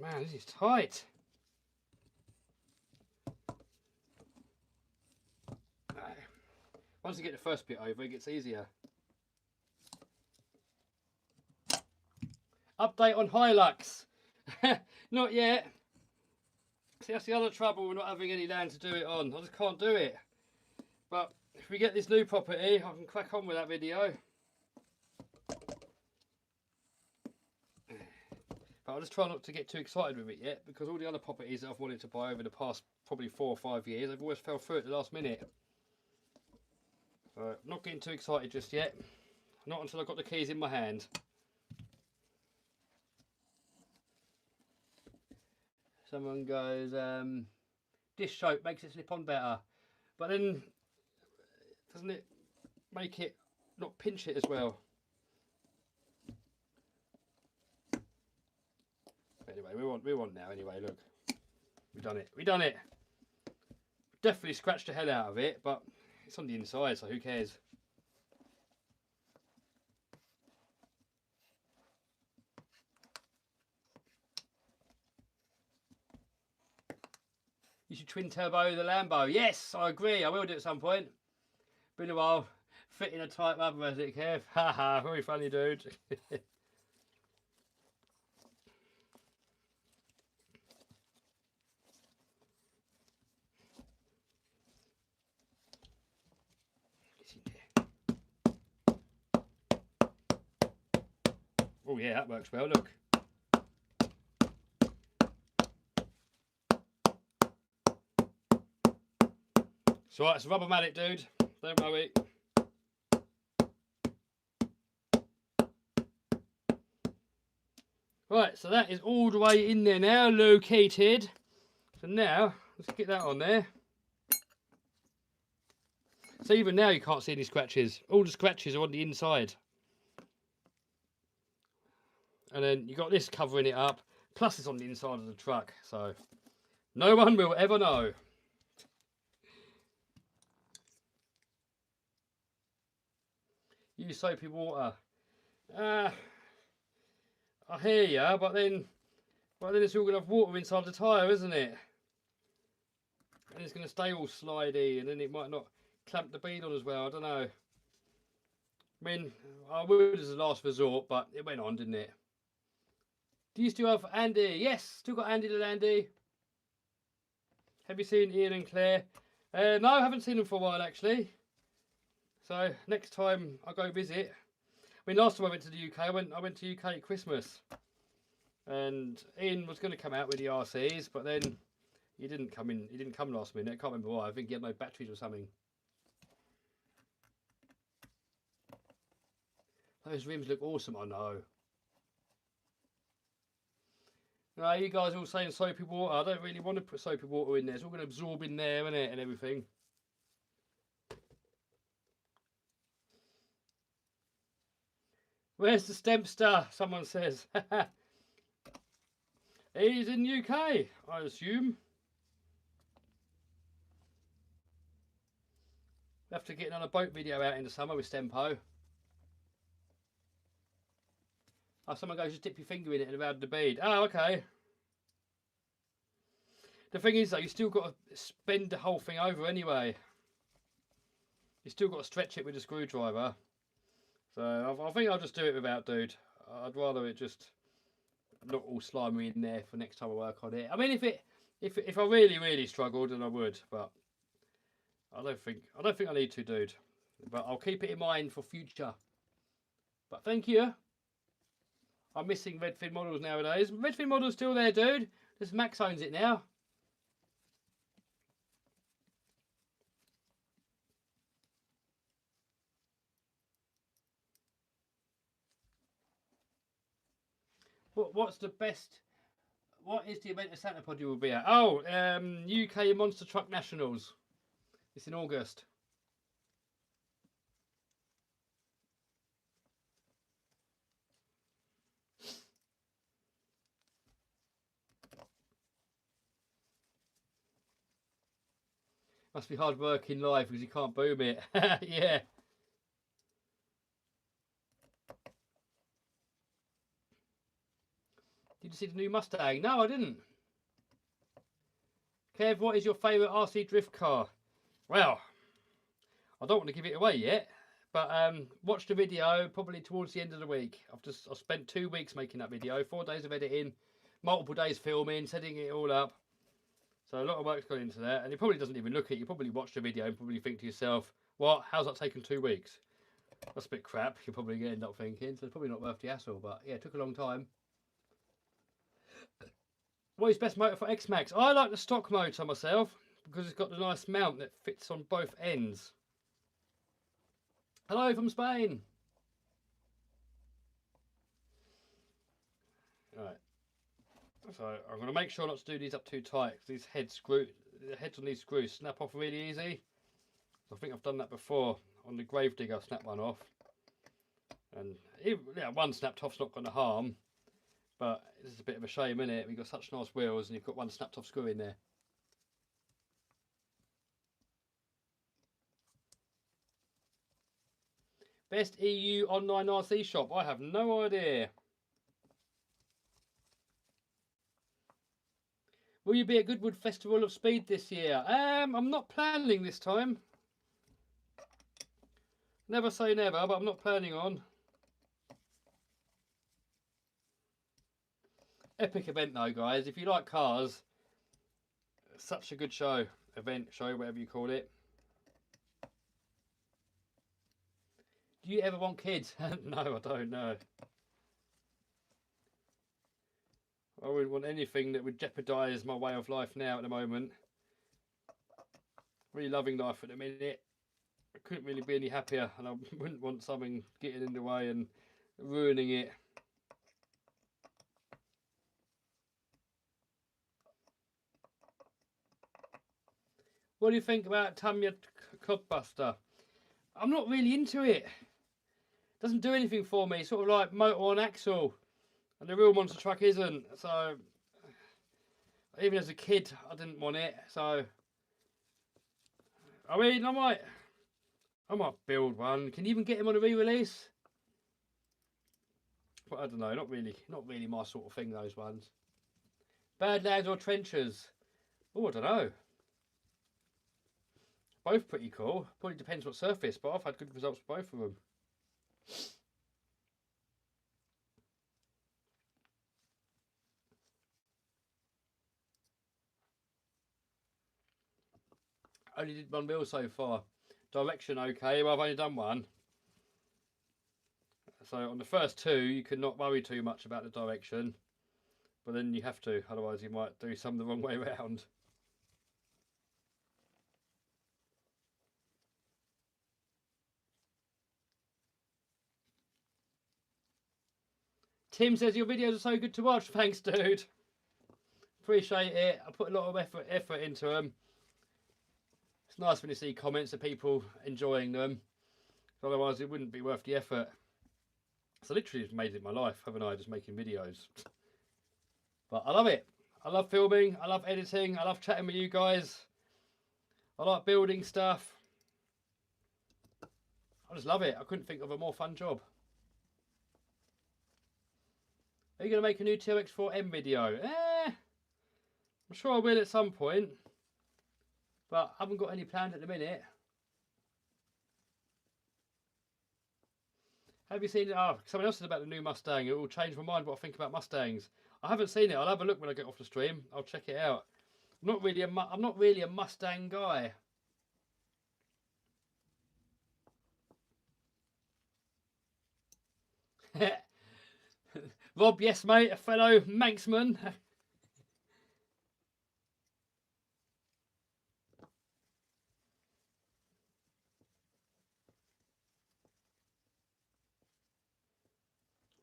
Man, this is tight. Once you get the first bit over, it gets easier. Update on Hilux. Not yet. See, that's the other trouble with not having any land to do it on. I just can't do it. But if we get this new property, I can crack on with that video. But I'll just try not to get too excited with it yet, because all the other properties that I've wanted to buy over the past probably 4 or 5 years, I've always fell through at the last minute. So I'm not getting too excited just yet. Not until I've got the keys in my hand. Someone goes, dish soap makes it slip on better. But then, doesn't it make it not pinch it as well? Anyway, we're on now anyway, look. We've done it. We've done it. Definitely scratched the hell out of it, but it's on the inside, so who cares? You should twin turbo the Lambo. Yes, I agree. I will do it at some point. Been a while. Fitting a tight rubber, as it, Kev. Haha, very funny, dude. Oh yeah, that works well, look. So right, it's a rubber mallet, dude. Don't worry. Right, so that is all the way in there now, located. So now, let's get that on there. So even now you can't see any scratches. All the scratches are on the inside. And then you got this covering it up, plus it's on the inside of the truck. So no one will ever know. Use soapy water. I hear ya, but then it's all gonna have water inside the tyre, isn't it? And it's gonna stay all slidey, and then it might not clamp the bead on as well. I don't know. I mean, I would as a last resort, but it went on, didn't it? Do you still have Andy? Yes, still got Andy the Landy. Have you seen Ian and Claire? No, I haven't seen them for a while actually. So next time I go visit. I mean, last time I went to the UK, I went to UK at Christmas, and Ian was going to come out with the RCs, but then he didn't come in. He didn't come last minute. I can't remember why. I think he had no batteries or something. Those rims look awesome. I know. No, you guys are all saying soapy water. I don't really want to put soapy water in there. It's all going to absorb in there, isn't it, and everything. Where's the Stempster? Someone says. He's in UK, I assume. We'll have to get another boat video out in the summer with Stempo. Oh, someone goes, just dip your finger in it and around the bead. Oh, okay. The thing is, though, you still got to bend the whole thing over anyway. You still got to stretch it with a screwdriver. So I think I'll just do it without, dude. I'd rather it just not all slimy in there for next time I work on it. I mean, if I really struggled, then I would, but I don't think I need to, dude. But I'll keep it in mind for future. But thank you. I'm missing Redfin models nowadays. Redfin models still there, dude. Just Max owns it now. What's the best? What is the event of Santa Pod you will be at? Oh, UK Monster Truck Nationals. It's in August. Must be hard working live because you can't boom it. Yeah. Did you see the new Mustang? No, I didn't. Kev, what is your favourite RC drift car? Well, I don't want to give it away yet, but watch the video probably towards the end of the week. I've spent 2 weeks making that video, 4 days of editing, multiple days filming, setting it all up. So a lot of work's gone into that, and it probably doesn't even look at it. You probably watch the video and probably think to yourself, what? How's that taken 2 weeks? That's a bit crap, you're probably going to end up thinking, so it's probably not worth the hassle, but yeah, it took a long time. What is best motor for X-Max? I like the stock motor myself because it's got the nice mount that fits on both ends. Hello from Spain. Right. So I'm going to make sure not to do these up too tight because the heads on these screws snap off really easy. I think I've done that before on the Gravedigger. I snapped one off, and yeah, one snapped off's not going to harm. But it's a bit of a shame, isn't it? We've got such nice wheels and you've got one snapped off screw in there. Best EU online RC shop? I have no idea. Will you be at Goodwood Festival of Speed this year? I'm not planning this time. Never say never, but I'm not planning on. Epic event though, guys. If you like cars, such a good show. Event, show, whatever you call it. Do you ever want kids? No, I don't know. I wouldn't want anything that would jeopardise my way of life now at the moment. Really loving life at the minute. I couldn't really be any happier, and I wouldn't want something getting in the way and ruining it. What do you think about Tamiya Clodbuster? I'm not really into it. Doesn't do anything for me. Sort of like motor on axle, and the real monster truck isn't. So even as a kid, I didn't want it. So I mean, I might build one. Can you even get him on a re-release? But I don't know. Not really my sort of thing. Those ones. Badlands or trenchers? Oh, I don't know. Both pretty cool. Probably depends what surface, but I've had good results with both of them. Only did one build so far. Direction okay, well I've only done one. So on the first two you could not worry too much about the direction. But then you have to, otherwise you might do some the wrong way around. Tim says your videos are so good to watch. Thanks, dude. Appreciate it. I put a lot of effort into them. It's nice when you see comments of people enjoying them. Otherwise, it wouldn't be worth the effort. So literally just made it my life, haven't I? Just making videos. But I love it. I love filming. I love editing. I love chatting with you guys. I like building stuff. I just love it. I couldn't think of a more fun job. Are you going to make a new TRX4M video? I'm sure I will at some point. But I haven't got any planned at the minute. Have you seen it? Oh, someone else said about the new Mustang. It will change my mind what I think about Mustangs. I haven't seen it. I'll have a look when I get off the stream. I'll check it out. I'm not really a Mustang guy. Rob, yes mate, a fellow Manxman.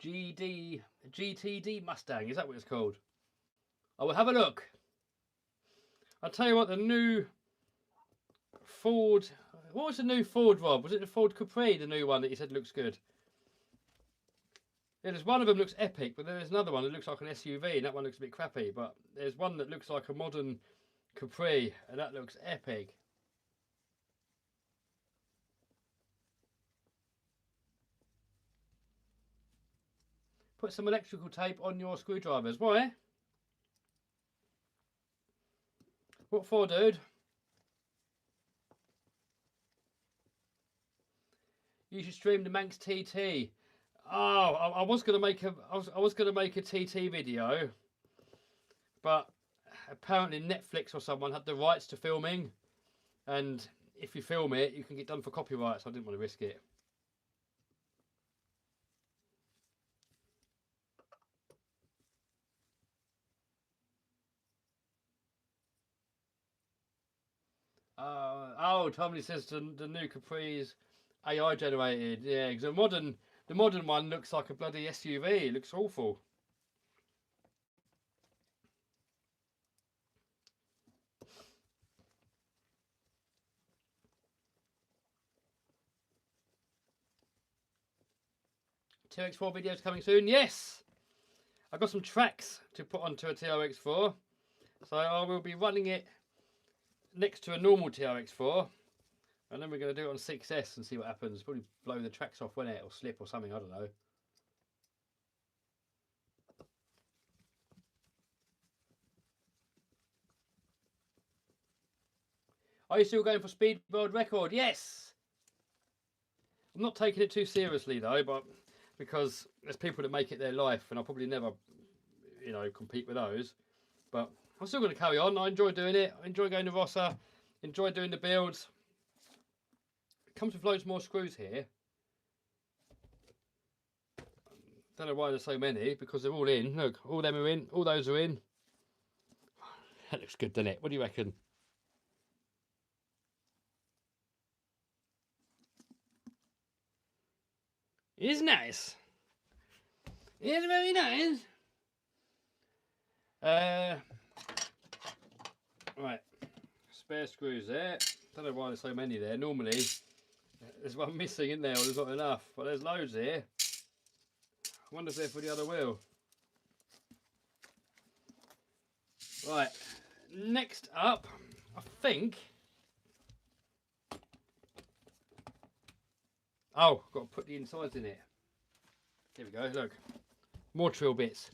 GTD Mustang, is that what it's called? I will have a look. I'll tell you what, the new Ford, what was the new Ford, Rob? Was it the Ford Capri, the new one that you said looks good? Yeah, there's one of them looks epic, but there's another one that looks like an SUV, and that one looks a bit crappy. But there's one that looks like a modern Capri, and that looks epic. Put some electrical tape on your screwdrivers. Why? What for, dude? You should stream the Manx TT. Oh, I was gonna make a TT video, but apparently Netflix or someone had the rights to filming, and if you film it, you can get done for copyright. So I didn't want to risk it. Oh, Tommy says the new Capri is AI generated. Yeah, because the modern one looks like a bloody SUV. It looks awful. TRX4 videos coming soon. Yes, I've got some tracks to put onto a TRX4, so I will be running it next to a normal TRX4, and then we're going to do it on 6S and see what happens. Probably blow the tracks off, won't it, or slip or something, I don't know. Are you still going for speed world record? Yes. I'm not taking it too seriously though, but because there's people that make it their life, and I'll probably never, you know, compete with those. But I'm still going to carry on. I enjoy doing it. I enjoy going to Rossa. Enjoy doing the builds. It comes with loads more screws here. Don't know why there's so many, because they're all in. Look, all them are in. All those are in. That looks good, doesn't it? What do you reckon? It is nice. It is very nice. Right. Spare screws there. Don't know why there's so many there. Normally, there's one missing in there, or there's not enough. But there's loads here. I wonder if they're for the other wheel. Right. Next up, I think... Oh, got to put the insides in it. Here we go, look. More Treal bits.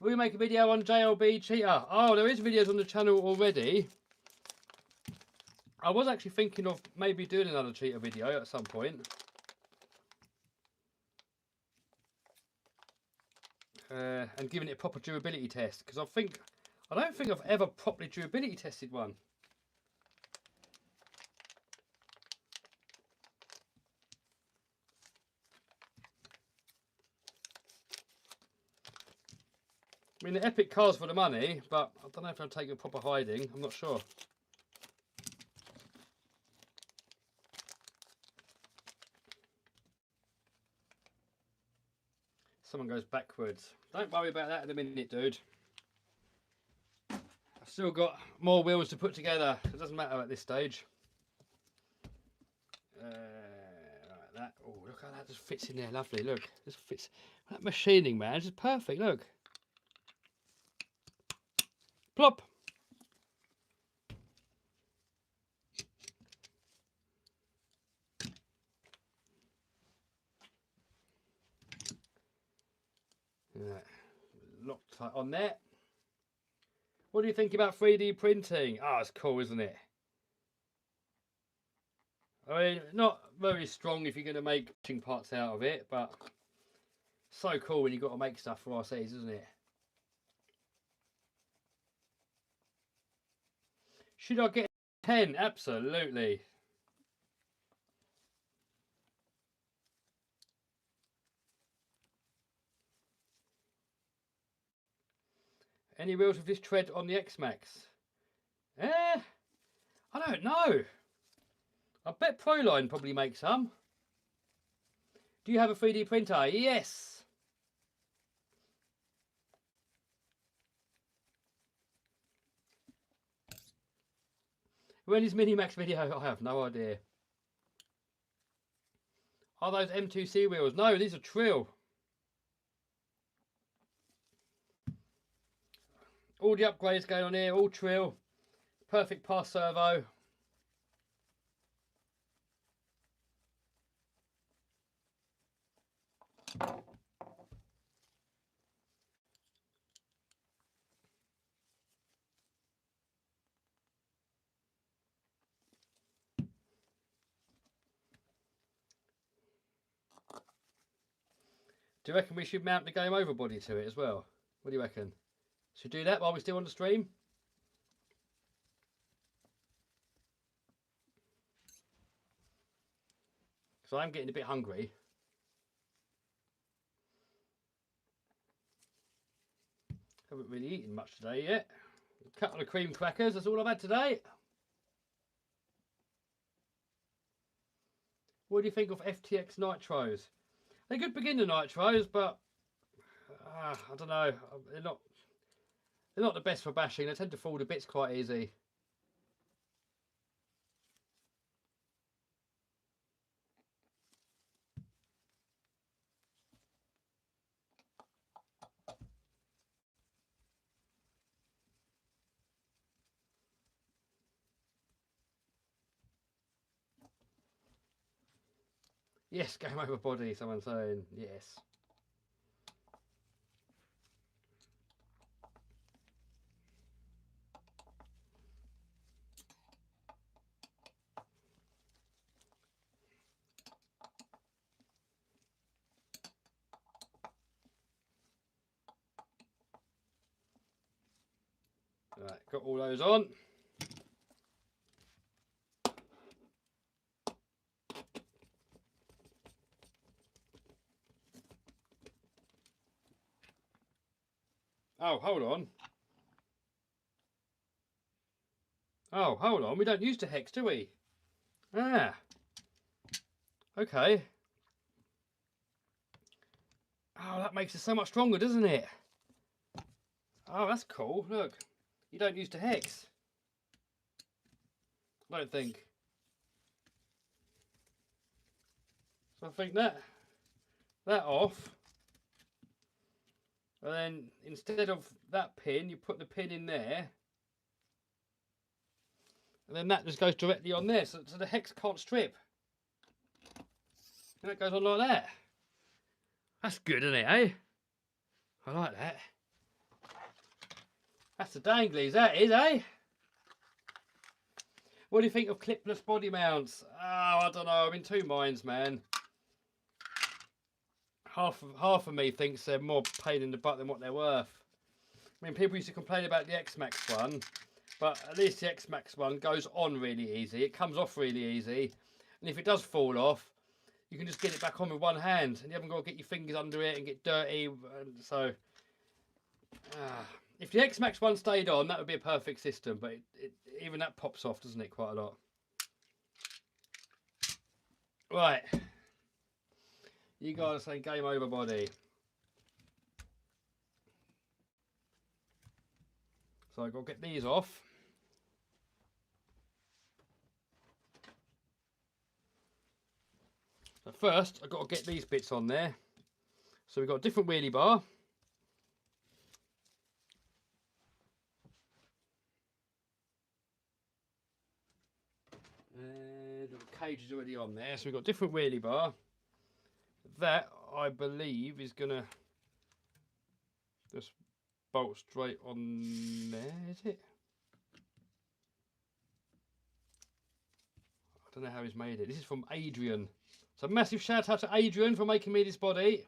Will you make a video on JLB Cheetah? Oh, there is videos on the channel already. I was actually thinking of maybe doing another Cheetah video at some point. And giving it a proper durability test. Because I don't think I've ever properly durability tested one. I mean, the epic car's for the money, but I don't know if I'll take a proper hiding. I'm not sure. Someone goes backwards. Don't worry about that in a minute, dude. I've still got more wheels to put together. It doesn't matter at this stage. Like that. Oh, look how that just fits in there. Lovely. Look, just fits. That machining, man, is perfect. Look. Plop. Right. Loctite on there. What do you think about 3D printing? Oh, it's cool, isn't it? I mean, not very strong if you're going to make parts out of it, but so cool when you've got to make stuff for RCs, isn't it? Should I get a 10? Absolutely. Any wheels with this tread on the X-Max? I don't know. I bet Proline probably makes some. Do you have a 3D printer? Yes. When is Minimax video? I have no idea. Are those M2C wheels? No, these are Treal. All the upgrades going on here, all Treal. Perfect pass servo. Do you reckon we should mount the game over body to it as well? What do you reckon? Should we do that while we're still on the stream? Because I'm getting a bit hungry. Haven't really eaten much today yet. A couple of cream crackers, that's all I've had today. What do you think of FTX Nitros? They're good beginner Nitros, but I don't know. They're not the best for bashing. They tend to fall to bits quite easy. Yes, game over body, someone's saying. Yes. got all those on. Oh, hold on. Oh, hold on. We don't use the hex, do we? Ah. Okay. Oh, that makes it so much stronger, doesn't it? Oh, that's cool. Look, you don't use the hex. I don't think. So I think that off. And then instead of that pin, you put the pin in there. And then that just goes directly on there. So the hex can't strip. And it goes on like that. That's good, isn't it, eh? I like that. That's the danglies, that is, eh? What do you think of clipless body mounts? Oh, I don't know. I'm in two minds, man. Half of me thinks they're more pain in the butt than what they're worth. I mean, people used to complain about the X-Max one, but at least the X-Max one goes on really easy. It comes off really easy. And if it does fall off, you can just get it back on with one hand. And you haven't got to get your fingers under it and get dirty. And so, if the X-Max one stayed on, that would be a perfect system. But even that pops off, doesn't it, quite a lot? Right. You guys say game over, body. So I've got to get these off. So first, I've got to get these bits on there. So we've got a different wheelie bar. And the cage is already on there. So we've got a different wheelie bar. That, I believe, is going to just bolt straight on there, is it? I don't know how he's made it. This is from Adrian. So massive shout out to Adrian for making me this body.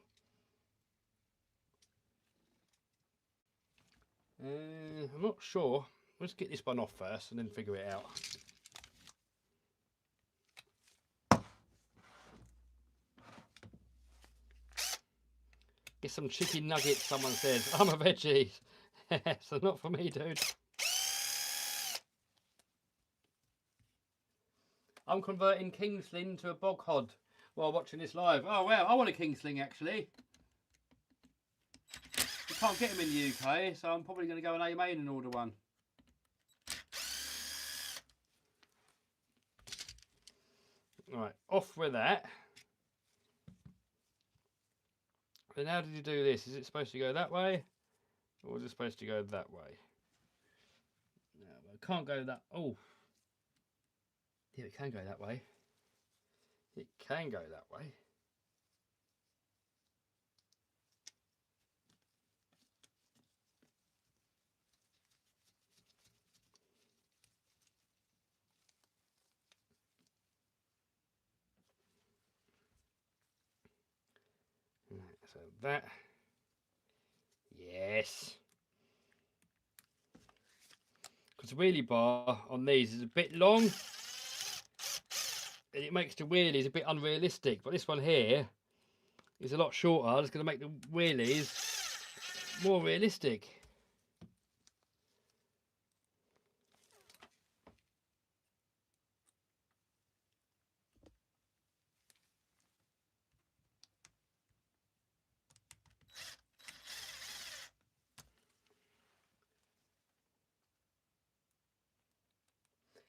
I'm not sure. Let's get this one off first and then figure it out. Get some chicken nuggets, someone says. I'm a veggie. So not for me, dude. I'm converting kingsling to a bog hod while watching this live. Oh, well, I want a kingsling, actually. You can't get them in the UK, so I'm probably going to go on A-Main and order one. Right, off with that. Then how did you do this? Is it supposed to go that way? Or is it supposed to go that way? No, it can't go that... Oh. Yeah, it can go that way. It can go that way. So that, yes. Because the wheelie bar on these is a bit long. And it makes the wheelies a bit unrealistic. But this one here is a lot shorter. It's going to make the wheelies more realistic.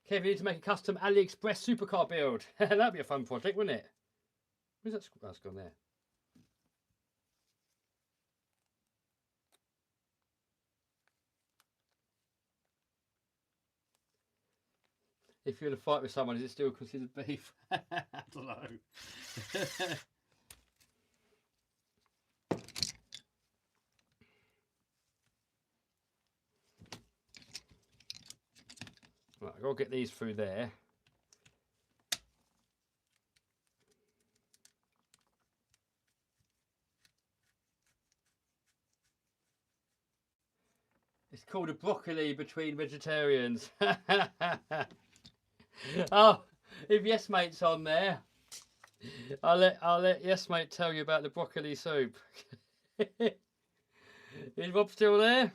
Kevin, you need to make a custom AliExpress supercar build. That'd be a fun project, wouldn't it? Where's that? That's gone there. If you're in a fight with someone, is it still considered beef? I don't know. Right, I've got to get these through there. It's called a broccoli between vegetarians. Oh, if Yes Mate's on there, I'll let Yes Mate tell you about the broccoli soup. Is Rob still there?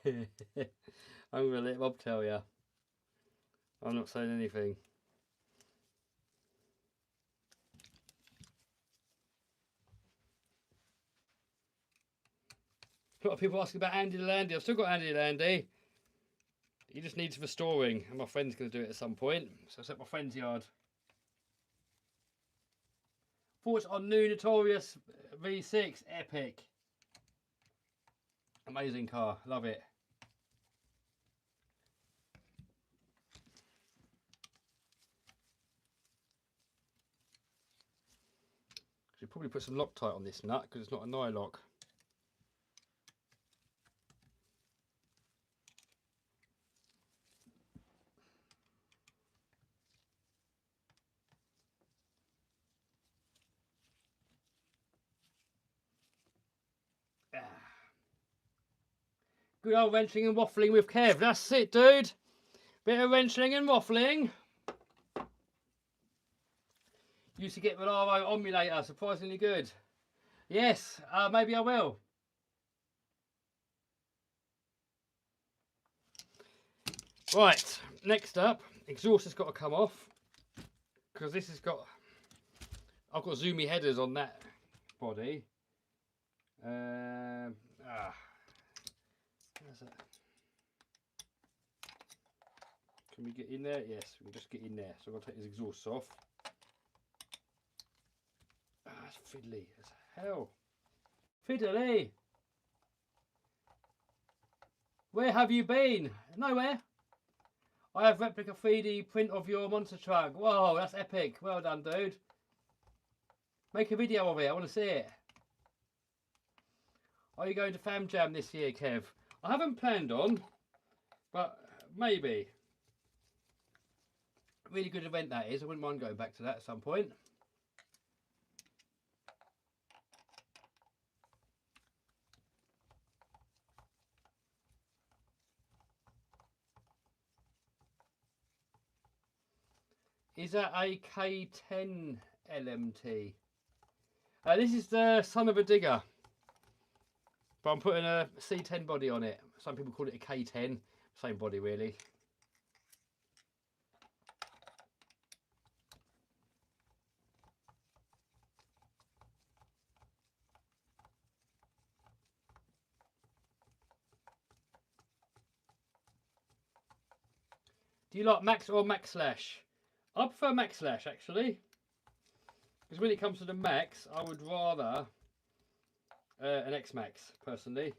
I'm gonna let Rob tell you. I'm not saying anything. A lot of people asking about Andy Landy. I've still got Andy Landy. He just needs restoring, and my friend's going to do it at some point. So it's at my friend's yard. Thoughts on new Notorious V6? Epic. Amazing car. Love it. Should probably put some Loctite on this nut because it's not a nylock. Good old wrenching and waffling with Kev. That's it, dude. Bit of wrenching and waffling. Used to get Volaro Omulator. Surprisingly good. Yes, maybe I will. Right, next up, exhaust has got to come off. Because this has got... I've got zoomy headers on that body. Can we get in there? Yes, we can just get in there. So I'll take this exhaust off. It's fiddly as hell. Fiddly! Where have you been? Nowhere. I have replica 3D print of your monster truck. Whoa, that's epic. Well done, dude. Make a video of it. I want to see it. Are you going to Fam Jam this year, Kev? I haven't planned on, but maybe. Really good event that is. I wouldn't mind going back to that at some point. Is that a K10 LMT? This is the Son of a Digger. But I'm putting a C10 body on it. Some people call it a K10. Same body, really. Do you like Max or Max Slash? I prefer Max Slash, actually. Because when it comes to the Max, I would rather an X-Max, personally.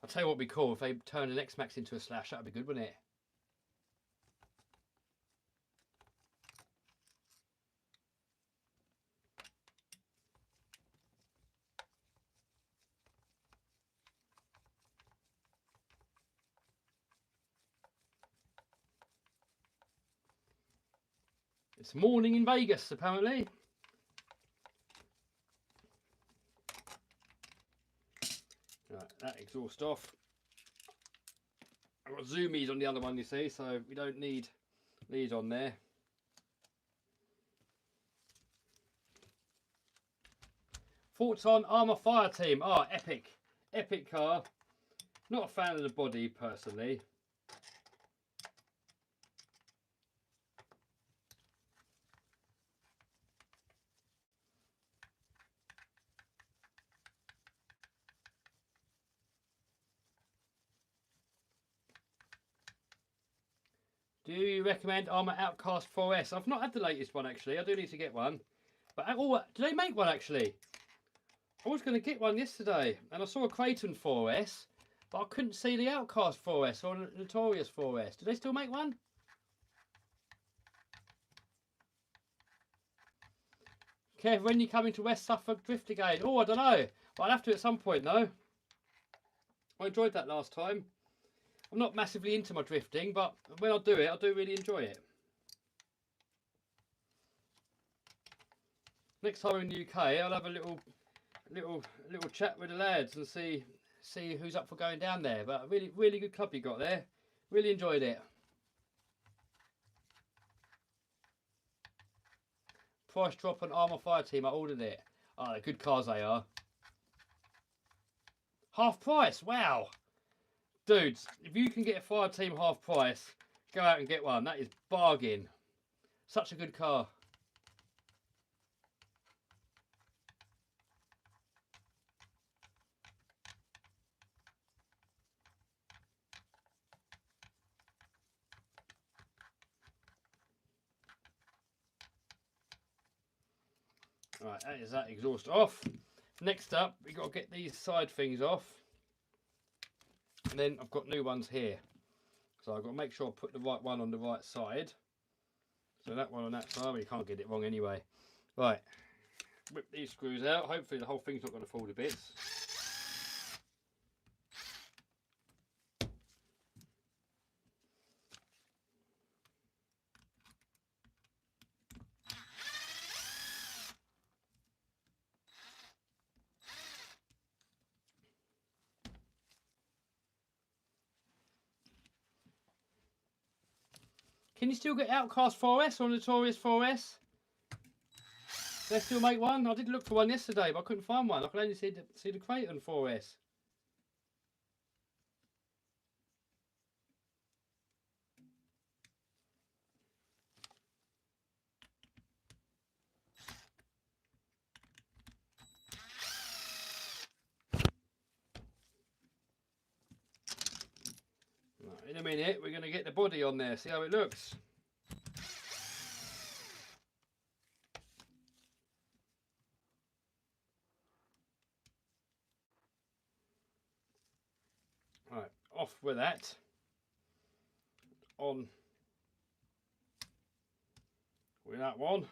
I'll tell you what would be cool. If they turned an X-Max into a Slash, that would be good, wouldn't it? It's morning in Vegas, apparently. Right, that exhaust off. I've got zoomies on the other one, you see, so we don't need these on there. Thoughts on Armour Fire Team? Oh, epic. Epic car. Not a fan of the body, personally. Do you recommend Armour Outcast 4S? I've not had the latest one, actually. I do need to get one. But oh, do they make one, actually? I was going to get one yesterday, and I saw a Creighton 4S, but I couldn't see the Outcast 4S or Notorious 4S. Do they still make one? Kev, when you come into West Suffolk Drift again? Oh, I don't know. But I'll have to at some point, though. I enjoyed that last time. I'm not massively into my drifting, but when I do it, I do really enjoy it. Next time in the UK, I'll have a little little chat with the lads and see who's up for going down there. But a really good club you got there. Really enjoyed it. Price drop on Armour Fire Team. I ordered it. Oh, they're good cars they are. Half price. Wow. Dudes, if you can get a Fire Team half price, go out and get one. That is bargain. Such a good car. Right, that is that exhaust off. Next up, we've got to get these side things off. And then I've got new ones here. So I've got to make sure I put the right one on the right side. So that one on that side, well, you can't get it wrong anyway. Right, whip these screws out. Hopefully the whole thing's not going to fall to bits. Can you still get Outcast 4S or Notorious 4S? They still make one? I did look for one yesterday, but I couldn't find one. I could only see the Creighton 4S. Right, in a minute, we're going to get the body on there, see how it looks. Right, off with that. On with that one.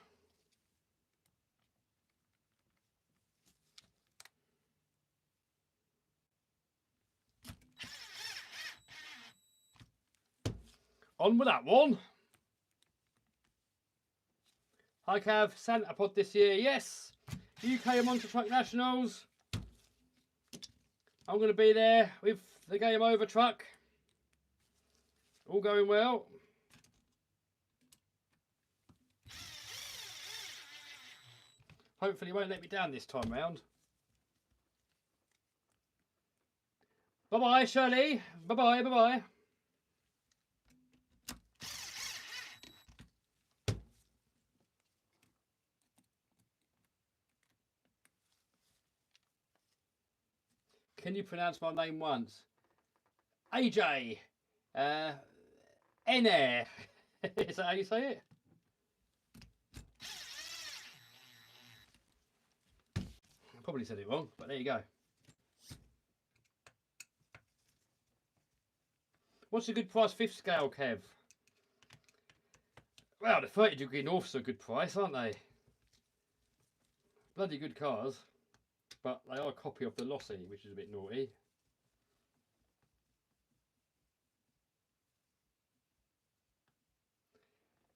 On with that one. Hi Cav, Santa Pod this year, yes. UK Monster Truck Nationals. I'm going to be there with the Game Over truck. All going well. Hopefully he won't let me down this time round. Bye-bye, Shirley. Bye-bye, bye-bye. Can you pronounce my name once? AJ. N-air. Is that how you say it? I probably said it wrong, but there you go. What's a good price 5th scale, Kev? Well, the 30 degree North's a good price, aren't they? Bloody good cars. But they are a copy of the Losi, which is a bit naughty.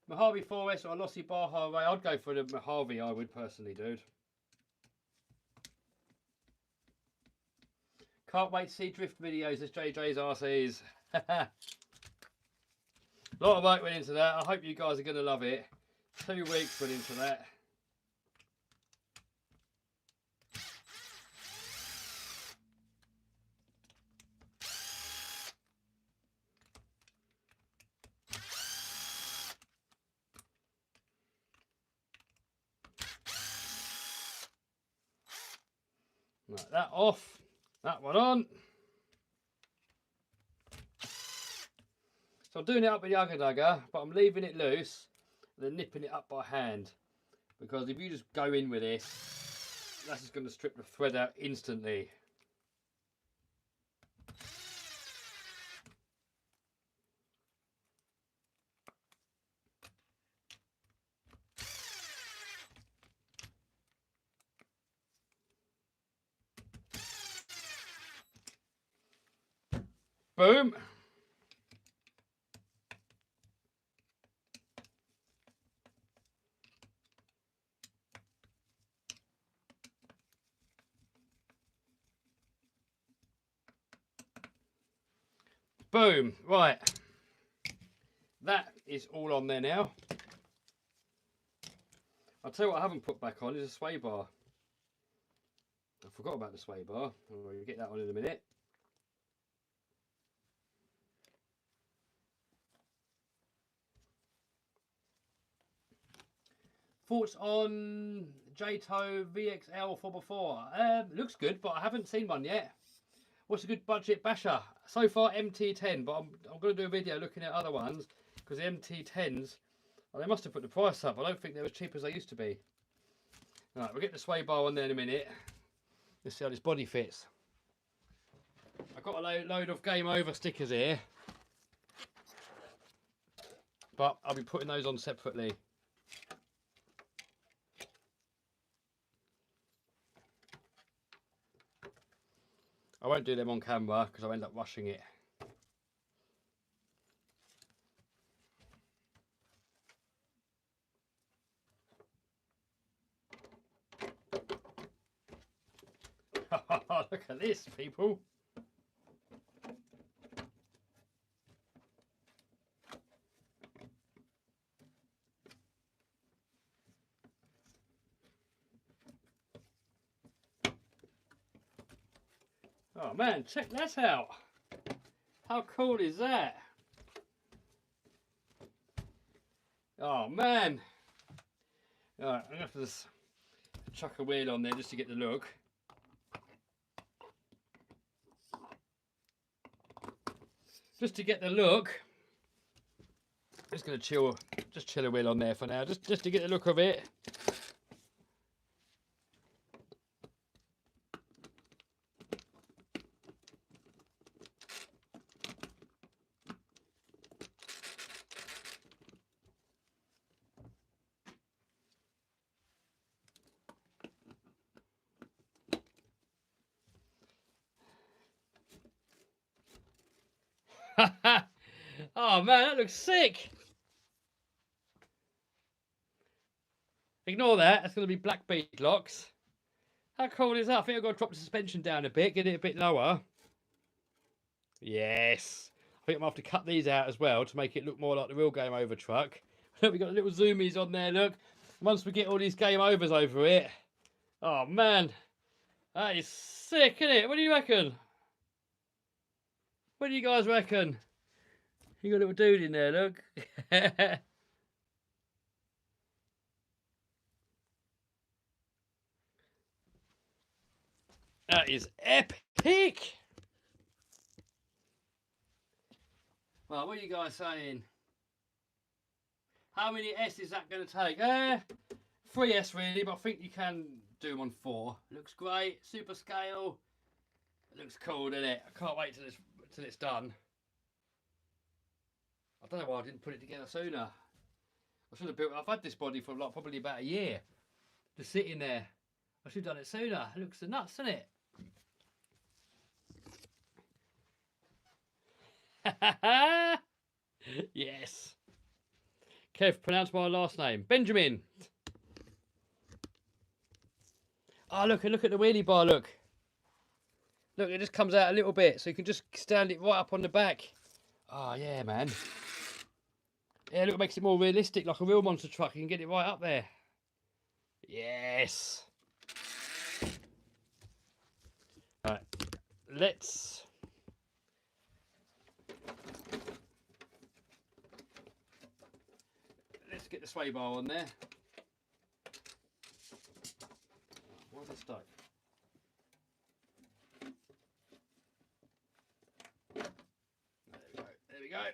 Mojave 4S or Losi Baja Ray? I'd go for the Mojave, I would personally, dude. Can't wait to see drift videos as JJ's RCs. A lot of work went into that. I hope you guys are going to love it. 2 weeks went into that. Right, that off. That one on. So I'm doing it up with the Ugger Dugger, but I'm leaving it loose and then nipping it up by hand. Because if you just go in with this, that's just going to strip the thread out instantly. Boom. Boom. Right. That is all on there now. I'll tell you what I haven't put back on is a sway bar. I forgot about the sway bar. We'll get that on in a minute. Thoughts on J-Toe VXL 4x4? Looks good, but I haven't seen one yet. What's a good budget basher? So far MT10, but I'm going to do a video looking at other ones because the MT10s, well, they must have put the price up. I don't think they're as cheap as they used to be. Right, we'll get the sway bar on there in a minute. Let's see how this body fits. I've got a load of Game Over stickers here, but I'll be putting those on separately. I won't do them on camera because I'll end up rushing it. Look at this, people. Oh man, check that out. How cool is that? Oh man. Alright, I'm gonna have to just chuck a wheel on there just to get the look. Just to get the look. Just gonna chill a wheel on there for now, just to get the look of it. Oh man, that looks sick. Ignore that, that's going to be black bead locks. How cool is that? I think I've got to drop the suspension down a bit, get it a bit lower. Yes. I think I'm going to have to cut these out as well to make it look more like the real Game Over truck. We've got little zoomies on there, look. Once we get all these Game Overs over it. Oh man, that is sick, isn't it? What do you reckon? What do you guys reckon? You got a little dude in there, look. That is epic. Well, what are you guys saying? How many S is that going to take? 3S really, but I think you can do them on 4. Looks great, super scale. It looks cool, doesn't it? I can't wait till it's done. I don't know why I didn't put it together sooner. I should have built. I've had this body for like probably about a year, just sitting there. I should have done it sooner. It looks nuts, doesn't it? Yes. Kev, pronounce my last name. Benjamin. Oh, look at the wheelie bar, look. Look, it just comes out a little bit, so you can just stand it right up on the back. Oh, yeah, man. Yeah, look, it makes it more realistic, like a real monster truck. You can get it right up there. Yes. All right, let's get the sway bar on there. Why is it stuck? There we go.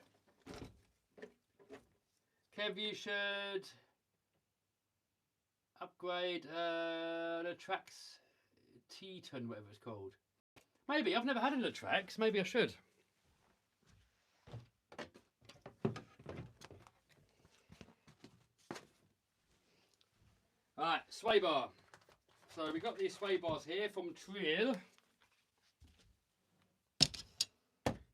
Kev, you should upgrade the Trax Teton, whatever it's called. Maybe. I've never had a Trax. Maybe I should. Alright, sway bar. So we got these sway bars here from Treal.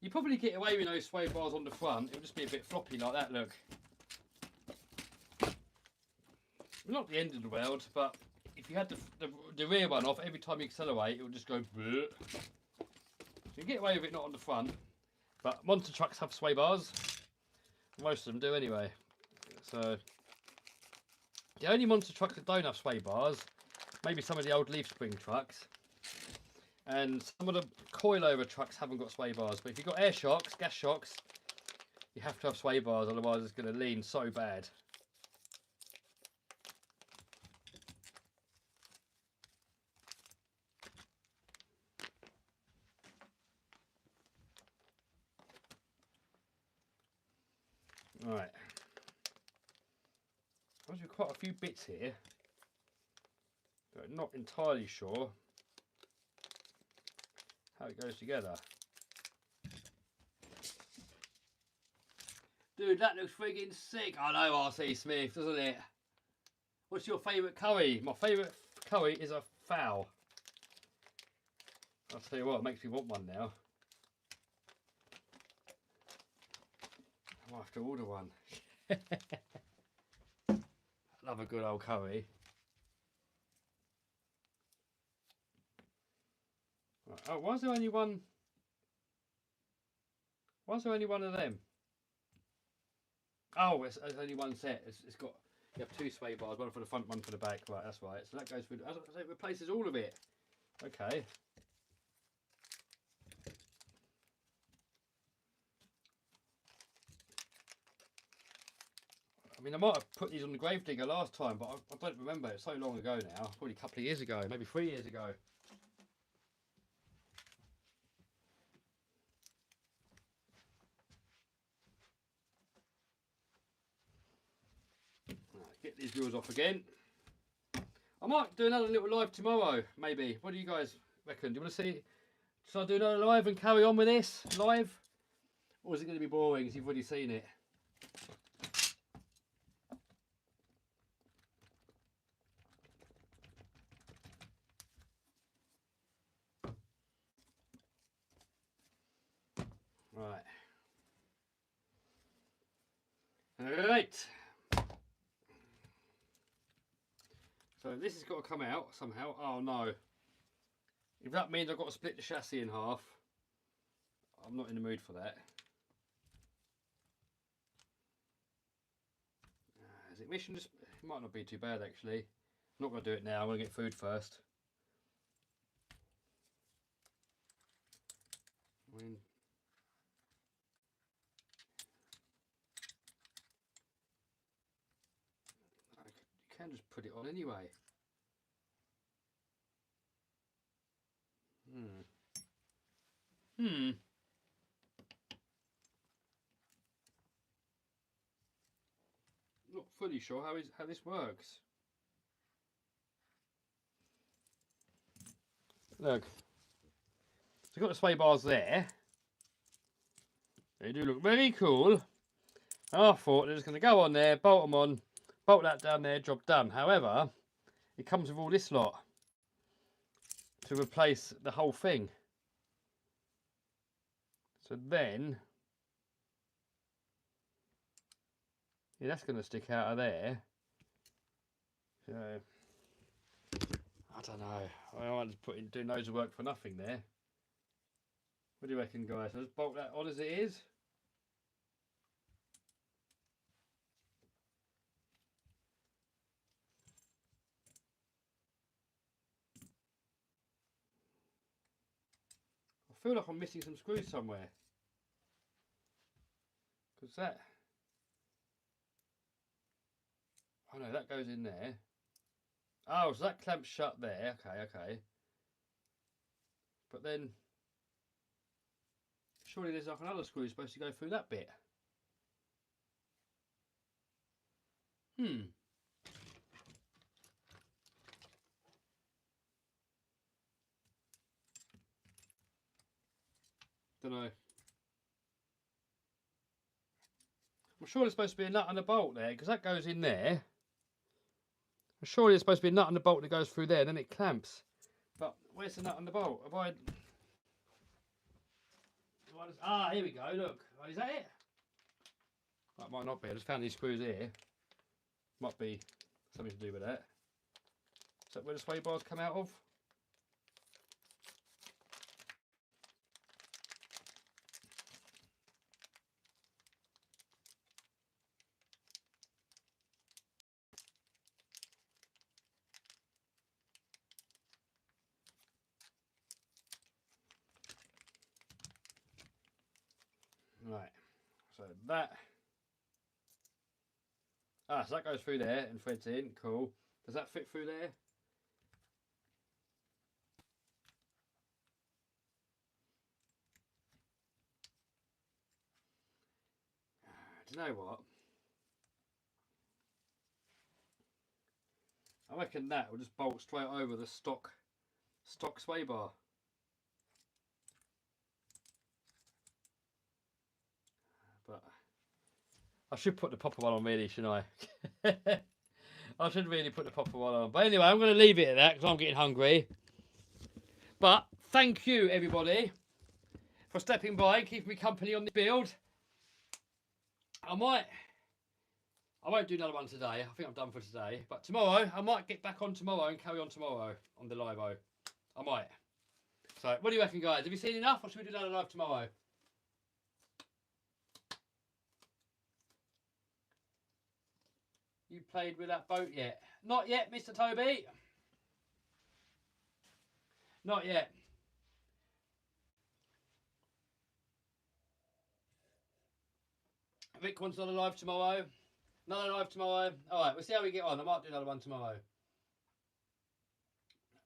You probably get away with those sway bars on the front. It'll just be a bit floppy like that, look. Not the end of the world, but if you had the rear one off, every time you accelerate, it will just go bleh. So you can get away with it not on the front. But monster trucks have sway bars. Most of them do anyway. So the only monster trucks that don't have sway bars, maybe some of the old leaf spring trucks, and some of the coilover trucks haven't got sway bars. But if you've got air shocks, gas shocks, you have to have sway bars, otherwise it's going to lean so bad. Right, there's quite a few bits here, but I'm not entirely sure how it goes together. Dude, that looks friggin' sick. I know, RC Smith, doesn't it? What's your favourite curry? My favourite curry is a fowl. I'll tell you what, it makes me want one now. I might have to order one. Love a good old curry. Right. Oh, why is there only one? Why is there only one of them? Oh, it's only one set. It's got, you have two sway bars, one for the front, one for the back. Right, that's right. So that goes through. So it replaces all of it. Okay. I mean, I might have put these on the Gravedigger last time, but I don't remember. It's so long ago now. Probably a couple of years ago, maybe 3 years ago. Right, get these wheels off again. I might do another little live tomorrow, maybe. What do you guys reckon? Do you want to see? Should I do another live and carry on with this live? Or is it going to be boring because you've already seen it? Right. Alright. So this has got to come out somehow. Oh no. If that means I've got to split the chassis in half, I'm not in the mood for that. Is it mission? Just, it might not be too bad actually. I'm not going to do it now. I'm going to get food first. I mean, you can just put it on anyway. Not fully sure how this works. Look, so I've got the sway bars there. They do look very cool. I thought they're just going to go on there, bolt them on, bolt that down there, job done. However, it comes with all this lot to replace the whole thing. So then, yeah, that's going to stick out of there. So, I don't know. I might just do loads of work for nothing there. What do you reckon, guys? Let's bolt that on as it is. I feel like I'm missing some screws somewhere. Because that... Oh no, that goes in there. Oh, so that clamps shut there. Okay, okay. But then... surely there's like another screw supposed to go through that bit. Don't know. I'm sure there's supposed to be a nut and a bolt there, because that goes in there. I'm sure there's supposed to be a nut and a bolt that goes through there, and then it clamps. But where's the nut and the bolt? Have I... Ah, here we go, look. Oh, is that it? That might not be. I just found these screws here. Might be something to do with that. Is that where the sway bars come out of? So that. Ah, so that goes through there and threads in. Cool. Does that fit through there? Do you know what? I reckon that will just bolt straight over the stock sway bar. But I should put the popper one on really, shouldn't I? I should really put the popper one on. But anyway, I'm going to leave it at that because I'm getting hungry. But thank you, everybody, for stepping by and keeping me company on the build. I won't do another one today. I think I'm done for today. But tomorrow, I might get back on tomorrow and carry on tomorrow on the live-o. I might. So, what do you reckon, guys? Have you seen enough, or should we do another live tomorrow? You played with that boat yet? Not yet, Mr. Toby. Not yet. Vic wants another live tomorrow. Another live tomorrow. All right, we'll see how we get on. I might do another one tomorrow.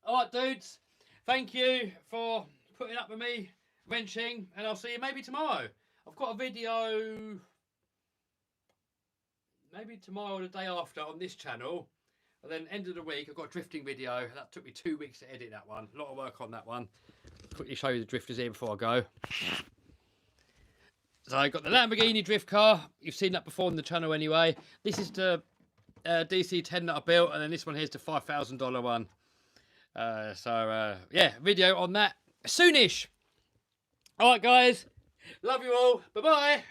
All right, dudes. Thank you for putting up with me, wrenching, and I'll see you maybe tomorrow. I've got a video maybe tomorrow or the day after on this channel. And then end of the week, I've got a drifting video. That took me 2 weeks to edit that one. A lot of work on that one. Quickly show you the drifters here before I go. So I got the Lamborghini drift car. You've seen that before on the channel anyway. This is the DC-10 that I built, and then this one here's the $5,000 one. Yeah, video on that soonish. All right, guys. Love you all. Bye-bye.